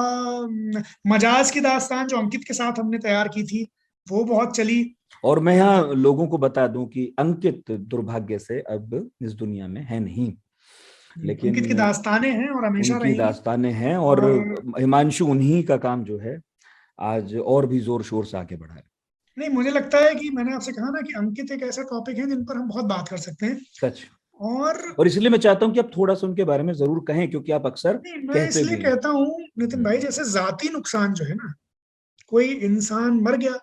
मजाज की दास्तान जो अंकित के साथ हमने तैयार की थी, वो बहुत चली। और मैं यहाँ लोगों को बता दूं कि अंकित दुर्भाग्य से अब इस दुनिया में है नहीं, अंकित की लेकिन दास्तानें हैं और हमेशा उनकी रहेंगी। दास्तानें हैं, और और हिमांशु उन्हीं का काम जो है आज और भी जोर शोर से आगे बढ़ा है। नहीं, मुझे लगता है कि मैंने आपसे कहा ना कि अंकित एक ऐसा टॉपिक है जिन पर हम बहुत बात कर सकते हैं। सच। और और इसलिए मैं चाहता हूं कि आप थोड़ा सा उनके बारे में जरूर कहें, क्योंकि आप अक्सर नहीं, मैं कहते इसलिए भी हैं। कहता हूँ नितिन भाई, जैसे जाती नुकसान जो है ना, कोई इंसान मर गया,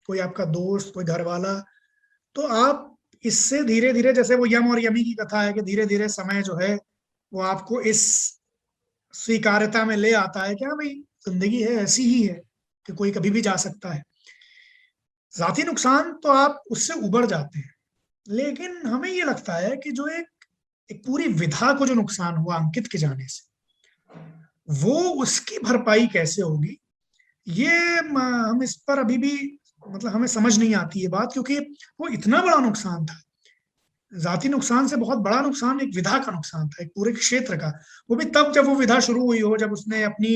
कोई आपका दोस्त, कोई घर वाला, तो आप इससे धीरे धीरे, जैसे वो यम और यमी की कथा है, कि धीरे धीरे समय जो है वो आपको इस स्वीकार्यता में ले आता है कि हाँ भाई, जिंदगी है, ऐसी ही है कि कोई कभी भी जा सकता है। जाती नुकसान तो आप उससे उबर जाते हैं, लेकिन हमें ये लगता है कि जो एक पूरी विधा को जो नुकसान हुआ अंकित के जाने से, वो उसकी भरपाई कैसे होगी, ये हम इस पर अभी भी, मतलब हमें समझ नहीं आती है बात, क्योंकि वो इतना बड़ा नुकसान था। जाति नुकसान से बहुत बड़ा नुकसान एक विधा का नुकसान था, एक पूरे क्षेत्र का। वो भी तब जब वो विधा शुरू हुई हो, जब उसने अपनी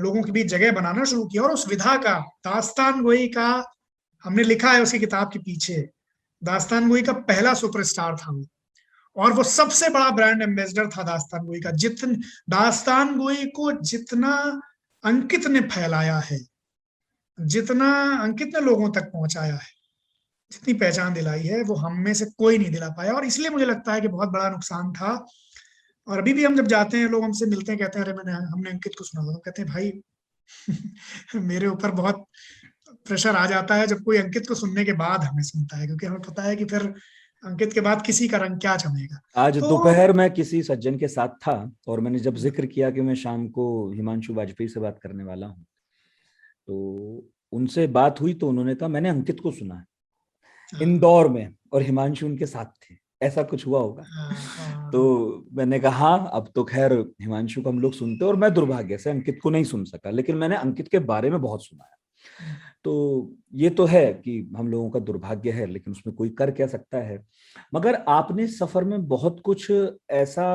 लोगों के बीच जगह बनाना शुरू किया, और उस विधा का, दास्तान गोई का, हमने लिखा है उसकी किताब के पीछे, दास्तान गोई का पहला सुपरस्टार था वो, और वो सबसे बड़ा ब्रांड एम्बेसडर था दास्तान गोई का। दास्तान गोई को जितना अंकित ने फैलाया है, जितना अंकित ने लोगों तक पहुंचाया है, जितनी पहचान दिलाई है, वो हम में से कोई नहीं दिला पाया। और इसलिए मुझे लगता है कि बहुत बड़ा नुकसान था। और अभी भी हम जब जाते हैं, लोग हमसे मिलते हैं, कहते हैं अरे हमने अंकित को सुना था, कहते हैं भाई मेरे ऊपर बहुत प्रेशर आ जाता है जब कोई अंकित को सुनने के बाद हमें सुनता है, क्योंकि हमें पता है कि फिर अंकित के बाद किसी का रंग क्या जमेगा। आज तो दोपहर में किसी सज्जन के साथ था, और मैंने जब जिक्र किया कि मैं शाम को हिमांशु वाजपेयी से बात करने वाला हूँ, तो उनसे बात हुई तो उन्होंने कहा मैंने अंकित को सुना है इंदौर में, और हिमांशु उनके साथ थे, ऐसा कुछ हुआ होगा। तो मैंने कहा हाँ, अब तो खैर हिमांशु को हम लोग सुनते, और मैं दुर्भाग्य से अंकित को नहीं सुन सका, लेकिन मैंने अंकित के बारे में बहुत सुना है। तो ये तो है कि हम लोगों का दुर्भाग्य है, लेकिन उसमें कोई कर क्या सकता है। मगर आपने सफर में बहुत कुछ ऐसा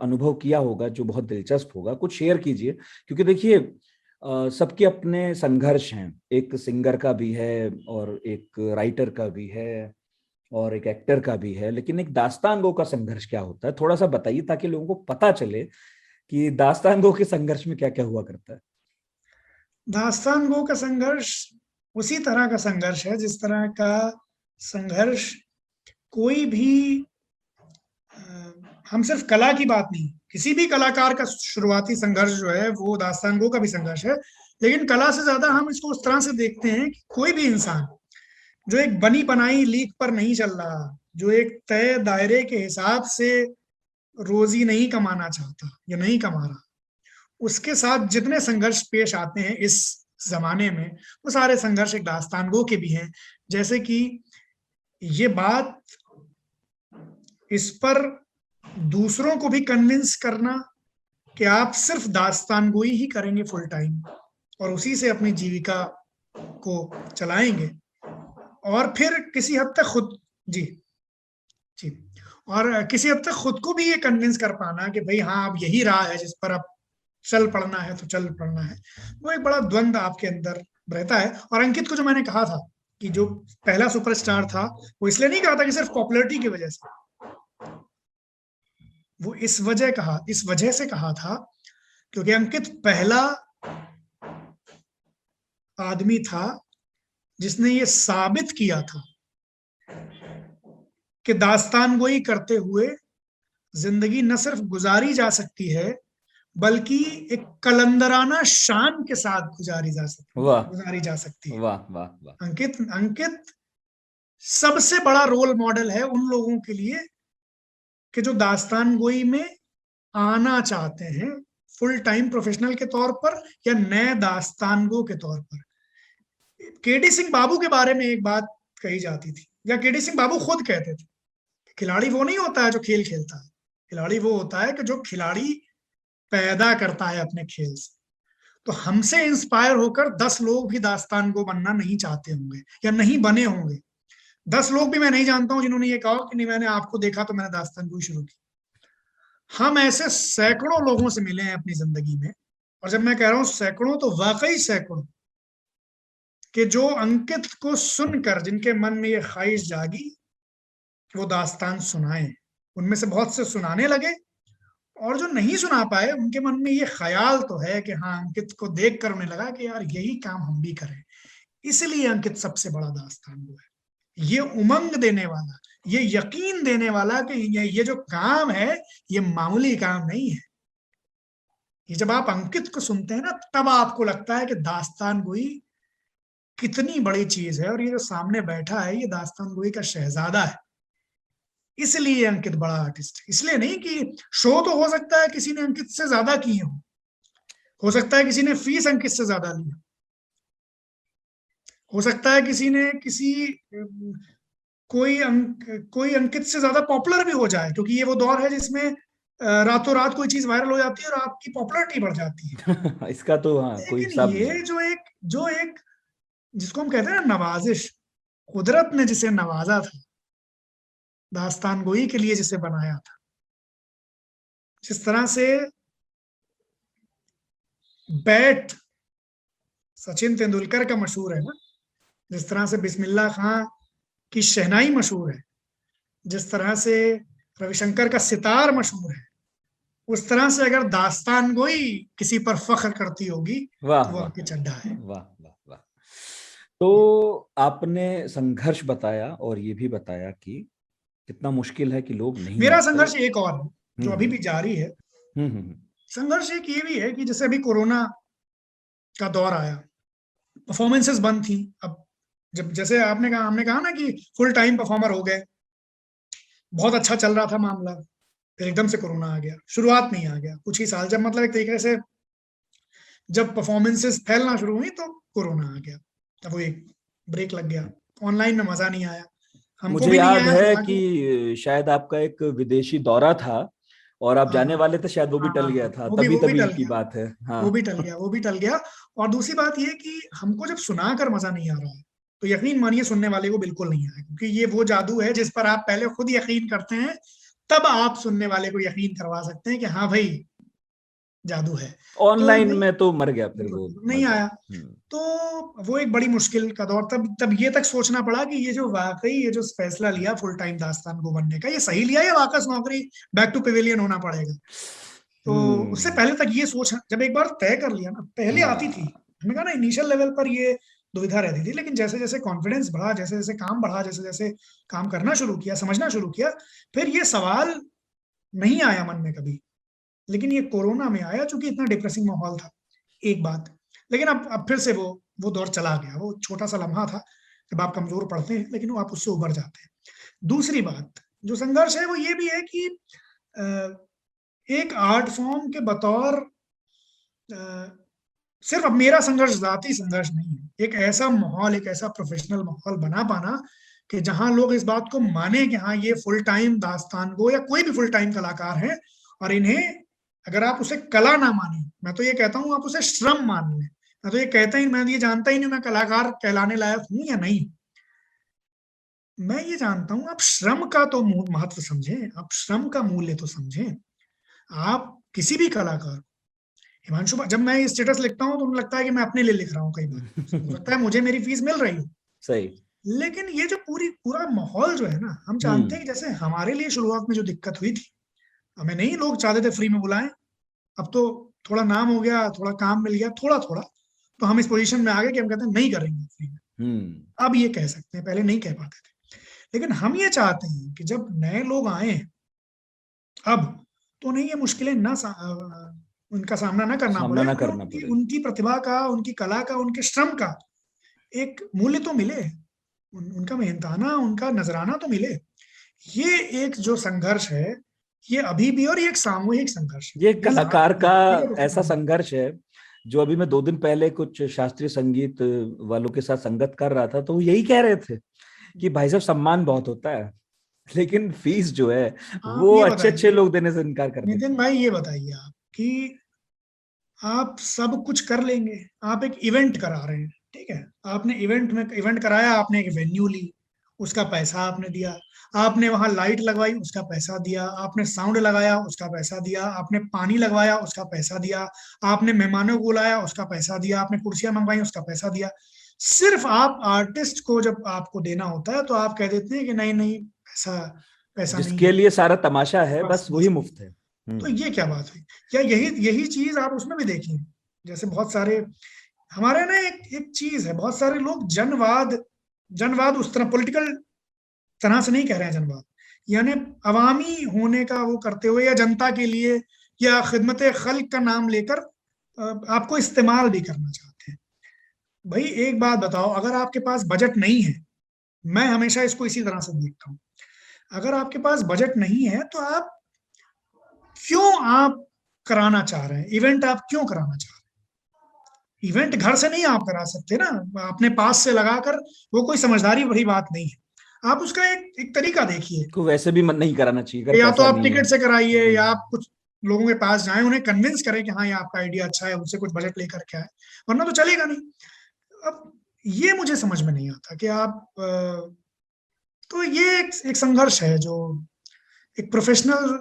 अनुभव किया होगा जो बहुत दिलचस्प होगा, कुछ शेयर कीजिए, क्योंकि देखिए सबके अपने संघर्ष हैं, एक सिंगर का भी है, और एक राइटर का भी है, और एक एक्टर का भी है, लेकिन एक दास्तान गो का संघर्ष क्या होता है, थोड़ा सा बताइए ताकि लोगों को पता चले कि दास्तान गो के संघर्ष में क्या क्या हुआ करता है। दास्तान गो का संघर्ष उसी तरह का संघर्ष है जिस तरह का संघर्ष कोई भी, हम सिर्फ कला की बात नहीं, किसी भी कलाकार का शुरुआती संघर्ष जो है वो दास्तान गो का भी संघर्ष है। लेकिन कला से ज्यादा हम इसको उस तरह से देखते हैं कि कोई भी इंसान जो एक बनी बनाई लीक पर नहीं चल रहा, जो एक तय दायरे के हिसाब से रोजी नहीं कमाना चाहता या नहीं कमा रहा, उसके साथ जितने संघर्ष पेश आते हैं इस जमाने में, वो सारे संघर्ष एक दास्तान गो के भी हैं। जैसे कि ये बात, इस पर दूसरों को भी कन्विंस करना कि आप सिर्फ दास्तान गोई ही करेंगे फुल टाइम, और उसी से अपनी जीविका को चलाएंगे, और फिर किसी हद तक खुद, जी जी, और किसी हद तक खुद को भी ये कन्विंस कर पाना कि भाई हाँ, अब यही राह है जिस पर अब चल पड़ना है, तो चल पड़ना है। वो एक बड़ा द्वंद्व आपके अंदर रहता है। और अंकित को जो मैंने कहा था कि जो पहला सुपरस्टार था, वो इसलिए नहीं कहा था कि सिर्फ पॉपुलैरिटी की वजह से, वो इस वजह से कहा था क्योंकि अंकित पहला आदमी था जिसने ये साबित किया था कि दास्तानगोई करते हुए जिंदगी न सिर्फ गुजारी जा सकती है बल्कि एक कलंदराना शान के साथ गुजारी जा सकती है। वाह वाह वाह। अंकित सबसे बड़ा रोल मॉडल है उन लोगों के लिए कि जो दास्तानगोई में आना चाहते हैं फुल टाइम प्रोफेशनल के तौर पर या नए दास्तानगो के तौर पर। केडी सिंह बाबू के बारे में एक बात कही जाती थी, या केडी सिंह बाबू खुद कहते थे, खिलाड़ी वो नहीं होता है जो खेल खेलता है, खिलाड़ी वो होता है कि जो खिलाड़ी पैदा करता है अपने खेल से। तो हमसे इंस्पायर होकर 10 लोग भी दास्तानगो बनना नहीं चाहते होंगे या नहीं बने होंगे। 10 लोग भी मैं नहीं जानता हूं जिन्होंने ये कहा कि नहीं मैंने आपको देखा तो मैंने दास्तानगोई शुरू की। हम ऐसे सैकड़ों लोगों से मिले हैं अपनी जिंदगी में, और जब मैं कह रहा हूं सैकड़ों तो वाकई सैकड़ों, कि जो अंकित को सुनकर जिनके मन में ये ख्वाहिश जागी कि वो दास्तान सुनाएं, उनमें से बहुत से सुनाने लगे, और जो नहीं सुना पाए उनके मन में ये ख्याल तो है कि हाँ अंकित को देख कर उन्हें लगा कि यार यही काम हम भी करें। इसलिए अंकित सबसे बड़ा दास्तानगो है। ये उमंग देने वाला, ये यकीन देने वाला कि ये जो काम है ये मामूली काम नहीं है। ये जब आप अंकित को सुनते हैं ना तब आपको लगता है कि दास्तानगोई कितनी बड़ी चीज है, और ये जो सामने बैठा है ये दास्तानगोई का शहजादा है। इसलिए अंकित बड़ा आर्टिस्ट है, इसलिए नहीं कि शो तो हो सकता है किसी ने अंकित से ज्यादा किए हो सकता है किसी ने फीस अंकित से ज्यादा ली हो सकता है किसी ने कोई अंकित से ज्यादा पॉपुलर भी हो जाए, क्योंकि ये वो दौर है जिसमें रातों रात कोई चीज वायरल हो जाती है और आपकी पॉपुलरिटी बढ़ जाती है। इसका तो हाँ कोई सब ये जो एक जिसको हम कहते हैं ना नवाजिश, कुदरत ने जिसे नवाजा था, दास्तानगोई के लिए जिसे बनाया था, जिस तरह से बैट सचिन तेंदुलकर का मशहूर है ना, जिस तरह से बिस्मिल्लाह खां की शहनाई मशहूर है, जिस तरह से रविशंकर का सितार मशहूर है, उस तरह से अगर दास्तानगोई किसी पर फख्र करती होगी तो वो आपकी चड्ढा है। वाह वाह वाह। तो आपने संघर्ष बताया और ये भी बताया कि कितना मुश्किल है कि लोग नहीं। मेरा संघर्ष एक और है जो अभी भी जारी है। संघर्ष एक ये भी है कि जैसे अभी कोरोना का दौर आया, परफॉर्मेंसेस बंद थी। अब जब जैसे हमने कहा ना कि फुल टाइम परफॉर्मर हो गए, बहुत अच्छा चल रहा था मामला, फिर एकदम से कोरोना आ गया। शुरुआत में ही आ गया, कुछ ही साल जब मतलब एक तरीके से जब परफॉर्मेंसेस फैलना शुरू हुई तो कोरोना आ गया, तब वो एक ब्रेक लग गया। ऑनलाइन में मजा नहीं आया। मुझे याद है कि शायद आपका एक विदेशी दौरा था और आप जाने वाले थे, शायद वो भी टल गया था, तभी की बात है। हाँ, वो भी टल गया। और दूसरी बात ये कि हमको जब सुनाकर मजा नहीं आ रहा है तो यकीन मानिए सुनने वाले को बिल्कुल नहीं आएगा, क्योंकि ये वो जादू है जिस पर आप पहले खुद यकीन करते हैं, तब आप सुनने वाले को यकीन करवा सकते हैं कि हाँ भाई जादू है। ऑनलाइन में तो मर गया, फिर वो नहीं आया। तो वो एक बड़ी मुश्किल का दौर। तब ये तक सोचना पड़ा कि ये जो वाकई ये जो फैसला लिया फुल टाइम दास्तानगो बनने का, ये सही लिया या वापस नौकरी बैक टू पेविलियन होना पड़ेगा। तो उससे पहले तक ये सोच जब एक बार तय कर लिया ना, पहले आती थी, हमें कहा ना इनिशियल लेवल पर ये दुविधा रहती थी, लेकिन जैसे जैसे कॉन्फिडेंस बढ़ा, जैसे जैसे काम बढ़ा, जैसे जैसे काम करना शुरू किया, समझना शुरू किया, फिर ये सवाल नहीं आया मन में कभी। लेकिन ये कोरोना में आया, चूंकि इतना डिप्रेसिंग माहौल था, एक बात। लेकिन अब फिर से वो दौर चला गया। वो छोटा सा लम्हा था जब आप कमजोर पड़ते हैं, लेकिन वो आप उससे उबर जाते हैं। दूसरी बात जो संघर्ष है वो ये भी है कि एक आर्ट फॉर्म के बतौर सिर्फ अब मेरा संघर्ष जाती संघर्ष नहीं है, एक ऐसा माहौल, एक ऐसा प्रोफेशनल माहौल बना पाना कि जहां लोग इस बात को माने कि हाँ ये फुल टाइम दास्तानगो या कोई भी फुल टाइम कलाकार है, और इन्हें अगर आप उसे कला ना माने, मैं तो ये कहता हूं आप उसे श्रम मान लें। मैं तो ये कहता ही, मैं ये जानता ही नहीं मैं कलाकार कहलाने लायक हूं या नहीं। मैं ये जानता हूं आप श्रम का तो महत्व समझें, आप श्रम का मूल्य तो समझें। आप किसी भी कलाकार, हिमांशु, जब मैं ये स्टेटस लिखता हूं तो मुझे लगता है कि मैं अपने लिए लिख रहा हूँ, कई बार लगता है मुझे मेरी फीस मिल रही हो, सही। लेकिन ये जो पूरा माहौल जो है ना, हम जानते हैं कि जैसे हमारे लिए शुरुआत में जो दिक्कत हुई थी, हमें नहीं लोग चाहते थे फ्री में बुलाएं, अब तो थोड़ा नाम हो गया, थोड़ा काम मिल गया, थोड़ा तो हम इस पोजीशन में आ गए कि हम कहते हैं नहीं करेंगे फ्री में। अब ये कह सकते हैं, पहले नहीं कह पाते थे। लेकिन हम ये चाहते हैं कि जब नए लोग आए अब, तो उन्हें ये मुश्किलें उनका सामना ना करना पड़े, उनकी प्रतिभा का, उनकी कला का, उनके श्रम का एक मूल्य तो मिले, उनका मेहनताना, उनका नजराना तो मिले। ये एक जो संघर्ष है, ये अभी भी, और ये एक सामूहिक संघर्ष है, ये कलाकार का ऐसा संघर्ष है जो अभी मैं 2 दिन पहले कुछ शास्त्रीय संगीत वालों के साथ संगत कर रहा था, तो वो यही कह रहे थे कि भाई साहब सम्मान बहुत होता है, लेकिन फीस जो है वो अच्छे लोग देने से इनकार कर रहे हैं। नितिन भाई, ये बताइए आप कि आप सब कुछ कर लेंगे, आप एक इवेंट करा रहे हैं, ठीक है, आपने इवेंट कराया, आपने एक वेन्यू ली, उसका पैसा आपने दिया, आपने वहां लाइट लगवाई, उसका पैसा दिया, आपने साउंड लगाया, उसका पैसा दिया, आपने पानी लगवाया, उसका पैसा दिया, आपने मेहमानों को बुलाया, उसका पैसा दिया, आपने कुर्सियां मंगवाई, उसका पैसा दिया। सिर्फ आप आर्टिस्ट को जब आपको देना होता है तो आप कह देते हैं कि नहीं पैसा जिसके नहीं, सारा तमाशा है बस वही मुफ्त है। तो ये क्या बात है? या यही चीज आप उसमें भी देखिए, जैसे बहुत सारे हमारे ना एक चीज है, बहुत सारे लोग जनवाद उस तरह पॉलिटिकल तरह से नहीं कह रहे हैं, जनवाद यानी अवामी होने का वो करते हुए, या जनता के लिए या खिदमत खल्क का नाम लेकर आपको इस्तेमाल भी करना चाहते हैं। भाई एक बात बताओ, अगर आपके पास बजट नहीं है, मैं हमेशा इसको इसी तरह से देखता हूँ, अगर आपके पास बजट नहीं है तो आप कराना चाह रहे हैं इवेंट, आप क्यों कराना चाह रहे हैं? इवेंट घर से नहीं आप करा सकते ना, अपने पास से लगाकर, वो कोई समझदारी भरी बात नहीं है। आप उसका एक तरीका देखिए, को वैसे भी मन नहीं कराना चाहिए, या तो आप टिकट से कराइए, या आप कुछ लोगों के पास जाएं, उन्हें कन्विंस करें कि हाँ ये आपका आइडिया अच्छा है, उनसे कुछ बजट लेकर के आए, वरना तो चलेगा नहीं। अब ये मुझे समझ में नहीं आता कि आप तो ये एक संघर्ष है जो एक प्रोफेशनल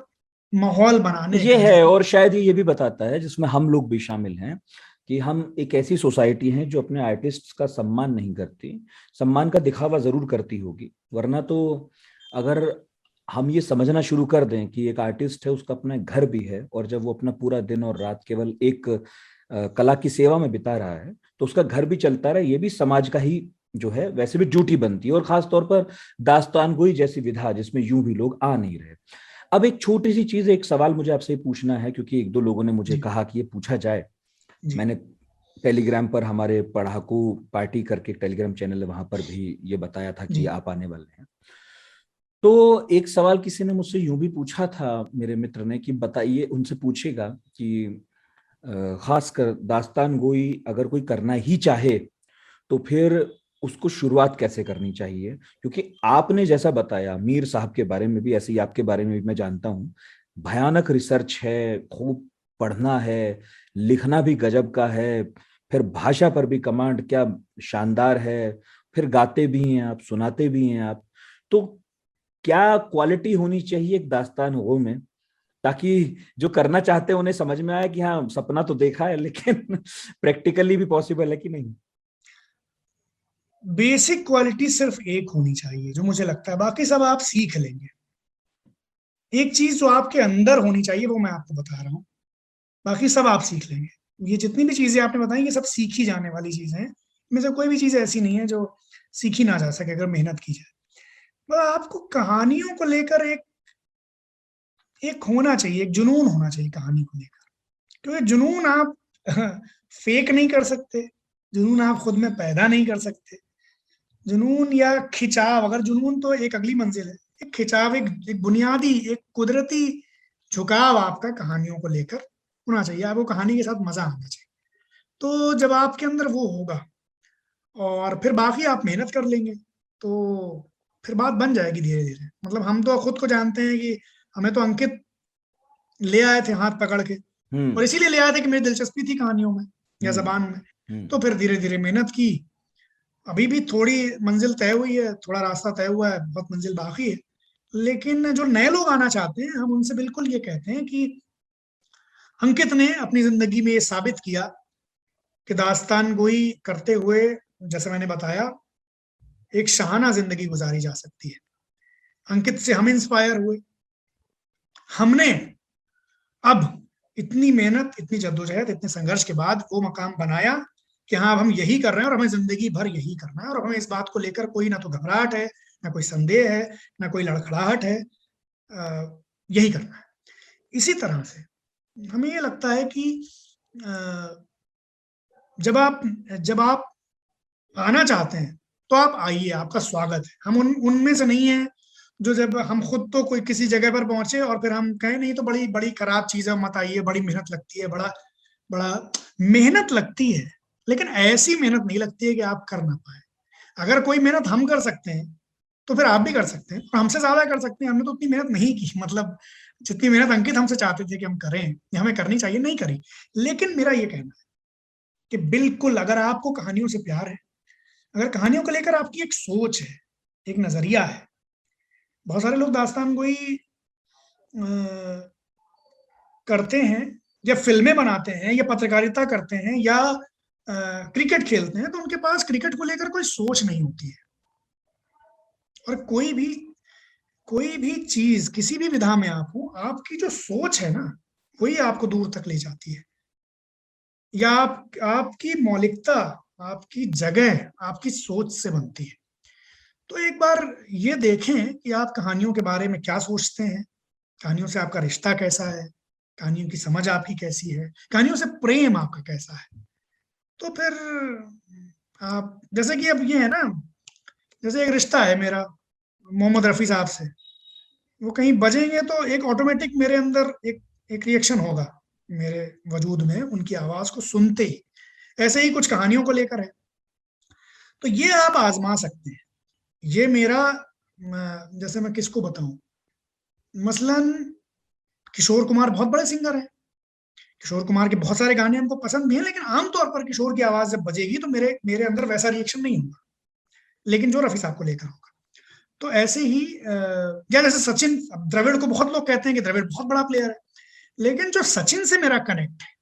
माहौल बनाने ये है, और शायद ये भी बताता है, जिसमें हम लोग भी शामिल हैं, कि हम एक ऐसी सोसाइटी हैं जो अपने आर्टिस्ट का सम्मान नहीं करती, सम्मान का दिखावा जरूर करती होगी, वरना तो अगर हम ये समझना शुरू कर दें कि एक आर्टिस्ट है, उसका अपना घर भी है, और जब वो अपना पूरा दिन और रात केवल एक कला की सेवा में बिता रहा है तो उसका घर भी चलता रहे, ये भी समाज का ही जो है वैसे भी ड्यूटी बनती है, और खास तौर पर दास्तानगोई जैसी विधा जिसमें यूं भी लोग आ नहीं रहे। अब एक छोटी सी चीज, एक सवाल मुझे आपसे पूछना है, क्योंकि 1-2 लोगों ने मुझे कहा कि ये पूछा जाए। मैंने टेलीग्राम पर, हमारे पढ़ाकू पार्टी करके टेलीग्राम चैनल है, वहां पर भी ये बताया था कि आप आने वाले हैं। तो एक सवाल किसी ने मुझसे यूं भी पूछा था, मेरे मित्र ने, कि बताइए, उनसे पूछेगा कि खासकर दास्तानगोई अगर कोई करना ही चाहे तो फिर उसको शुरुआत कैसे करनी चाहिए, क्योंकि आपने जैसा बताया मीर साहब के बारे में भी, ऐसे ही आपके बारे में भी मैं जानता हूँ, भयानक रिसर्च है, खूब पढ़ना है, लिखना भी गजब का है, फिर भाषा पर भी कमांड क्या शानदार है, फिर गाते भी हैं आप, सुनाते भी हैं आप। तो क्या क्वालिटी होनी चाहिए एक दास्तानगो में, ताकि जो करना चाहते हैं उन्हें समझ में आए कि हाँ सपना तो देखा है, लेकिन प्रैक्टिकली भी पॉसिबल है कि नहीं? बेसिक क्वालिटी सिर्फ एक होनी चाहिए जो मुझे लगता है, बाकी सब आप सीख लेंगे। एक चीज जो आपके अंदर होनी चाहिए वो मैं आपको बता रहा हूँ, बाकी सब आप सीख लेंगे। ये जितनी भी चीजें आपने बताई ये सब सीखी जाने वाली चीजें हैं, इनमें से कोई भी चीज ऐसी नहीं है जो सीखी ना जा सके अगर मेहनत की जाए। मतलब आपको कहानियों को लेकर एक होना चाहिए, एक जुनून होना चाहिए कहानी को लेकर, क्योंकि जुनून आप फेक नहीं कर सकते, जुनून आप खुद में पैदा नहीं कर सकते। जुनून या खिंचाव, अगर जुनून तो एक अगली मंजिल है, एक खिंचाव, एक बुनियादी, एक कुदरती झुकाव आपका कहानियों को लेकर होना चाहिए। आपको कहानी के साथ मजा आना चाहिए। तो जब आपके अंदर वो होगा और फिर बाकी आप मेहनत कर लेंगे तो फिर बात बन जाएगी धीरे धीरे। मतलब हम तो खुद को जानते हैं कि हमें तो अंकित ले आए थे हाथ पकड़ के, और इसीलिए ले आए थे कि मेरी दिलचस्पी थी कहानियों में या जबान में। तो फिर धीरे धीरे मेहनत की, अभी भी थोड़ी मंजिल तय हुई है, थोड़ा रास्ता तय हुआ है, बहुत मंजिल बाकी है। लेकिन जो नए लोग आना चाहते हैं, हम उनसे बिल्कुल ये कहते हैं कि अंकित ने अपनी जिंदगी में ये साबित किया कि दास्तानगोई करते हुए, जैसे मैंने बताया, एक शाहाना जिंदगी गुजारी जा सकती है। अंकित से हम इंस्पायर हुए, हमने अब इतनी मेहनत, इतनी जद्दोजहद, इतने संघर्ष के बाद वो मकाम बनाया कि हाँ अब हम यही कर रहे हैं और हमें जिंदगी भर यही करना है, और हमें इस बात को लेकर कोई ना तो घबराहट है, ना कोई संदेह है, ना कोई लड़खड़ाहट है, यही करना है। इसी तरह से हमें ये लगता है कि जब आप आना चाहते हैं तो आप आइए, आपका स्वागत है। हम उनमें से नहीं है जो जब हम खुद तो कोई किसी जगह पर पहुंचे और फिर हम कहें नहीं तो बड़ी बड़ी खराब चीज है, मत आइए, बड़ी मेहनत लगती है, बड़ा मेहनत लगती है, लेकिन ऐसी मेहनत नहीं लगती है कि आप कर ना पाए। अगर कोई मेहनत हम कर सकते हैं तो फिर आप भी कर सकते हैं, और हमसे ज्यादा कर सकते हैं। हमने तो उतनी मेहनत नहीं की, मतलब जितनी मेहनत अंकित हमसे चाहते थे कि हम करें, हमें करनी चाहिए, नहीं करी। लेकिन मेरा ये कहना है कि बिल्कुल अगर आपको कहानियों से प्यार है, अगर कहानियों को लेकर आपकी एक सोच है, एक नजरिया है। बहुत सारे लोग दास्तान गोई करते हैं या फिल्में बनाते हैं या पत्रकारिता करते हैं या क्रिकेट खेलते हैं, तो उनके पास क्रिकेट को लेकर कोई सोच नहीं होती है। और कोई भी चीज किसी भी विधा में आप हो, आपकी जो सोच है ना, वही आपको दूर तक ले जाती है, या आपकी मौलिकता, आपकी जगह आपकी सोच से बनती है। तो एक बार ये देखें कि आप कहानियों के बारे में क्या सोचते हैं, कहानियों से आपका रिश्ता कैसा है, कहानियों की समझ आपकी कैसी है, कहानियों से प्रेम आपका कैसा है। तो फिर आप, जैसे कि अब ये है ना, जैसे एक रिश्ता है मेरा मोहम्मद रफी साहब से, वो कहीं बजेंगे तो एक ऑटोमेटिक मेरे अंदर एक रिएक्शन होगा मेरे वजूद में उनकी आवाज को सुनते ही। ऐसे ही कुछ कहानियों को लेकर है, तो ये आप आजमा सकते हैं। ये मेरा, जैसे मैं किसको बताऊं, मसलन किशोर कुमार बहुत बड़े सिंगर हैं, किशोर कुमार के बहुत सारे गाने हमको पसंद भी हैं, लेकिन आमतौर पर किशोर की आवाज जब बजेगी तो मेरे अंदर वैसा रिएक्शन नहीं होगा, लेकिन जो रफी साहब को लेकर होगा। तो ऐसे ही या जैसे सचिन, द्रविड़ को बहुत लोग कहते हैं कि द्रविड़ बहुत बड़ा प्लेयर है, लेकिन जो सचिन से मेरा कनेक्ट है,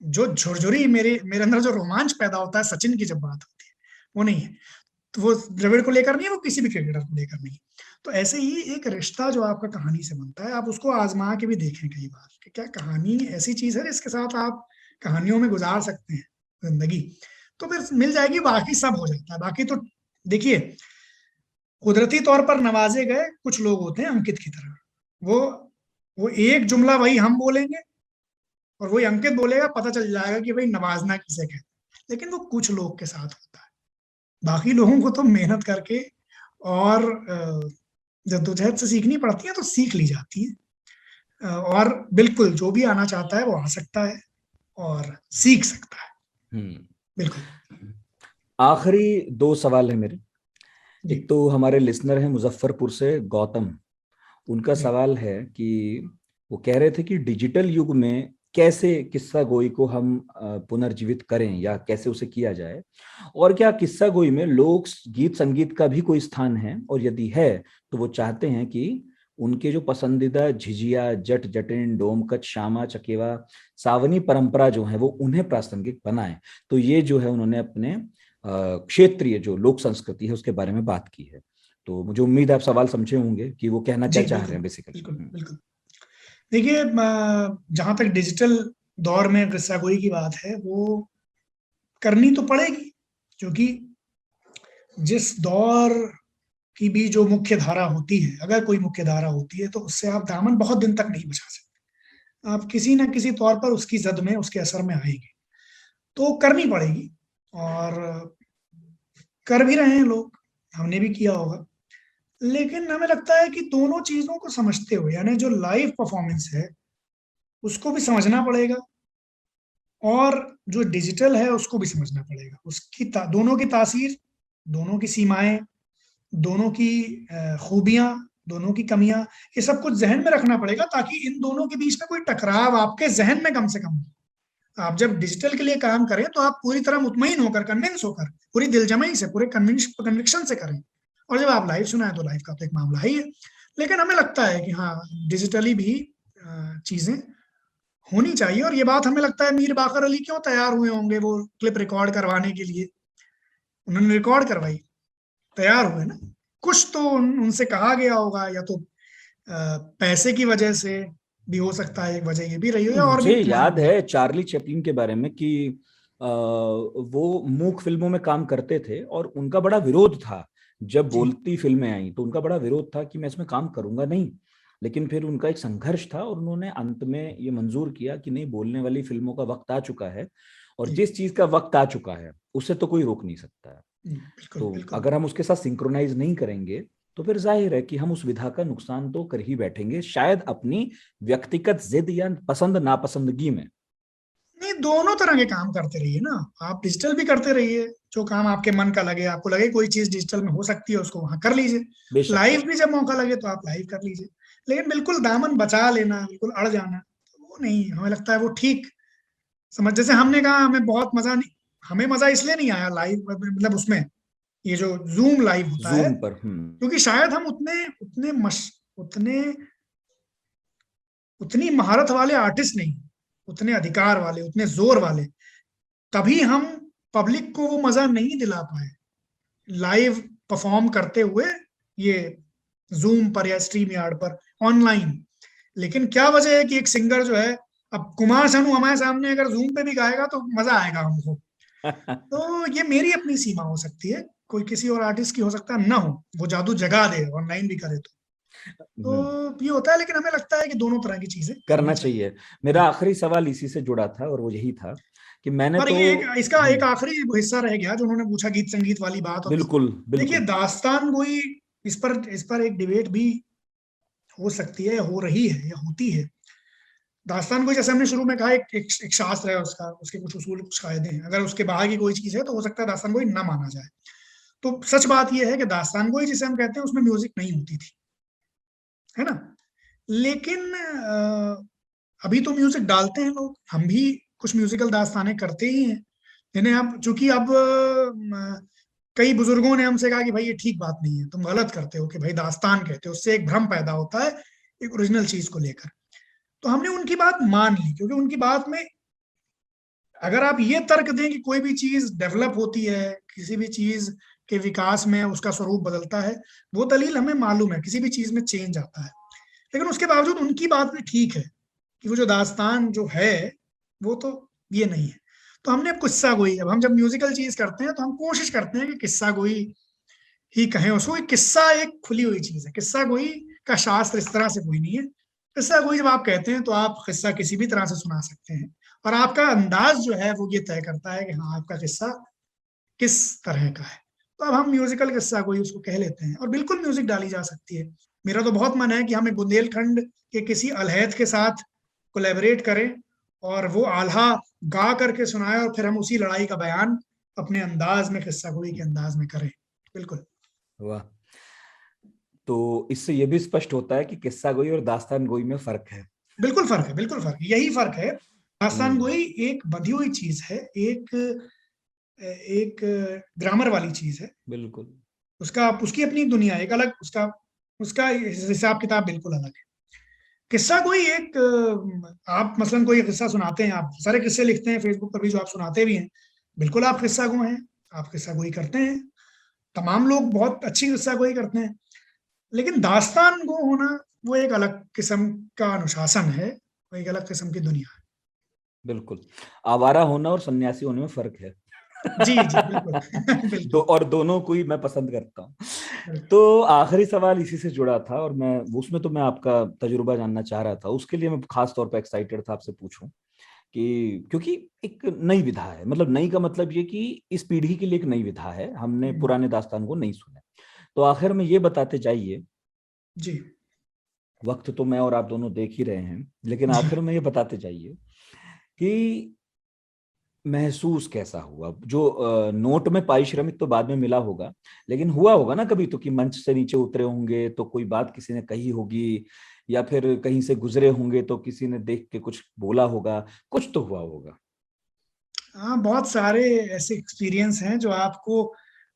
जो झुरझुरी मेरे अंदर जो रोमांच पैदा होता है सचिन की जब बात होती है, वो नहीं है। तो वो द्रविड़ को लेकर नहीं है, वो किसी भी क्रिकेटर को लेकर नहीं है। तो ऐसे ही एक रिश्ता जो आपका कहानी से बनता है, आप उसको आजमा के भी देखें कई बार कि क्या कहानी ऐसी चीज है जिसके साथ आप कहानियों में गुजार सकते हैं जिंदगी, तो फिर मिल जाएगी, बाकी सब हो जाता है। बाकी तो देखिए, कुदरती तौर पर नवाजे गए कुछ लोग होते हैं अंकित की तरह, वो एक जुमला वही हम बोलेंगे और वही अंकित बोलेगा, पता चल जाएगा कि भाई नवाजना किसे कहते हैं। लेकिन वो कुछ लोग के साथ होता है, बाकी लोगों को तो मेहनत करके और जद्दोजहद से सीखनी पड़ती है, तो सीख ली जाती है। और बिल्कुल जो भी आना चाहता है वो आ सकता है और सीख सकता है। बिल्कुल। आखिरी 2 सवाल है मेरे। एक तो हमारे लिसनर हैं मुजफ्फरपुर से गौतम, उनका सवाल है कि वो कह रहे थे कि डिजिटल युग में कैसे किस्सा गोई को हम पुनर्जीवित करें या कैसे उसे किया जाए, और क्या किस्सा गोई में लोक गीत संगीत का भी कोई स्थान है, और यदि है तो वो चाहते हैं कि उनके जो पसंदीदा झिझिया, जट जटिन, डोमकच, श्यामा चकेवा, सावनी परंपरा जो है वो उन्हें प्रासंगिक बनाएं। तो ये जो है उन्होंने अपने क्षेत्रीय जो लोक संस्कृति है उसके बारे में बात की है। तो मुझे उम्मीद है आप सवाल समझे होंगे कि वो कहना क्या चाह रहे हैं बेसिकली। बिल्कुल। देखिए, जहां तक डिजिटल दौर में किस्सा गोई की बात है, वो करनी तो पड़ेगी, क्योंकि जिस दौर की भी जो मुख्य धारा होती है, अगर कोई मुख्य धारा होती है, तो उससे आप दामन बहुत दिन तक नहीं बचा सकते। आप किसी ना किसी तौर पर उसकी जद में, उसके असर में आएंगे, तो करनी पड़ेगी। और कर भी रहे हैं लोग, हमने भी किया होगा। लेकिन हमें लगता है कि दोनों चीजों को समझते हुए, यानी जो लाइव परफॉर्मेंस है उसको भी समझना पड़ेगा, और जो डिजिटल है उसको भी समझना पड़ेगा। उसकी दोनों की तासीर, दोनों की सीमाएं, दोनों की खूबियां, दोनों की कमियां, ये सब कुछ जहन में रखना पड़ेगा, ताकि इन दोनों के बीच में कोई टकराव आपके जहन में कम से कम हो। आप जब डिजिटल के लिए काम करें तो आप पूरी तरह मुतमईन होकर, कन्विंस होकर, पूरी दिलजमई से, पूरे कन्विक्शन से करें। और जब आप लाइव सुनाएं तो लाइव का तो एक मामला ही है। लेकिन हमें लगता है कि हाँ, डिजिटली भी चीजें होनी चाहिए। और ये बात हमें लगता है मीर बाकर अली क्यों तैयार हुए होंगे वो क्लिप रिकॉर्ड करवाने के लिए। उन्होंने रिकॉर्ड करवाई, तैयार हुए ना। कुछ तो उनसे कहा गया होगा, या तो पैसे की वजह से भी हो सकता है, एक वजह ये भी रही हो, और मुझे भी याद है चार्ली चैपलिन के बारे में कि वो मूक फिल्मों में काम करते थे और उनका बड़ा विरोध था। जब जी। बोलती फिल्में आई तो उनका बड़ा विरोध था कि मैं इसमें काम करूंगा नहीं। लेकिन फिर उनका एक संघर्ष था और उन्होंने अंत में ये मंजूर किया कि नहीं, बोलने वाली फिल्मों का वक्त आ चुका है और जी। जिस चीज का वक्त आ चुका है उसे तो कोई रोक नहीं सकता है। बिल्कुल तो बिल्कुल। अगर हम उसके साथ सिंक्रोनाइज नहीं करेंगे तो फिर जाहिर है कि हम उस विधा का नुकसान तो कर ही बैठेंगे, शायद अपनी व्यक्तिगत जिद या पसंद नापसंदगी में। नहीं, दोनों तरह के काम करते रहिए ना। आप डिजिटल भी करते रहिए, जो काम आपके मन का लगे, आपको लगे कोई चीज डिजिटल में हो सकती है उसको वहां कर लीजिए। बेशक लाइव भी जब मौका लगे तो आप लाइव कर लीजिए। लेकिन बिल्कुल दामन बचा लेना, बिल्कुल अड़ जाना, वो नहीं, हमें लगता है वो ठीक समझ। जैसे हमने कहा हमें बहुत मजा नहीं, हमें मजा इसलिए नहीं आया लाइव, मतलब उसमें ये जो जूम लाइव होता है, जूम पर। क्योंकि शायद हम उतने उतने उतने उतनी महारत वाले आर्टिस्ट नहीं, उतने अधिकार वाले, उतने जोर वाले, तभी हम पब्लिक को वो मजा नहीं दिला पाए लाइव परफॉर्म करते हुए ये जूम पर या स्ट्रीम यार्ड पर ऑनलाइन। लेकिन क्या वजह है कि एक सिंगर जो है, अब कुमार सानू हमारे सामने अगर जूम पे भी गाएगा तो मजा आएगा हमको। तो ये मेरी अपनी सीमा हो सकती है, कोई किसी और आर्टिस्ट की हो सकता है ना हो, वो जादू जगा दे ऑनलाइन भी करे तो ये होता है। लेकिन हमें लगता है कि दोनों तरह की चीजें करना चाहिए। मेरा आखिरी सवाल इसी से जुड़ा था और वो यही था कि मैंने और तो ये इसका एक आखिरी हिस्सा रह गया जो उन्होंने पूछा, गीत संगीत वाली बात। और बिल्कुल देखिए, बिल्कुल दास्तान गोई, इस पर एक डिबेट भी हो सकती है, हो रही है या होती है। दास्तान गोई, जैसे हमने शुरू में कहा, एक शास्त्र है, उसका, उसके कुछ उसूल, कुछ कायदे हैं। अगर उसके बाहर की कोई चीज है तो हो सकता है दास्तान गोई ना माना जाए। तो सच बात यह है कि दास्तान गोई जिसे हम कहते हैं उसमें म्यूजिक नहीं होती थी, है ना। लेकिन अभी तो म्यूजिक डालते हैं लोग, हम भी कुछ म्यूजिकल दास्तानें करते ही हैं, जिन्हें अब चूंकि अब कई बुजुर्गों ने हमसे कहा कि भाई ये ठीक बात नहीं है, तुम गलत करते हो कि भाई दास्तान कहते हो, उससे एक भ्रम पैदा होता है एक ओरिजिनल चीज को लेकर। तो हमने उनकी बात मान ली, क्योंकि उनकी बात में अगर आप ये तर्क दें कि कोई भी चीज डेवलप होती है, किसी भी चीज के विकास में उसका स्वरूप बदलता है, वो दलील हमें मालूम है, किसी भी चीज में चेंज आता है। लेकिन उसके बावजूद उनकी बात भी ठीक है कि वो जो दास्तान जो है वो तो ये नहीं है। तो हमने अब किस्सा गोई, अब हम जब म्यूजिकल चीज करते हैं तो हम कोशिश करते हैं कि किस्सा गोई ही कहें उसको। किस्सा एक खुली हुई चीज है, किस्सा गोई का शास्त्र इस तरह से कोई नहीं है। किस्सा गोई जब आप कहते हैं तो आप किस्सा किसी भी तरह से सुना सकते हैं, और आपका अंदाज जो है वो ये तय करता है कि हाँ, आपका किस्सा किस तरह का है। तो अब हम म्यूजिकल किस्सा कोई उसको कह लेते हैं, और बिल्कुल म्यूजिक डाली जा सकती है। मेरा तो बहुत मन है कि हम एक बुंदेलखंड के किसी अलहैद के साथ कोलैबोरेट करें और वो आल्हा गा करके सुनाए, और फिर हम उसी लड़ाई का बयान अपने अंदाज में, किस्सा गोई के अंदाज में करें। बिल्कुल। वाह। तो इससे ये भी स्पष्ट होता है कि किस्सा गोई और दास्तान गोई में फर्क है। बिल्कुल फर्क है, बिल्कुल फर्क, यही फर्क है। दास्तान गोई एक बंधी हुई चीज है, एक ग्रामर वाली चीज है, बिल्कुल उसका, उसकी अपनी दुनिया, एक अलग उसका उसका हिसाब किताब बिल्कुल अलग है। किस्सा कोई एक, आप मसलन कोई किस्सा सुनाते हैं, आप सारे किस्से लिखते हैं फेसबुक पर भी जो आप सुनाते भी हैं, बिल्कुल आप किस्सा गो हैं, आप किस्सा गोई करते हैं। तमाम लोग बहुत अच्छी किस्सा गोई करते हैं। लेकिन दास्तान गो होना वो एक अलग किस्म का अनुशासन है, वो एक अलग किस्म की दुनिया है। बिल्कुल। आवारा होना और सन्यासी होने में फर्क है। जी जी बिल्कुल बिल्कुल। और दोनों को ही मैं पसंद करता हूँ। तो आखिरी सवाल इसी से जुड़ा था और मैं उसमें तो मैं आपका तजुर्बा जानना चाह रहा था, उसके लिए मैं खास तौर पर एक्साइटेड था आपसे पूछूं कि क्योंकि एक नई विधा है, मतलब नई का मतलब ये कि इस पीढ़ी के लिए एक नई विधा है, हमने पुराने दास्तान को नहीं सुना। तो आखिर में ये बताते जाइए जी, वक्त तो मैं और आप दोनों देख ही रहे हैं, लेकिन आखिर में ये बताते जाइए कि महसूस कैसा हुआ। जो नोट में पारिश्रमिक तो बाद में मिला होगा, लेकिन हुआ होगा ना कभी तो कि मंच से नीचे उतरे होंगे तो कोई बात किसी ने कही होगी, या फिर कहीं से गुजरे होंगे तो किसी ने देख के कुछ बोला होगा, कुछ तो हुआ होगा। हाँ, बहुत सारे ऐसे एक्सपीरियंस हैं जो आपको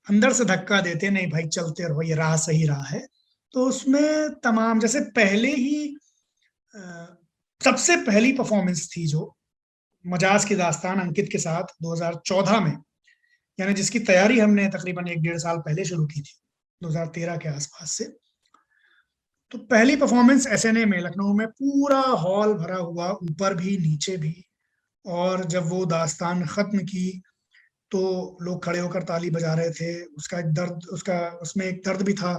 अंदर से धक्का देते हैं, नहीं भाई चलते रहो, ये राह सही राह है। तो उसमें तमाम, जैसे पहले ही सबसे पहली परफॉर्मेंस थी जो मजाज की दास्तान अंकित के साथ 2014 में, यानी जिसकी तैयारी हमने तकरीबन 1-1.5 साल पहले शुरू की थी, 2013 के आसपास से। तो पहली परफॉर्मेंस SNA में लखनऊ में, पूरा हॉल भरा हुआ, ऊपर भी नीचे भी, और जब वो दास्तान खत्म की तो लोग खड़े होकर ताली बजा रहे थे। उसमें एक दर्द भी था,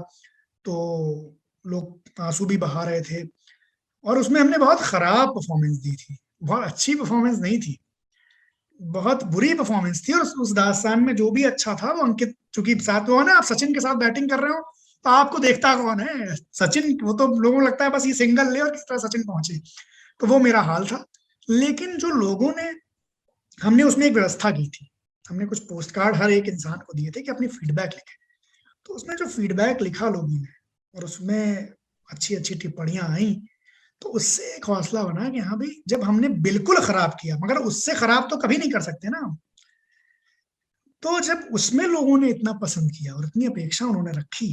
तो लोग आंसू भी बहा रहे थे। और उसमें हमने बहुत खराब परफॉर्मेंस दी थी, बहुत अच्छी परफॉर्मेंस नहीं थी, बहुत बुरी परफॉर्मेंस थी। और उस दास्तान में जो भी अच्छा था वो अंकित, चूंकि साथ वो है ना, आप सचिन के साथ बैटिंग कर रहे हो तो आपको देखता कौन है? सचिन, वो तो लोगों को लगता है बस ये सिंगल ले और किस तरह सचिन पहुंचे। तो वो मेरा हाल था। लेकिन जो लोगों ने, हमने उसमें एक व्यवस्था की थी, हमने कुछ पोस्ट कार्ड हर एक इंसान को दिए थे कि अपनी फीडबैक लिखे। तो उसमें जो फीडबैक लिखा लोगों ने और उसमें अच्छी अच्छी टिप्पणियां आई, तो उससे एक हौसला बना कि हाँ भाई, जब हमने बिल्कुल खराब किया, मगर उससे खराब तो कभी नहीं कर सकते ना हम, तो जब उसमें लोगों ने इतना पसंद किया और इतनी अपेक्षा उन्होंने रखी,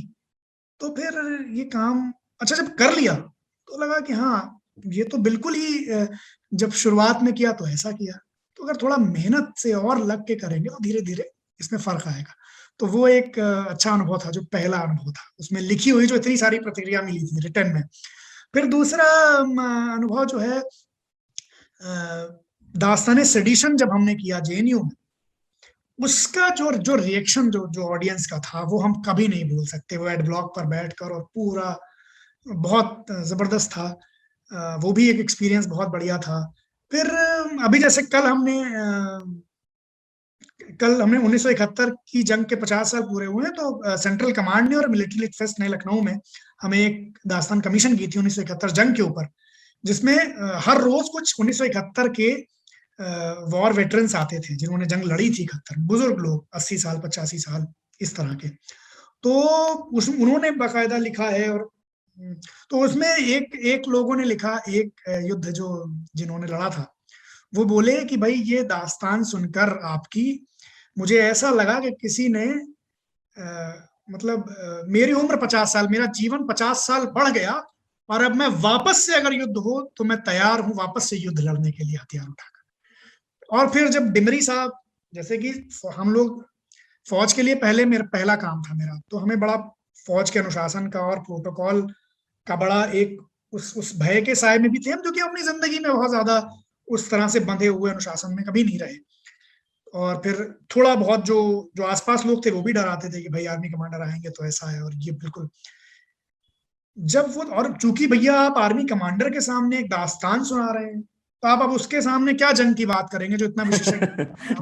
तो फिर ये काम अच्छा जब कर लिया तो लगा कि हाँ, ये तो बिल्कुल ही जब शुरुआत में किया तो ऐसा किया, तो अगर थोड़ा मेहनत से और लग के करेंगे तो धीरे धीरे इसमें फर्क आएगा। तो वो एक अच्छा अनुभव था, जो पहला अनुभव था उसमें लिखी हुई जो इतनी सारी प्रतिक्रिया मिली थी रिटर्न में। फिर दूसरा अनुभव जो है, दास्तान सेडिशन जब हमने किया जेएनयू में, उसका जो जो रिएक्शन जो जो ऑडियंस का था वो हम कभी नहीं भूल सकते। वो एड ब्लॉक पर बैठकर, और पूरा बहुत जबरदस्त था। वो भी एक एक्सपीरियंस बहुत बढ़िया था। फिर अभी जैसे कल हमने 1971 की जंग के 50 साल पूरे हुए हैं, तो सेंट्रल कमांड ने और मिलिट्री लिट फेस्ट ने लखनऊ में हमें एक दास्तान कमीशन की थी 1971 जंग के ऊपर, जिसमें हर रोज कुछ 1971 के वॉर वेटरन्स आते थे जिन्होंने जंग लड़ी थी 71, बुजुर्ग लोग 80 साल 85 साल इस तरह के। तो उन्होंने बाकायदा लिखा है। और तो उसमें एक लोगों ने लिखा, एक युद्ध जो जिन्होंने लड़ा था, वो बोले कि भाई ये दास्तान सुनकर आपकी, मुझे ऐसा लगा कि किसी ने मेरी उम्र 50 साल, मेरा जीवन 50 साल बढ़ गया, और अब मैं वापस से अगर युद्ध हो तो मैं तैयार हूं वापस से युद्ध लड़ने के लिए हथियार उठाकर। और फिर जब डिमरी साहब, जैसे कि हम लोग फौज के लिए मेरा पहला काम था मेरा, तो हमें बड़ा फौज के अनुशासन का और प्रोटोकॉल का बड़ा एक उस भय के साए में भी थे हम, जो कि अपनी जिंदगी में बहुत ज्यादा उस तरह से बंधे हुए अनुशासन में कभी नहीं रहे। और फिर थोड़ा बहुत जो आसपास लोग थे वो भी डराते थे कि भाई आर्मी कमांडर आएंगे तो ऐसा है, और ये बिल्कुल जब वो, और चूंकि भैया आप आर्मी कमांडर के सामने एक दास्तान सुना रहे हैं, तो आप अब उसके सामने क्या जंग की बात करेंगे जो इतना विशेषज्ञ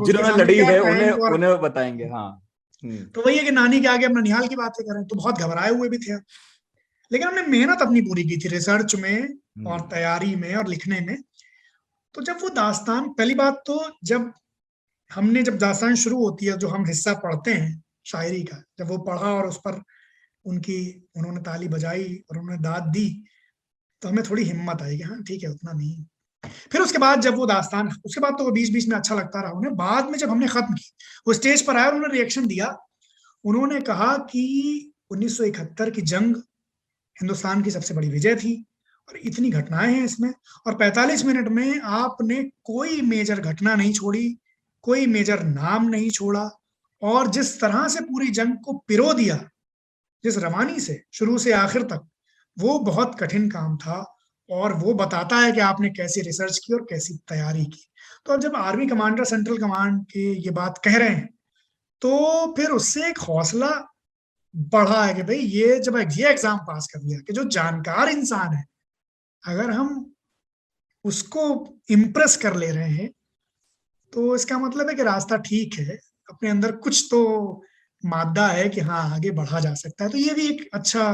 जिन्होंने लड़ी है उन्हें बताएंगे। हाँ, तो वही है कि नानी के आगे हम ननिहाल की बातें करें, तो बहुत घबराए हुए भी थे। लेकिन हमने मेहनत अपनी पूरी की थी रिसर्च में और तैयारी में और लिखने में। तो जब वो दास्तान, पहली बात तो जब दास्तान शुरू होती है, जो हम हिस्सा पढ़ते हैं शायरी का, जब वो पढ़ा और उस पर उन्होंने ताली बजाई और उन्होंने दाद दी, तो हमें थोड़ी हिम्मत आई कि हाँ ठीक है, उतना नहीं। फिर उसके बाद जब वो दास्तान, उसके बाद तो वो बीच बीच में अच्छा लगता रहा उन्हें। बाद में जब हमने खत्म की, वो स्टेज पर आया, उन्होंने रिएक्शन दिया। उन्होंने कहा कि 1971 की जंग हिंदुस्तान की सबसे बड़ी विजय थी, और इतनी घटनाएं हैं इसमें, और 45 मिनट में आपने कोई मेजर घटना नहीं छोड़ी, कोई मेजर नाम नहीं छोड़ा, और जिस तरह से पूरी जंग को पिरो दिया, जिस रवानी से शुरू से आखिर तक, वो बहुत कठिन काम था। और वो बताता है कि आपने कैसी रिसर्च की और कैसी तैयारी की। तो अब जब आर्मी कमांडर सेंट्रल कमांड के ये बात कह रहे हैं, तो फिर उससे एक हौसला बढ़ा है कि भाई ये जब ये एग्जाम पास कर लिया, कि जो जानकार इंसान है, अगर हम उसको इम्प्रेस कर ले रहे हैं, तो इसका मतलब है कि रास्ता ठीक है, अपने अंदर कुछ तो मादा है कि हाँ आगे बढ़ा जा सकता है। तो ये भी एक अच्छा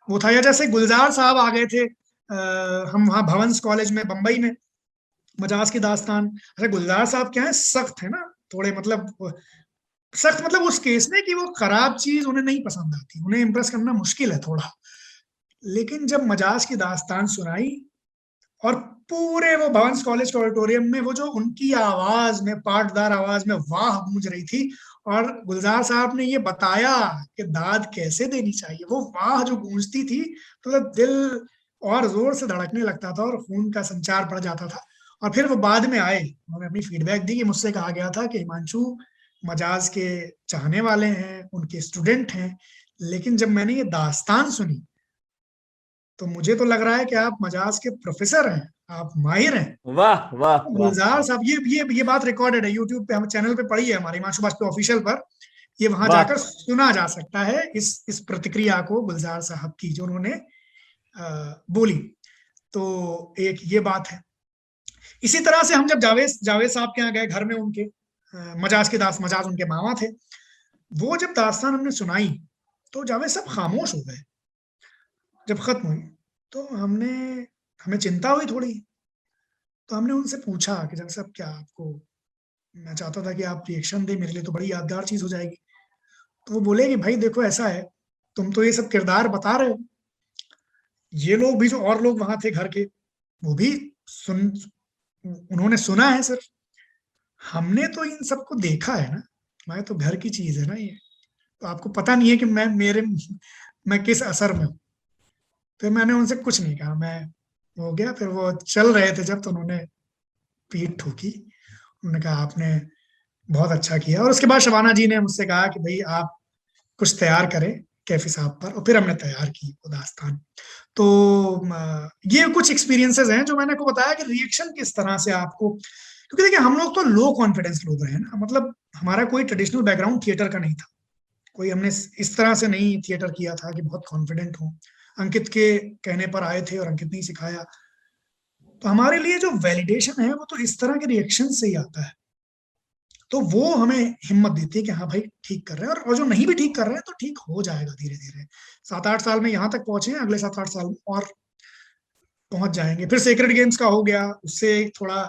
वो था। या जैसे गुलजार साहब आ गए थे, हम वहाँ भवंस कॉलेज में बंबई में, मजाज की दास्तान। अच्छा, गुलजार साहब क्या है, सख्त है ना थोड़े, सख्त मतलब उस केस में कि वो खराब चीज उन्हें नहीं पसंद आती, उन्हें इम्प्रेस करना मुश्किल है थोड़ा। लेकिन जब मजाज की दास्तान सुनाई, और पूरे वो भवंस कॉलेज के ऑडिटोरियम में वो जो उनकी आवाज में, पाटदार आवाज में वाह गूंज रही थी, और गुलजार साहब ने ये बताया कि दाद कैसे देनी चाहिए, वो वाह जो गूंजती थी, तो दिल और जोर से धड़कने लगता था और खून का संचार बढ़ जाता था। और फिर वो बाद में आए, उन्होंने अपनी फीडबैक दी कि मुझसे कहा गया था कि हिमांशु मजाज के चाहने वाले हैं, उनके स्टूडेंट हैं, लेकिन जब मैंने ये दास्तान सुनी तो मुझे तो लग रहा है कि आप मजाज के प्रोफेसर हैं, आप माहिर हैं। वाह वाह वाह। गुलजार साहब, ये बात रिकॉर्डेड है यूट्यूब पे, हम चैनल पे पड़ी है हमारे हिमांशु बाजपेयी ऑफिशियल पर, ये वहां वाह। जाकर सुना जा सकता है इस प्रतिक्रिया को गुलजार साहब की जो उन्होंने बोली। तो एक ये बात है। इसी तरह से हम जब जावेद साहब के यहाँ गए घर में, उनके मजाज उनके मामा थे, वो जब दास्तान हमने सुनाई तो जावेद साहब खामोश हो गए जब खत्म हुई। तो हमें चिंता हुई थोड़ी, तो हमने उनसे पूछा कि जावेद साहब क्या आपको, मैं चाहता था कि आप रिएक्शन दे, मेरे लिए तो बड़ी यादगार चीज हो जाएगी। तो वो बोले कि भाई देखो ऐसा है, तुम तो ये सब किरदार बता रहे हो, ये लोग भी जो और लोग वहां थे घर के, वो भी उन्होंने सुना है सिर्फ, हमने तो इन सबको देखा है ना, मैं तो घर की चीज है ना ये, तो आपको पता नहीं है कि मैं किस असर में हूँ। फिर मैंने उनसे कुछ नहीं कहा, मैं हो गया। फिर वो चल रहे थे जब, तो उन्होंने पीठ ठोकी, उन्होंने कहा आपने बहुत अच्छा किया। और उसके बाद शबाना जी ने मुझसे कहा कि भाई आप कुछ तैयार करें कैफी साहब पर, और फिर हमने तैयार की वो दास्तान। तो ये कुछ एक्सपीरियंसेस हैं जो मैंने को बताया कि रिएक्शन किस तरह से आपको, क्योंकि देखिए हम लोग तो लो कॉन्फिडेंस लोग रहे ना, मतलब हमारा कोई ट्रेडिशनल बैकग्राउंड थिएटर का नहीं था, कोई हमने इस तरह से नहीं थिएटर किया था कि बहुत कॉन्फिडेंट हो। अंकित के कहने पर आए थे और अंकित ने ही सिखाया, तो हमारे लिए जो वैलिडेशन है वो तो इस तरह के रिएक्शन से ही आता है। तो वो हमें हिम्मत देती है कि हाँ भाई ठीक कर रहे हैं, और जो नहीं भी ठीक कर रहे हैं तो ठीक हो जाएगा धीरे धीरे। 7-8 साल में यहाँ तक पहुंचे हैं, अगले 7-8 साल में और पहुंच जाएंगे। फिर सेक्रेड गेम्स का हो गया, उससे थोड़ा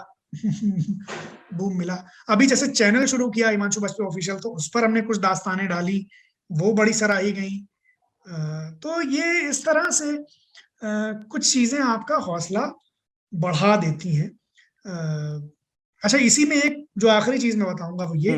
बूम मिला। अभी जैसे चैनल शुरू किया हिमांशु बाजपेयी ऑफिशियल, तो उस पर हमने कुछ दास्तानें डाली, वो बड़ी सराही गई। तो ये इस तरह से कुछ चीजें आपका हौसला बढ़ा देती हैं। अच्छा, इसी में एक जो आखिरी चीज मैं बताऊंगा वो ये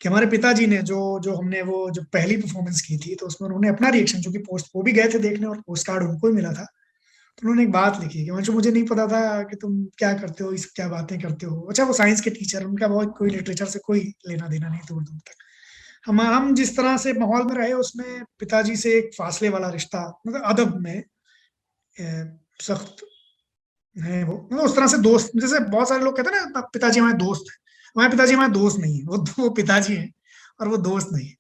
कि हमारे पिताजी ने जो हमने वो जो पहली परफॉर्मेंस की थी, तो उसमें उन्होंने अपना रिएक्शन, जो कि पोस्ट वो भी गए थे देखने और पोस्ट कार्ड उनको ही मिला था, तो उन्होंने एक बात लिखी कि मुझे नहीं पता था कि तुम क्या करते हो, इस क्या बातें करते हो। अच्छा, वो साइंस के टीचर, उनका बहुत कोई लिटरेचर से कोई लेना देना नहीं दूर दूर तक। हम जिस तरह से माहौल में रहे, उसमें पिताजी से एक फासले वाला रिश्ता, मतलब अदब में सख्त है वो, मतलब उस तरह से दोस्त, जैसे बहुत सारे लोग कहते हैं ना पिताजी हमारे दोस्त है, हमारे पिताजी हमारे दोस्त नहीं है, वो पिताजी हैं और वो दोस्त नहीं है।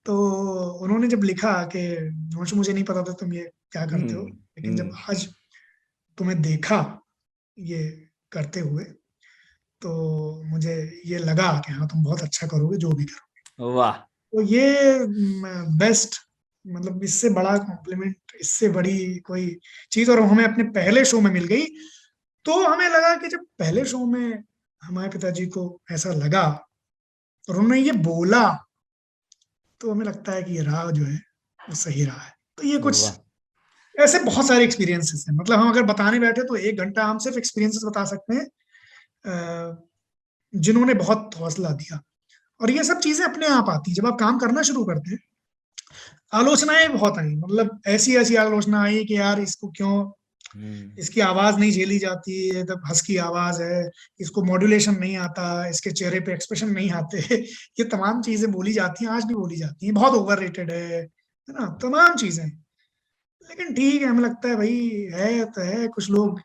तो उन्होंने जब लिखा कि मुझे नहीं पता था तुम ये क्या करते हो, लेकिन जब आज तुम्हें देखा ये करते हुए, तो मुझे ये लगा कि हाँ तुम बहुत अच्छा करोगे जो भी करोगे। वाह। तो ये बेस्ट, मतलब इससे बड़ा कॉम्प्लीमेंट, इससे बड़ी कोई चीज, और हमें अपने पहले शो में मिल गई। तो हमें लगा कि जब पहले शो में हमारे पिताजी को ऐसा लगा और उन्होंने ये बोला, तो हमें लगता है कि ये राह जो है वो सही रहा है। तो ये कुछ ऐसे बहुत सारे एक्सपीरियंसेस हैं, मतलब हम अगर बताने बैठे तो 1 घंटा हम सिर्फ एक्सपीरियंसेस बता सकते हैं जिन्होंने बहुत हौसला दिया। और ये सब चीजें अपने आप आती हैं जब आप काम करना शुरू करते हैं। आलोचनाएं बहुत आई, मतलब ऐसी आलोचना आई कि यार इसको क्यों, इसकी आवाज नहीं झेली जाती है, तब हस्की आवाज है, इसको मॉड्यूलेशन नहीं आता, इसके चेहरे पे एक्सप्रेशन नहीं आते, ये तमाम चीजें बोली जाती हैं, आज भी बोली जाती हैं, बहुत ओवर रेटेड है ना, तमाम चीजें। लेकिन ठीक है, हमें लगता है भाई है तो है, कुछ लोग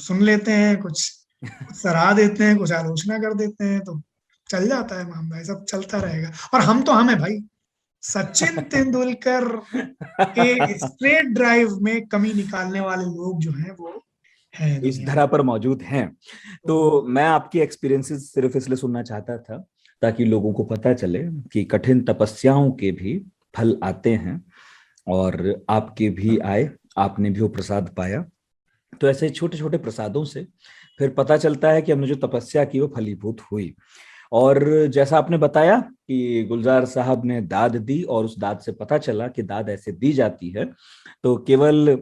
सुन लेते हैं, कुछ सराह देते हैं, कुछ आलोचना कर देते हैं, तो चल जाता है मामला, सब चलता रहेगा। और हम तो हम है भाई, सचिन तेंदुलकर के स्ट्रेट ड्राइव में कमी निकालने वाले लोग जो हैं वो हैं, इस धरा पर मौजूद हैं। तो मैं आपकी एक्सपीरियंसेस सिर्फ इसलिए सुनना चाहता था ताकि लोगों को पता चले कि कठिन तपस्याओं के भी फल आते हैं, और आपके भी आए, आपने भी वो प्रसाद पाया। तो ऐसे छोटे छोटे प्रसादों से फिर पता चलता है कि हमने जो तपस्या की वो फलीभूत हुई। और जैसा आपने बताया कि गुलजार साहब ने दाद दी, और उस दाद से पता चला कि दाद ऐसे दी जाती है, तो केवल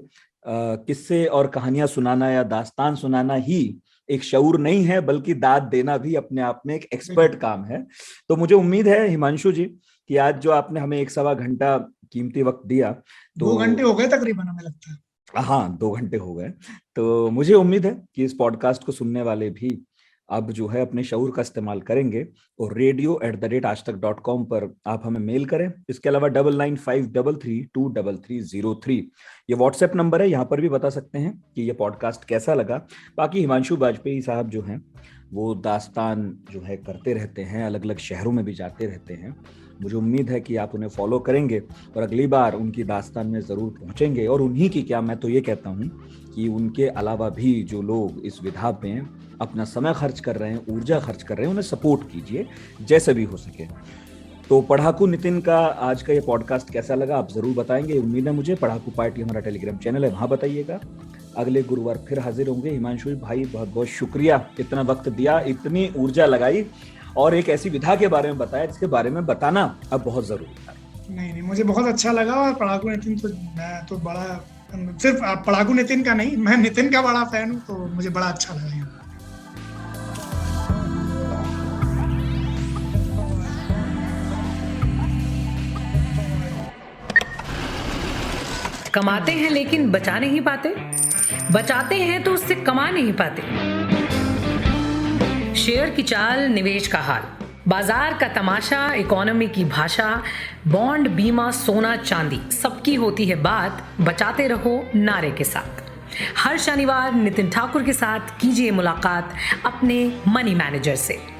किस्से और कहानियां सुनाना या दास्तान सुनाना ही एक शऊर नहीं है, बल्कि दाद देना भी अपने आप में एक एक्सपर्ट काम है। तो मुझे उम्मीद है हिमांशु जी कि आज जो आपने हमें 1-1.25 घंटा कीमती वक्त दिया, तो 2 घंटे हो गए तकरीबन, हमें लगता है। हाँ, 2 घंटे हो गए। तो मुझे उम्मीद है कि इस पॉडकास्ट को सुनने वाले भी अब जो है अपने शऊर का इस्तेमाल करेंगे और radio@aajtak.com पर आप हमें मेल करें। इसके अलावा 9953323303 ये व्हाट्सएप नंबर है, यहाँ पर भी बता सकते हैं कि ये पॉडकास्ट कैसा लगा। बाकी हिमांशु बाजपेयी साहब जो हैं वो दास्तान जो है करते रहते हैं, अलग अलग शहरों में भी जाते रहते हैं। मुझे उम्मीद है कि आप उन्हें फॉलो करेंगे और अगली बार उनकी दास्तान में ज़रूर पहुंचेंगे। और उन्हीं की क्या, मैं तो ये कहता हूं कि उनके अलावा भी जो लोग इस विधा में अपना समय खर्च कर रहे हैं, ऊर्जा खर्च कर रहे हैं, उन्हें सपोर्ट कीजिए जैसे भी हो सके। तो पढ़ाकू नितिन का आज का ये पॉडकास्ट कैसा लगा आप ज़रूर बताएंगे। उम्मीद है मुझे। पढ़ाकू पार्टी हमारा टेलीग्राम चैनल है, वहाँ बताइएगा। अगले गुरुवार फिर हाजिर होंगे। हिमांशु भाई बहुत बहुत शुक्रिया, इतना वक्त दिया, इतनी ऊर्जा लगाई और एक ऐसी विधा के बारे में बताया जिसके बारे में बताना अब बहुत जरूरी था। नहीं, मुझे बहुत अच्छा लगा। और पढ़ाकू नितिन तो मैं तो बड़ा, सिर्फ पढ़ाकू नितिन का नहीं, मैं नितिन का बड़ा फैन हूँ, तो मुझे बड़ा अच्छा लगा। कमाते हैं लेकिन बचा नहीं पाते, बचाते हैं तो उससे कमा नहीं पाते। शेयर की चाल, निवेश का हाल, बाजार का तमाशा, इकोनॉमी की भाषा, बॉन्ड, बीमा, सोना, चांदी, सबकी होती है बात बचाते रहो नारे के साथ। हर शनिवार नितिन ठाकुर के साथ कीजिए मुलाकात अपने मनी मैनेजर से।